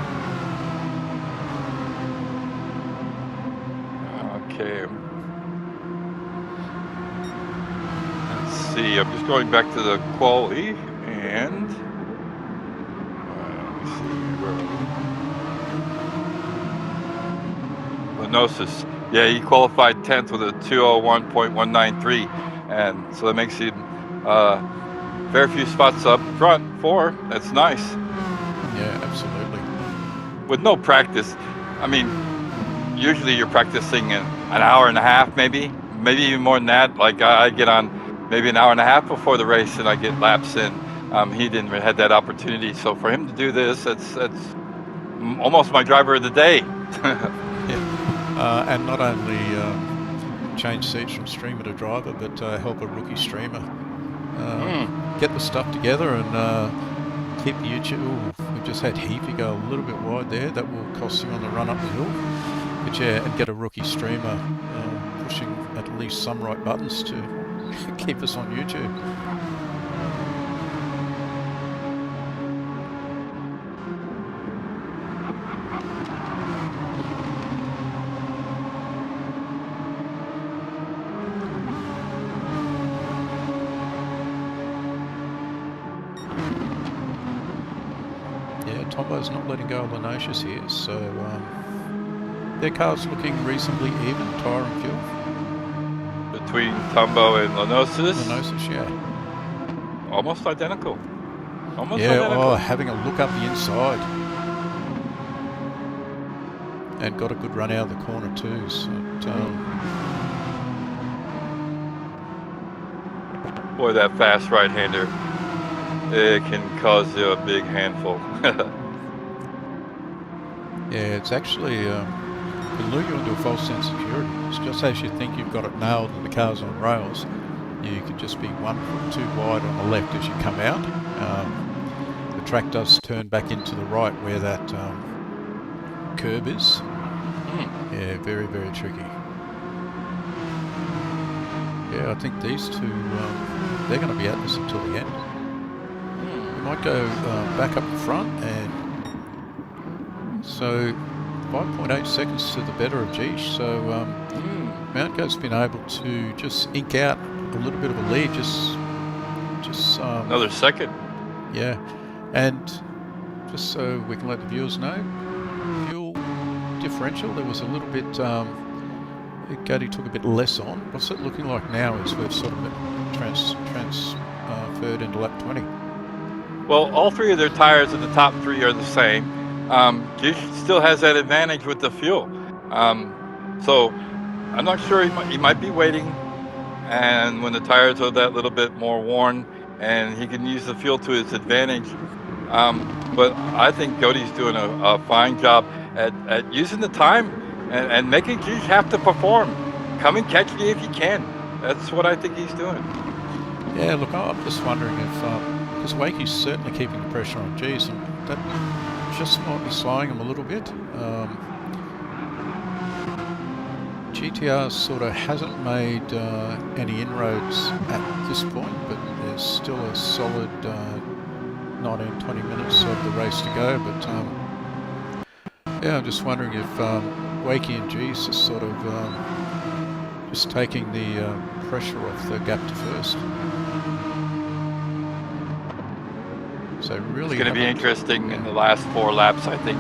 Okay. Let's see. I'm just going back to the quali and let me see where Lenosis. Yeah, he qualified 10th with a 201.193, and so that makes him fair few spots up front. 4. That's nice. Yeah, absolutely. With no practice, I mean, usually you're practicing in an hour and a half, maybe even more than that. Like I get on maybe an hour and a half before the race, and I get laps in. He didn't had that opportunity, so for him to do this, that's almost my driver of the day. And not only change seats from streamer to driver, but help a rookie streamer get the stuff together and keep YouTube. Ooh, we've just had Heapy go a little bit wide there. That will cost you on the run up the hill. But yeah, and get a rookie streamer pushing at least some right buttons to keep us on YouTube. Tombo's not letting go of Lenosis here, so their car's looking reasonably even, tyre and fuel. Between Tombo and Lenosis? Lenosis, yeah. Almost identical. Almost yeah, identical. Oh, having a look up the inside. And got a good run out of the corner too, so... Boy, that fast right-hander, it can cause you a big handful. Yeah, it's actually can lure you into a false sense of security. It's just as you think you've got it nailed and the car's on rails, you could just be 1 foot too wide on the left as you come out. The track does turn back into the right where that curb is. Yeah, very, very tricky. Yeah, I think these two, they're going to be at this until the end. We might go back up the front, and so 5.8 seconds to the better of Geesh. So Mount Goat's been able to just ink out a little bit of a lead, just another second. Yeah, and just so we can let the viewers know, fuel differential, there was a little bit, Goaty took a bit less on. What's it looking like now is we've sort of transferred into lap 20. Well, all 3 of their tires at the top 3 are the same. Geesh still has that advantage with the fuel. So I'm not sure, he might be waiting, and when the tires are that little bit more worn, and he can use the fuel to his advantage. But I think Goaty's doing a fine job at using the time and making Geesh have to perform. Come and catch me if you can. That's what I think he's doing. Yeah, look, I'm just wondering if, because Wakey's certainly keeping the pressure on Geesh, and that just might be slowing him a little bit. GTR sort of hasn't made any inroads at this point, but there's still a solid 19-20 minutes of the race to go. But yeah, I'm just wondering if Wakey and Geesh are sort of just taking the pressure off the gap to first. So really, it's going to be interesting in the last 4 laps. I think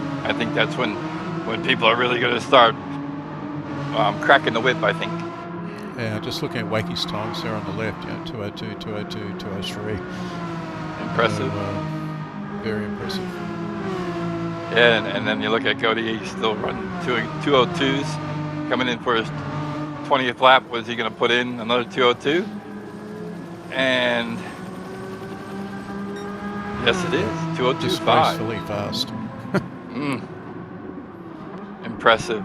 that's when people are really going to start cracking the whip, I think. Yeah, just looking at Wakey's times there on the left, 202, 202, 203. Impressive. Very impressive. Yeah, and then you look at Goaty, he's still running 202s, coming in for his 20th lap. What is he going to put in? Another 202? And yes, it is. 202.5. Disgracefully fast. Impressive.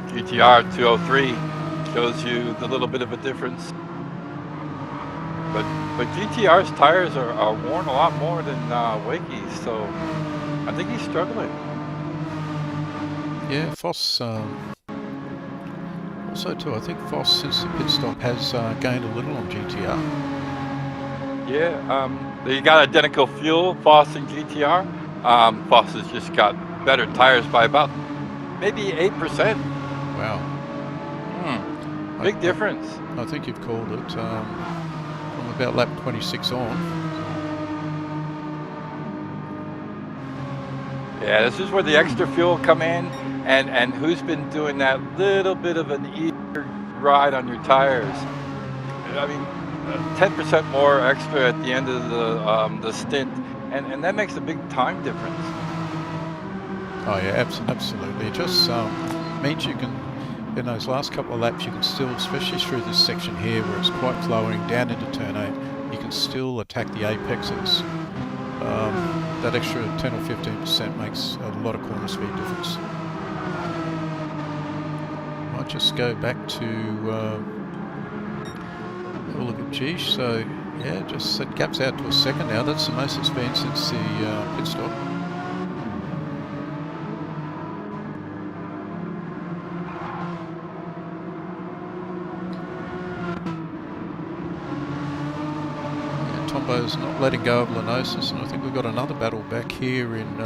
GTR 203 shows you the little bit of a difference. But GTR's tires are worn a lot more than Wakey's, so I think he's struggling. Yeah, Foss. Also, too, I think Foss, since the pit stop, has gained a little on GTR. Yeah, they got identical fuel, Foss and GTR. Foss has just got better tires by about maybe 8%. Wow. Big difference. I think you've called it from about lap 26 on. Yeah, this is where the extra fuel come in, and who's been doing that little bit of an easier ride on your tires. I mean, 10% more extra at the end of the stint, and that makes a big time difference. Oh yeah, absolutely. It just means you can, in those last couple of laps, you can still, especially through this section here where it's quite flowing down into turn 8, you can still attack the apexes. That extra 10 or 15% makes a lot of corner speed difference. Might just go back to have a look at Gish. So yeah, just set gaps out to a second now. That's the most it's been since the pit stop. Tombo's not letting go of Lenosis, and I think we've got another battle back here in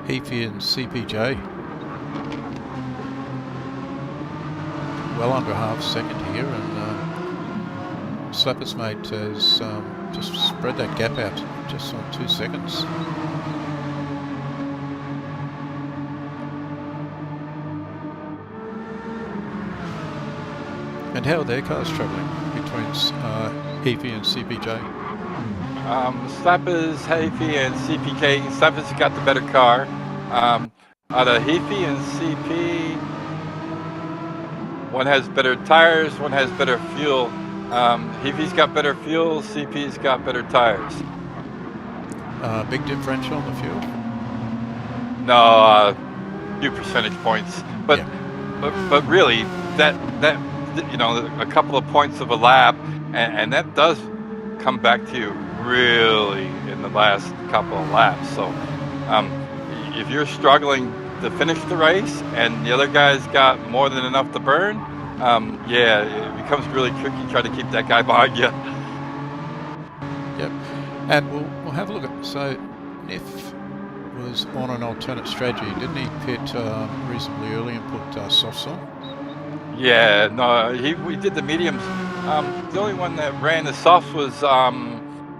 Heafy and CPJ. Well under half second here, and Slapper's mate has just spread that gap out just on 2 seconds. And how are their cars travelling between Heafy and CPJ? Slapper's, Heafy, and CPK. Slapper's got the better car. Out of Heafy and CP, one has better tires, one has better fuel. Heafy's got better fuel, CP's got better tires. Big differential on the fuel? No, few percentage points, but yeah. but really that you know, a couple of points of a lap, and that does come back to you really in the last couple of laps. So if you're struggling to finish the race and the other guy's got more than enough to burn, yeah, it becomes really tricky trying to keep that guy behind you. Yep, and we'll have a look at, so Nif was on an alternate strategy, didn't he pit reasonably early and put softs on? Yeah, no, we did the mediums. The only one that ran the softs was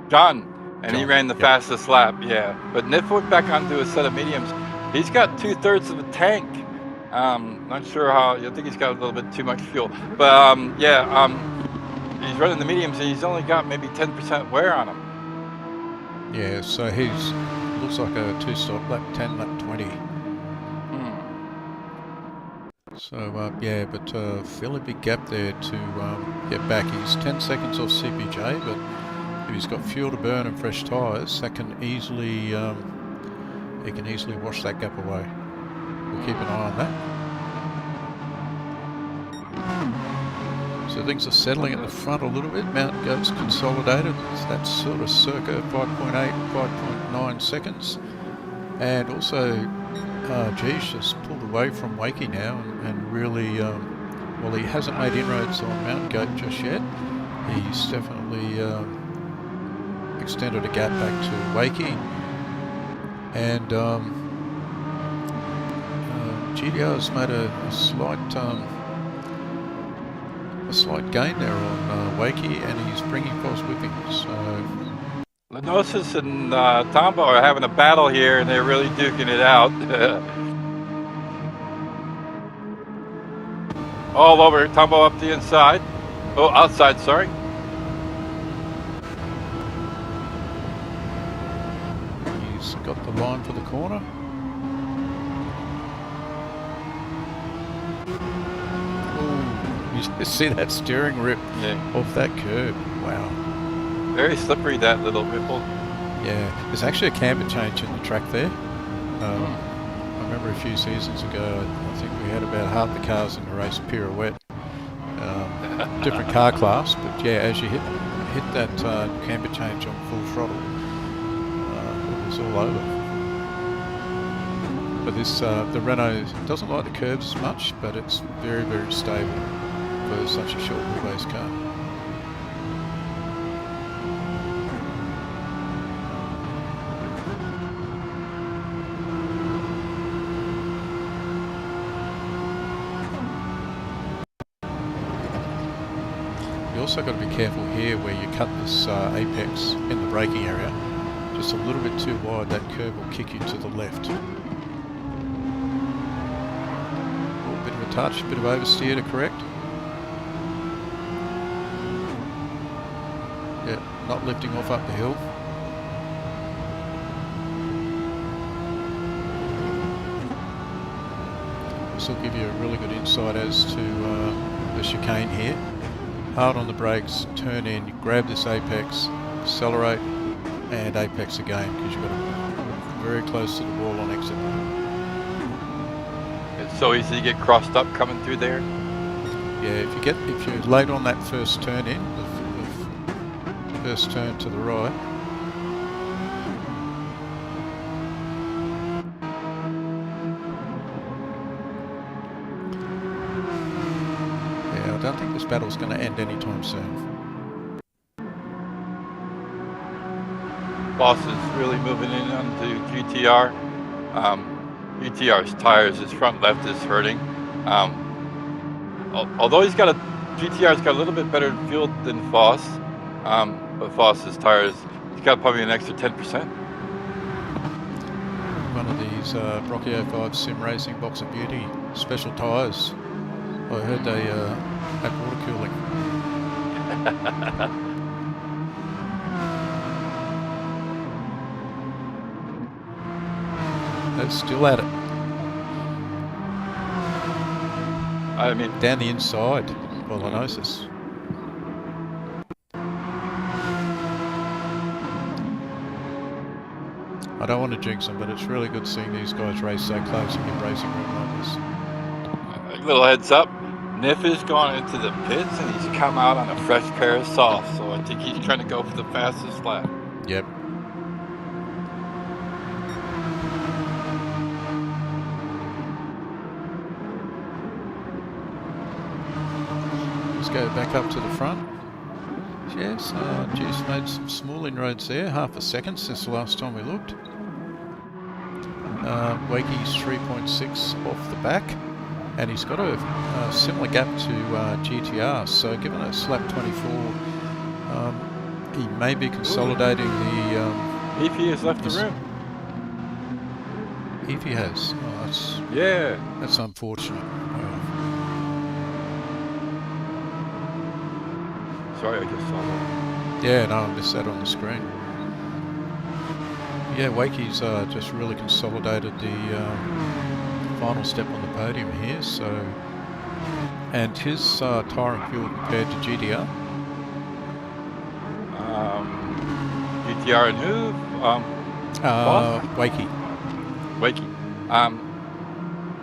John, and he ran the fastest lap, yeah. But Nif went back onto a set of mediums. He's got 2/3 of a tank. Not sure how, I think he's got a little bit too much fuel. But he's running the mediums and he's only got maybe 10% wear on him. Yeah, so he's, looks like a 2-stop, lap 10, lap 20. So yeah, but fairly big gap there to get back. He's 10 seconds off CPJ, but if he's got fuel to burn and fresh tyres, that can easily he can easily wash that gap away. We'll keep an eye on that. So things are settling at the front a little bit. Mountain Goat's consolidated. That's sort of circa 5.8, 5.9 seconds, and also Gish has pulled away from Wakey now and really, well, he hasn't made inroads on Mountain Goat just yet. He's definitely extended a gap back to Wakey, and GDR's made a slight gain there on Wakey, and he's bringing Foss with him. So Lenosis and Tombo are having a battle here, and they're really duking it out. All over, Tombo up the inside. Oh, outside, sorry. He's got the line for the corner. Oh, you see that steering rip off that curb. Wow. Very slippery, that little ripple. Yeah, there's actually a camber change in the track there. I remember a few seasons ago, I think we had about half the cars in the race pirouette. Different car class, but yeah, as you hit that camber change on full throttle, it was all over. But this the Renault doesn't like the curves as much, but it's very, very stable for such a short wheelbase car. You also got to be careful here where you cut this apex in the braking area. Just a little bit too wide, that curve will kick you to the left. A bit of a touch, a bit of oversteer to correct. Yeah, not lifting off up the hill. This will give you a really good insight as to the chicane here. Hard on the brakes, turn in, grab this apex, accelerate, and apex again, because you've got to very close to the wall on exit. It's so easy to get crossed up coming through there. Yeah, if you're late on that first turn in, the first turn to the right. Yeah, I don't think this battle's going to end anytime soon. Boss is really moving in onto GTR. GTR's tires, his front left is hurting. Although GTR's got a little bit better fuel than Foss, but Foss's tires, he's got probably an extra 10%. One of these Brocchio 5 Sim Racing Box of Beauty special tyres. I heard they had water cooling. They're still at it. I mean, Down the inside, Alsace. I don't want to jinx them, but it's really good seeing these guys race so close in a racing room like this. a little heads up, Niff has gone into the pits and he's come out on a fresh pair of softs, so I think he's trying to go for the fastest lap. Yep. Let's go back up to the front. Yes, Juice made some small inroads there, half a second since the last time we looked. Wakey's 3.6 off the back, and he's got a similar gap to GTR, so given a lap 24, he may be consolidating the... EP has left the room. If he has. Oh, that's unfortunate. Sorry, I just saw that. Yeah, no, I missed that on the screen. Yeah, Wakey's just really consolidated the final step on the podium here, so... And his tyre and fuel compared to GTR? GTR and who? Wakey.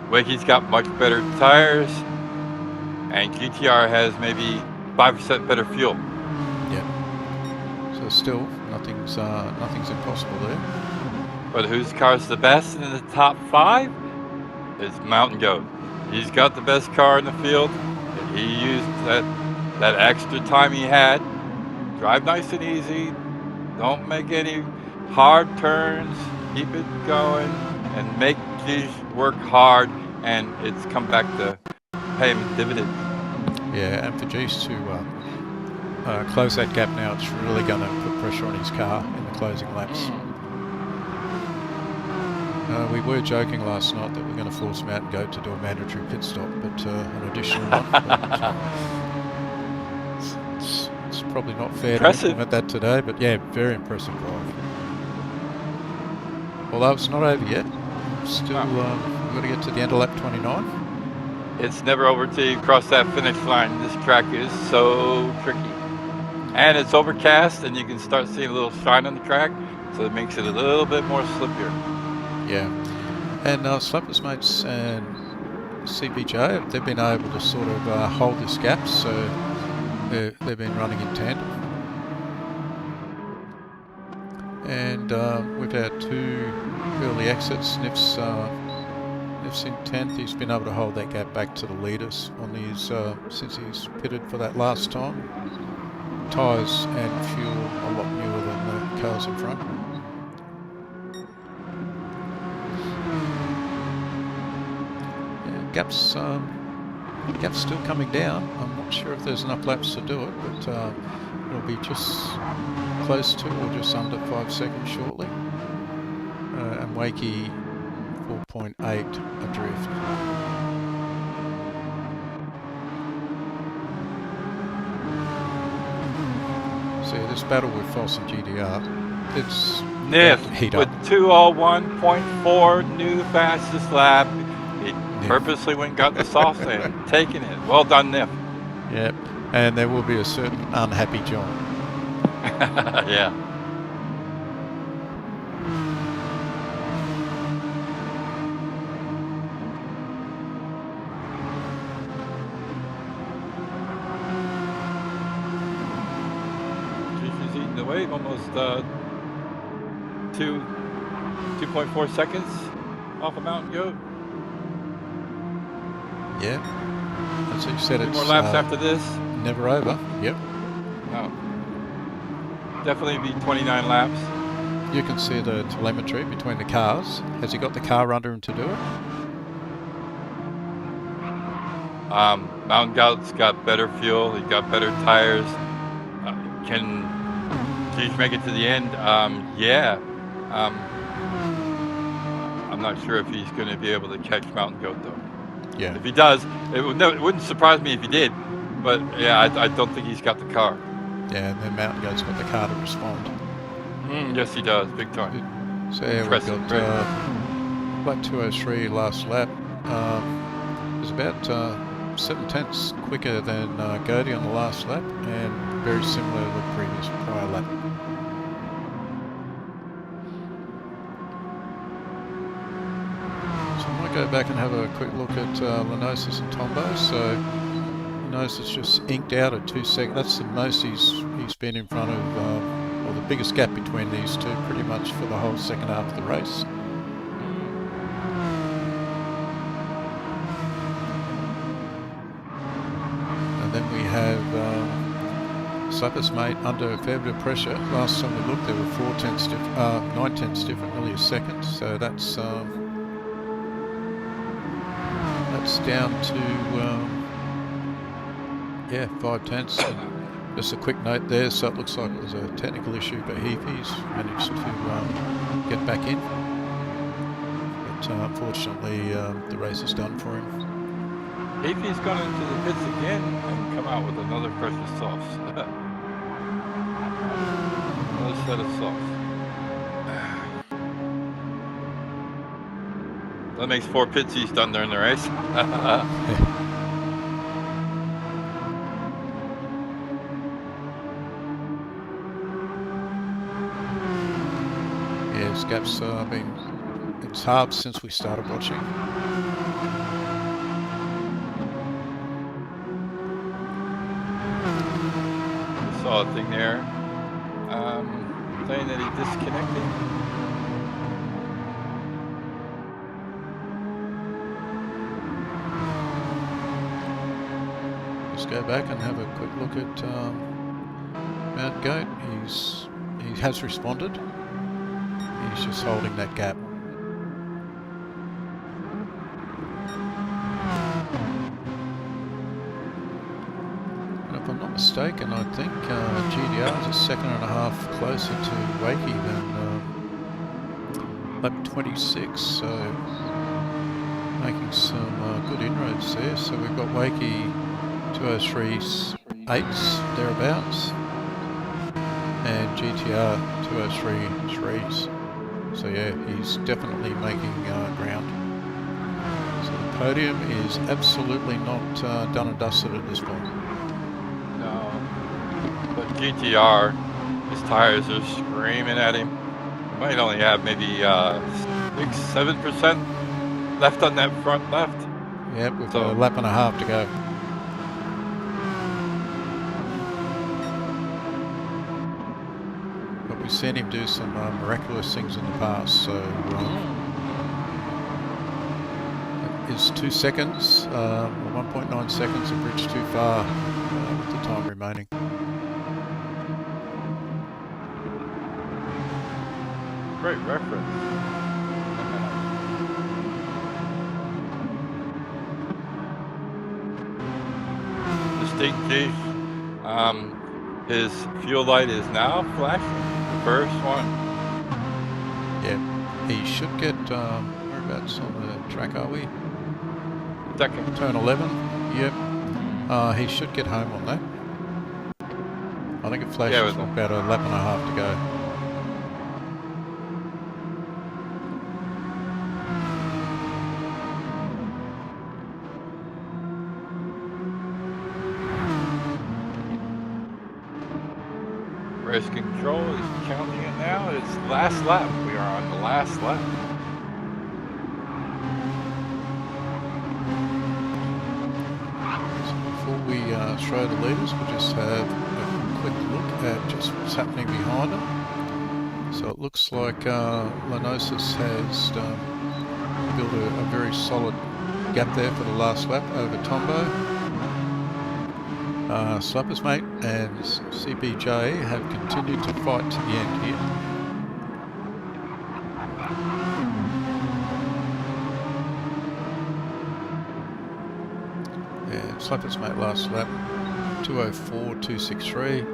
Wakey's got much better tires, and GTR has maybe 5% better fuel. Yeah. So still, nothing's impossible there. But whose car's the best in the top 5? It's Mountain Goat. He's got the best car in the field. And he used that extra time he had. Drive nice and easy. Don't make any hard turns. Keep it going and make these work hard, and it's come back to pay him dividends. Yeah, and for Geese to close that gap now, it's really going to put pressure on his car in the closing laps. We were joking last night that we're going to force him out and go to do a mandatory pit stop, but an additional one. But it's probably not fair to implement that today, but yeah, very impressive drive. Although it's not over yet, still we've got to get to the end of lap 29. It's never over till you cross that finish line. This track is so tricky. And it's overcast, and you can start seeing a little shine on the track, so it makes it a little bit more slippier. Yeah, and Slappers Mates and CPJ, they've been able to sort of hold this gap, so they've been running in tandem. And we've had 2 early exits. Niff's Niff's in 10th. He's been able to hold that gap back to the leaders on his since he's pitted for that last time. Tyres and fuel a lot newer than the cars in front. Yeah, gap's still coming down. I'm not sure if there's enough laps to do it, but it'll be just close to or just under 5 seconds shortly. And Wakey 4.8 adrift. See, this battle with Foss and GDR, it's Niff heat with up. 2:01.4, new fastest lap. He purposely went and got the soft sand, taking it. Well done, Niff. Yep, and there will be a certain unhappy John. Yeah. He's eating the wave, almost 2.4 seconds off of Mountain Goat. Yeah, as you said, Two it's more laps after this. never over. Yep, Oh. Definitely be 29 laps. you can see the telemetry between the cars. Has he got the car under him to do it? Mountain Goat's got better fuel. He got better tires. Can Keith make it to the end? Yeah. I'm not sure if he's going to be able to catch Mountain Goat though. Yeah. If he does, it wouldn't surprise me if he did. But yeah, I don't think he's got the car. Yeah, and then Mountain Goat's got the car to respond. Yes, he does, big time. So yeah, we've Impressive, got very Black 203 last lap. It was about 7/10 quicker than Goaty on the last lap, and very similar to the previous prior lap. So I might go back and have a quick look at Lenosis and Tombo. So Lenosis just inked out at 2 seconds. That's the most he's been in front of, or the biggest gap between these two, pretty much for the whole second half of the race. And then we have Supper's mate under a fair bit of pressure. Last time we looked, there were 9 tenths different, nearly a second. So that's down to 5 tenths. Just a quick note there. So it looks like it was a technical issue, but he's managed to get back in. But unfortunately, the race is done for him. He's gone into the pits again and come out with another fresh of softs. Another set of softs. That makes 4 pits he's done during the race. Yeah, his gap's it's halved since we started watching. Saw a thing there saying that he disconnected. Let's go back and have a quick look at Mount Goat. He has responded. He's just holding that gap. And if I'm not mistaken, I think GDR is a second and a half closer to Wakey than lap 26, so making some good inroads there. So we've got Wakey 203.8s thereabouts, and GTR 203.3s. So yeah, he's definitely making ground. So the podium is absolutely not done and dusted at this point. No, but GTR, his tires are screaming at him. He might only have maybe 6-7% left on that front left. Yep, we've got a lap and a half to go. But we've seen him do some miraculous things in the past, so is 2 seconds, or 1.9 seconds, a bridge too far with the time remaining. Great reference. Distinct G. His fuel light is now flashing. The first one. Yeah, he should get, whereabouts on the track are we? Second. Turn 11, yep. He should get home on that. I think it flashes with about a lap and a half to go. Race control is counting it now. It's last lap. We are on the last lap. So before we show the leaders, we'll just have a quick look at just what's happening behind them. So it looks like Lenosis has built a very solid gap there for the last lap over Tombo. Slappers Mate and CPJ have continued to fight to the end here. And Slappers Mate last lap 204.263.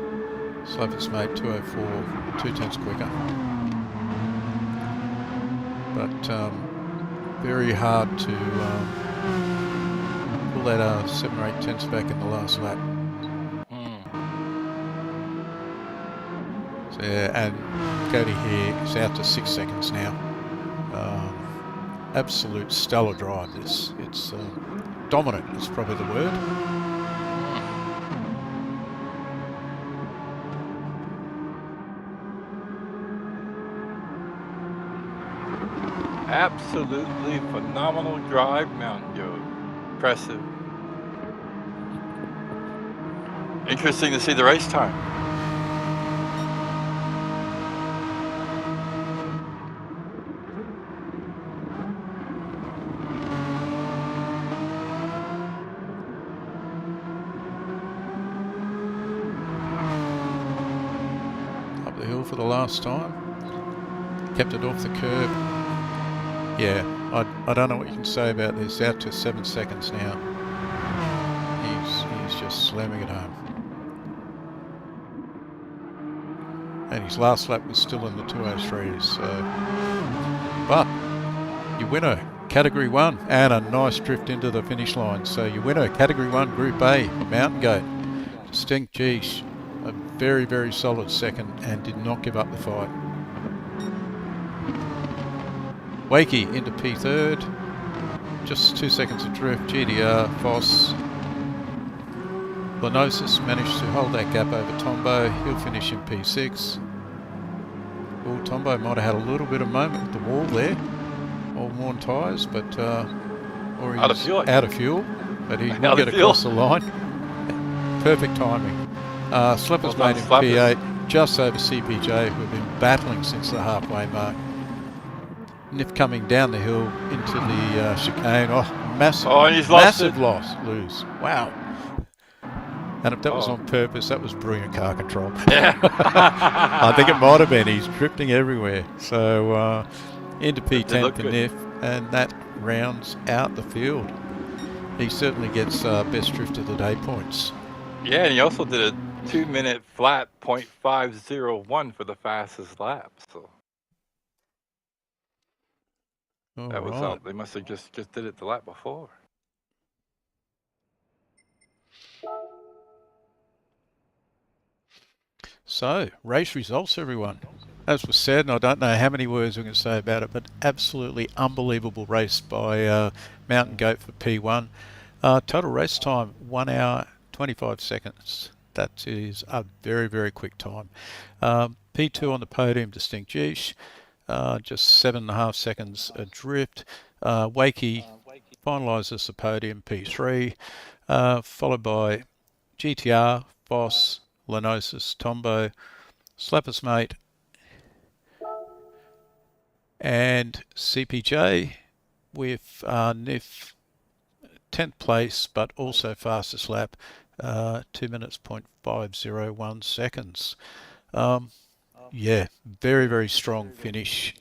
Slappers Mate 204, 2 tenths quicker. But very hard to pull that 7 or 8 tenths back in the last lap. And Cody here is out to 6 seconds now. Absolute stellar drive. It's dominant is probably the word. Absolutely phenomenal drive, Mountain Joe. Impressive. Interesting to see the race time. Up the hill for the last time. Kept it off the curb. Yeah, I don't know what you can say about this. Out to 7 seconds now. He's just slamming it home. And his last lap was still in the 203s. So, but your winner, Category 1, and a nice drift into the finish line. So your winner, Category 1, Group A, Mountain Goat, Distinct Geesh, a very, very solid second and did not give up the fight. Wakey into P3rd, just 2 seconds of drift. GDR, Foss, Lenosis managed to hold that gap over Tombo. He'll finish in P6. Oh, Tombo might have had a little bit of moment with the wall there, all worn tyres, but or he's out of fuel, but he will get across the line. Perfect timing. Slappers Mate in P8, just over CPJ, who have been battling since the halfway mark. Nif coming down the hill into the chicane. Oh, massive, massive lose. Wow. And if that was on purpose, that was brilliant car control. Yeah. I think it might have been. He's drifting everywhere. So into P10 for Nif, and that rounds out the field. He certainly gets best drift of the day points. Yeah, and he also did a 2-minute flat .501 for the fastest lap. So that was they must have just did it the lap before. So, race results, everyone. As was said, and I don't know how many words we can say about it, but absolutely unbelievable race by Mountain Goat for P1. Total race time, 1 hour, 25 seconds. That is a very, very quick time. P2 on the podium, Distinct Geesh, just 7.5 seconds adrift. Wakey finalises the podium, P3, followed by GTR, Foss, Lenosis, Tombo, Slappers Mate, and CPJ with Nif 10th place, but also fastest lap, 2 minutes 0.501 seconds. Yeah, very, very strong finish.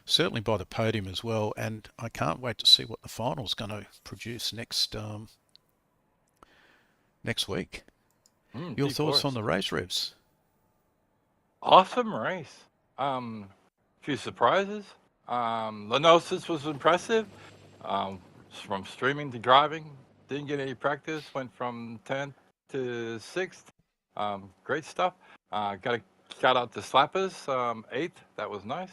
Certainly by the podium as well, and I can't wait to see what the final's going to produce next week. Your thoughts on the race, Revs? Awesome race. Few surprises. Lenosis was impressive. From streaming to driving, didn't get any practice. Went from 10th to 6th. Great stuff. Got a shout out to Slappers, 8th. That was nice.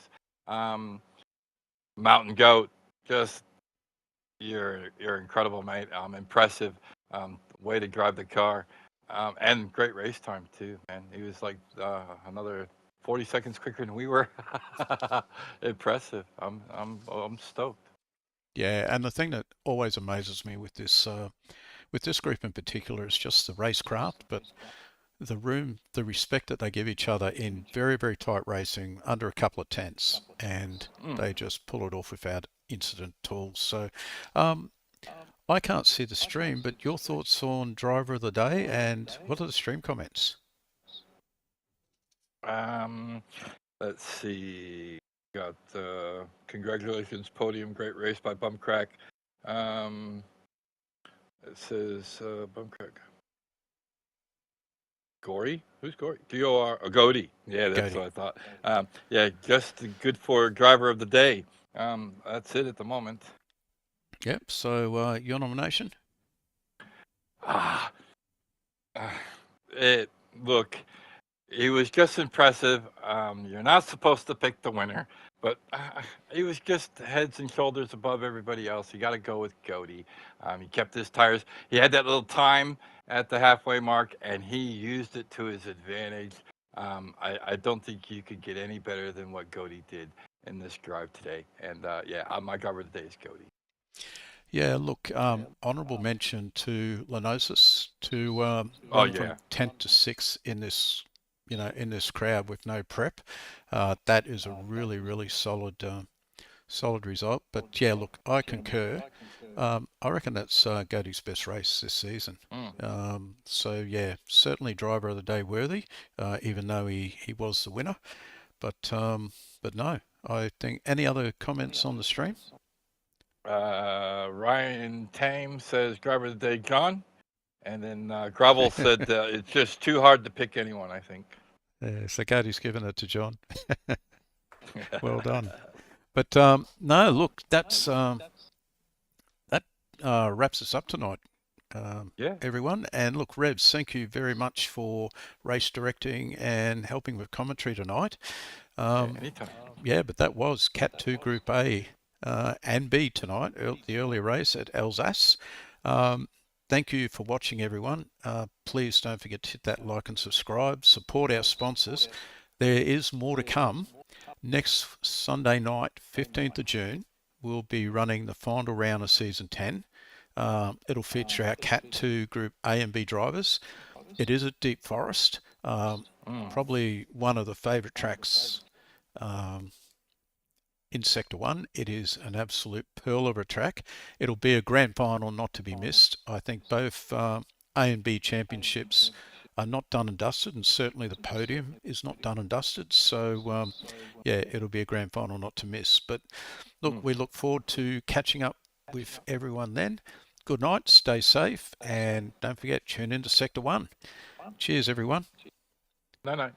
Mountain Goat, just you're incredible, mate. Impressive. Way to drive the car. And great race time too, man. He was like another 40 seconds quicker than we were. Impressive. I'm stoked. Yeah, and the thing that always amazes me with this group in particular is just the racecraft, but the respect that they give each other in very, very tight racing under a couple of tenths, and they just pull it off without incident at all. So I can't see the stream, but your thoughts on driver of the day and what are the stream comments? Let's see. Got congratulations podium, great race by Bumcrack. It says Bumcrack. Gory? Who's Gory? G-O-R, Goody. Yeah, that's Goody. what I thought. Yeah, just good for driver of the day. That's it at the moment. Yep. So your nomination? Look, he was just impressive. You're not supposed to pick the winner, but he was just heads and shoulders above everybody else. You got to go with Goody. He kept his tires. He had that little time at the halfway mark, and he used it to his advantage. I don't think you could get any better than what Goody did in this drive today. And my driver of the day is Goody. Yeah, look, honourable mention to Lenosis to run from 10th to 6th in this, in this crowd with no prep. That is a really, really solid result. But yeah, look, I concur. I reckon that's Goaty's best race this season. So yeah, certainly driver of the day worthy, even though he was the winner. But no, I think any other comments on the stream? Ryan Tame says driver of the day, John. And then Gravel said it's just too hard to pick anyone, I think. So Goaty's given it to John. Well done. But no, look, that wraps us up tonight, everyone. And look, Revs, thank you very much for race directing and helping with commentary tonight. Anytime. Yeah, but that was Cat 2 Group A and B tonight, the early race at Alsace. Thank you for watching, everyone. Please don't forget to hit that like and subscribe. Support our sponsors. There is more to come. Next Sunday night, 15th of June, we'll be running the final round of Season 10. It'll feature our Cat 2 Group A and B drivers. It is a deep forest, probably one of the favourite tracks in Sector 1. It is an absolute pearl of a track. It'll be a grand final not to be missed. I think both A and B championships are not done and dusted, and certainly the podium is not done and dusted. So, yeah, it'll be a grand final not to miss. But look, we look forward to catching up with everyone then. Good night, stay safe, and don't forget, tune into Sector 1. Cheers, everyone. Night.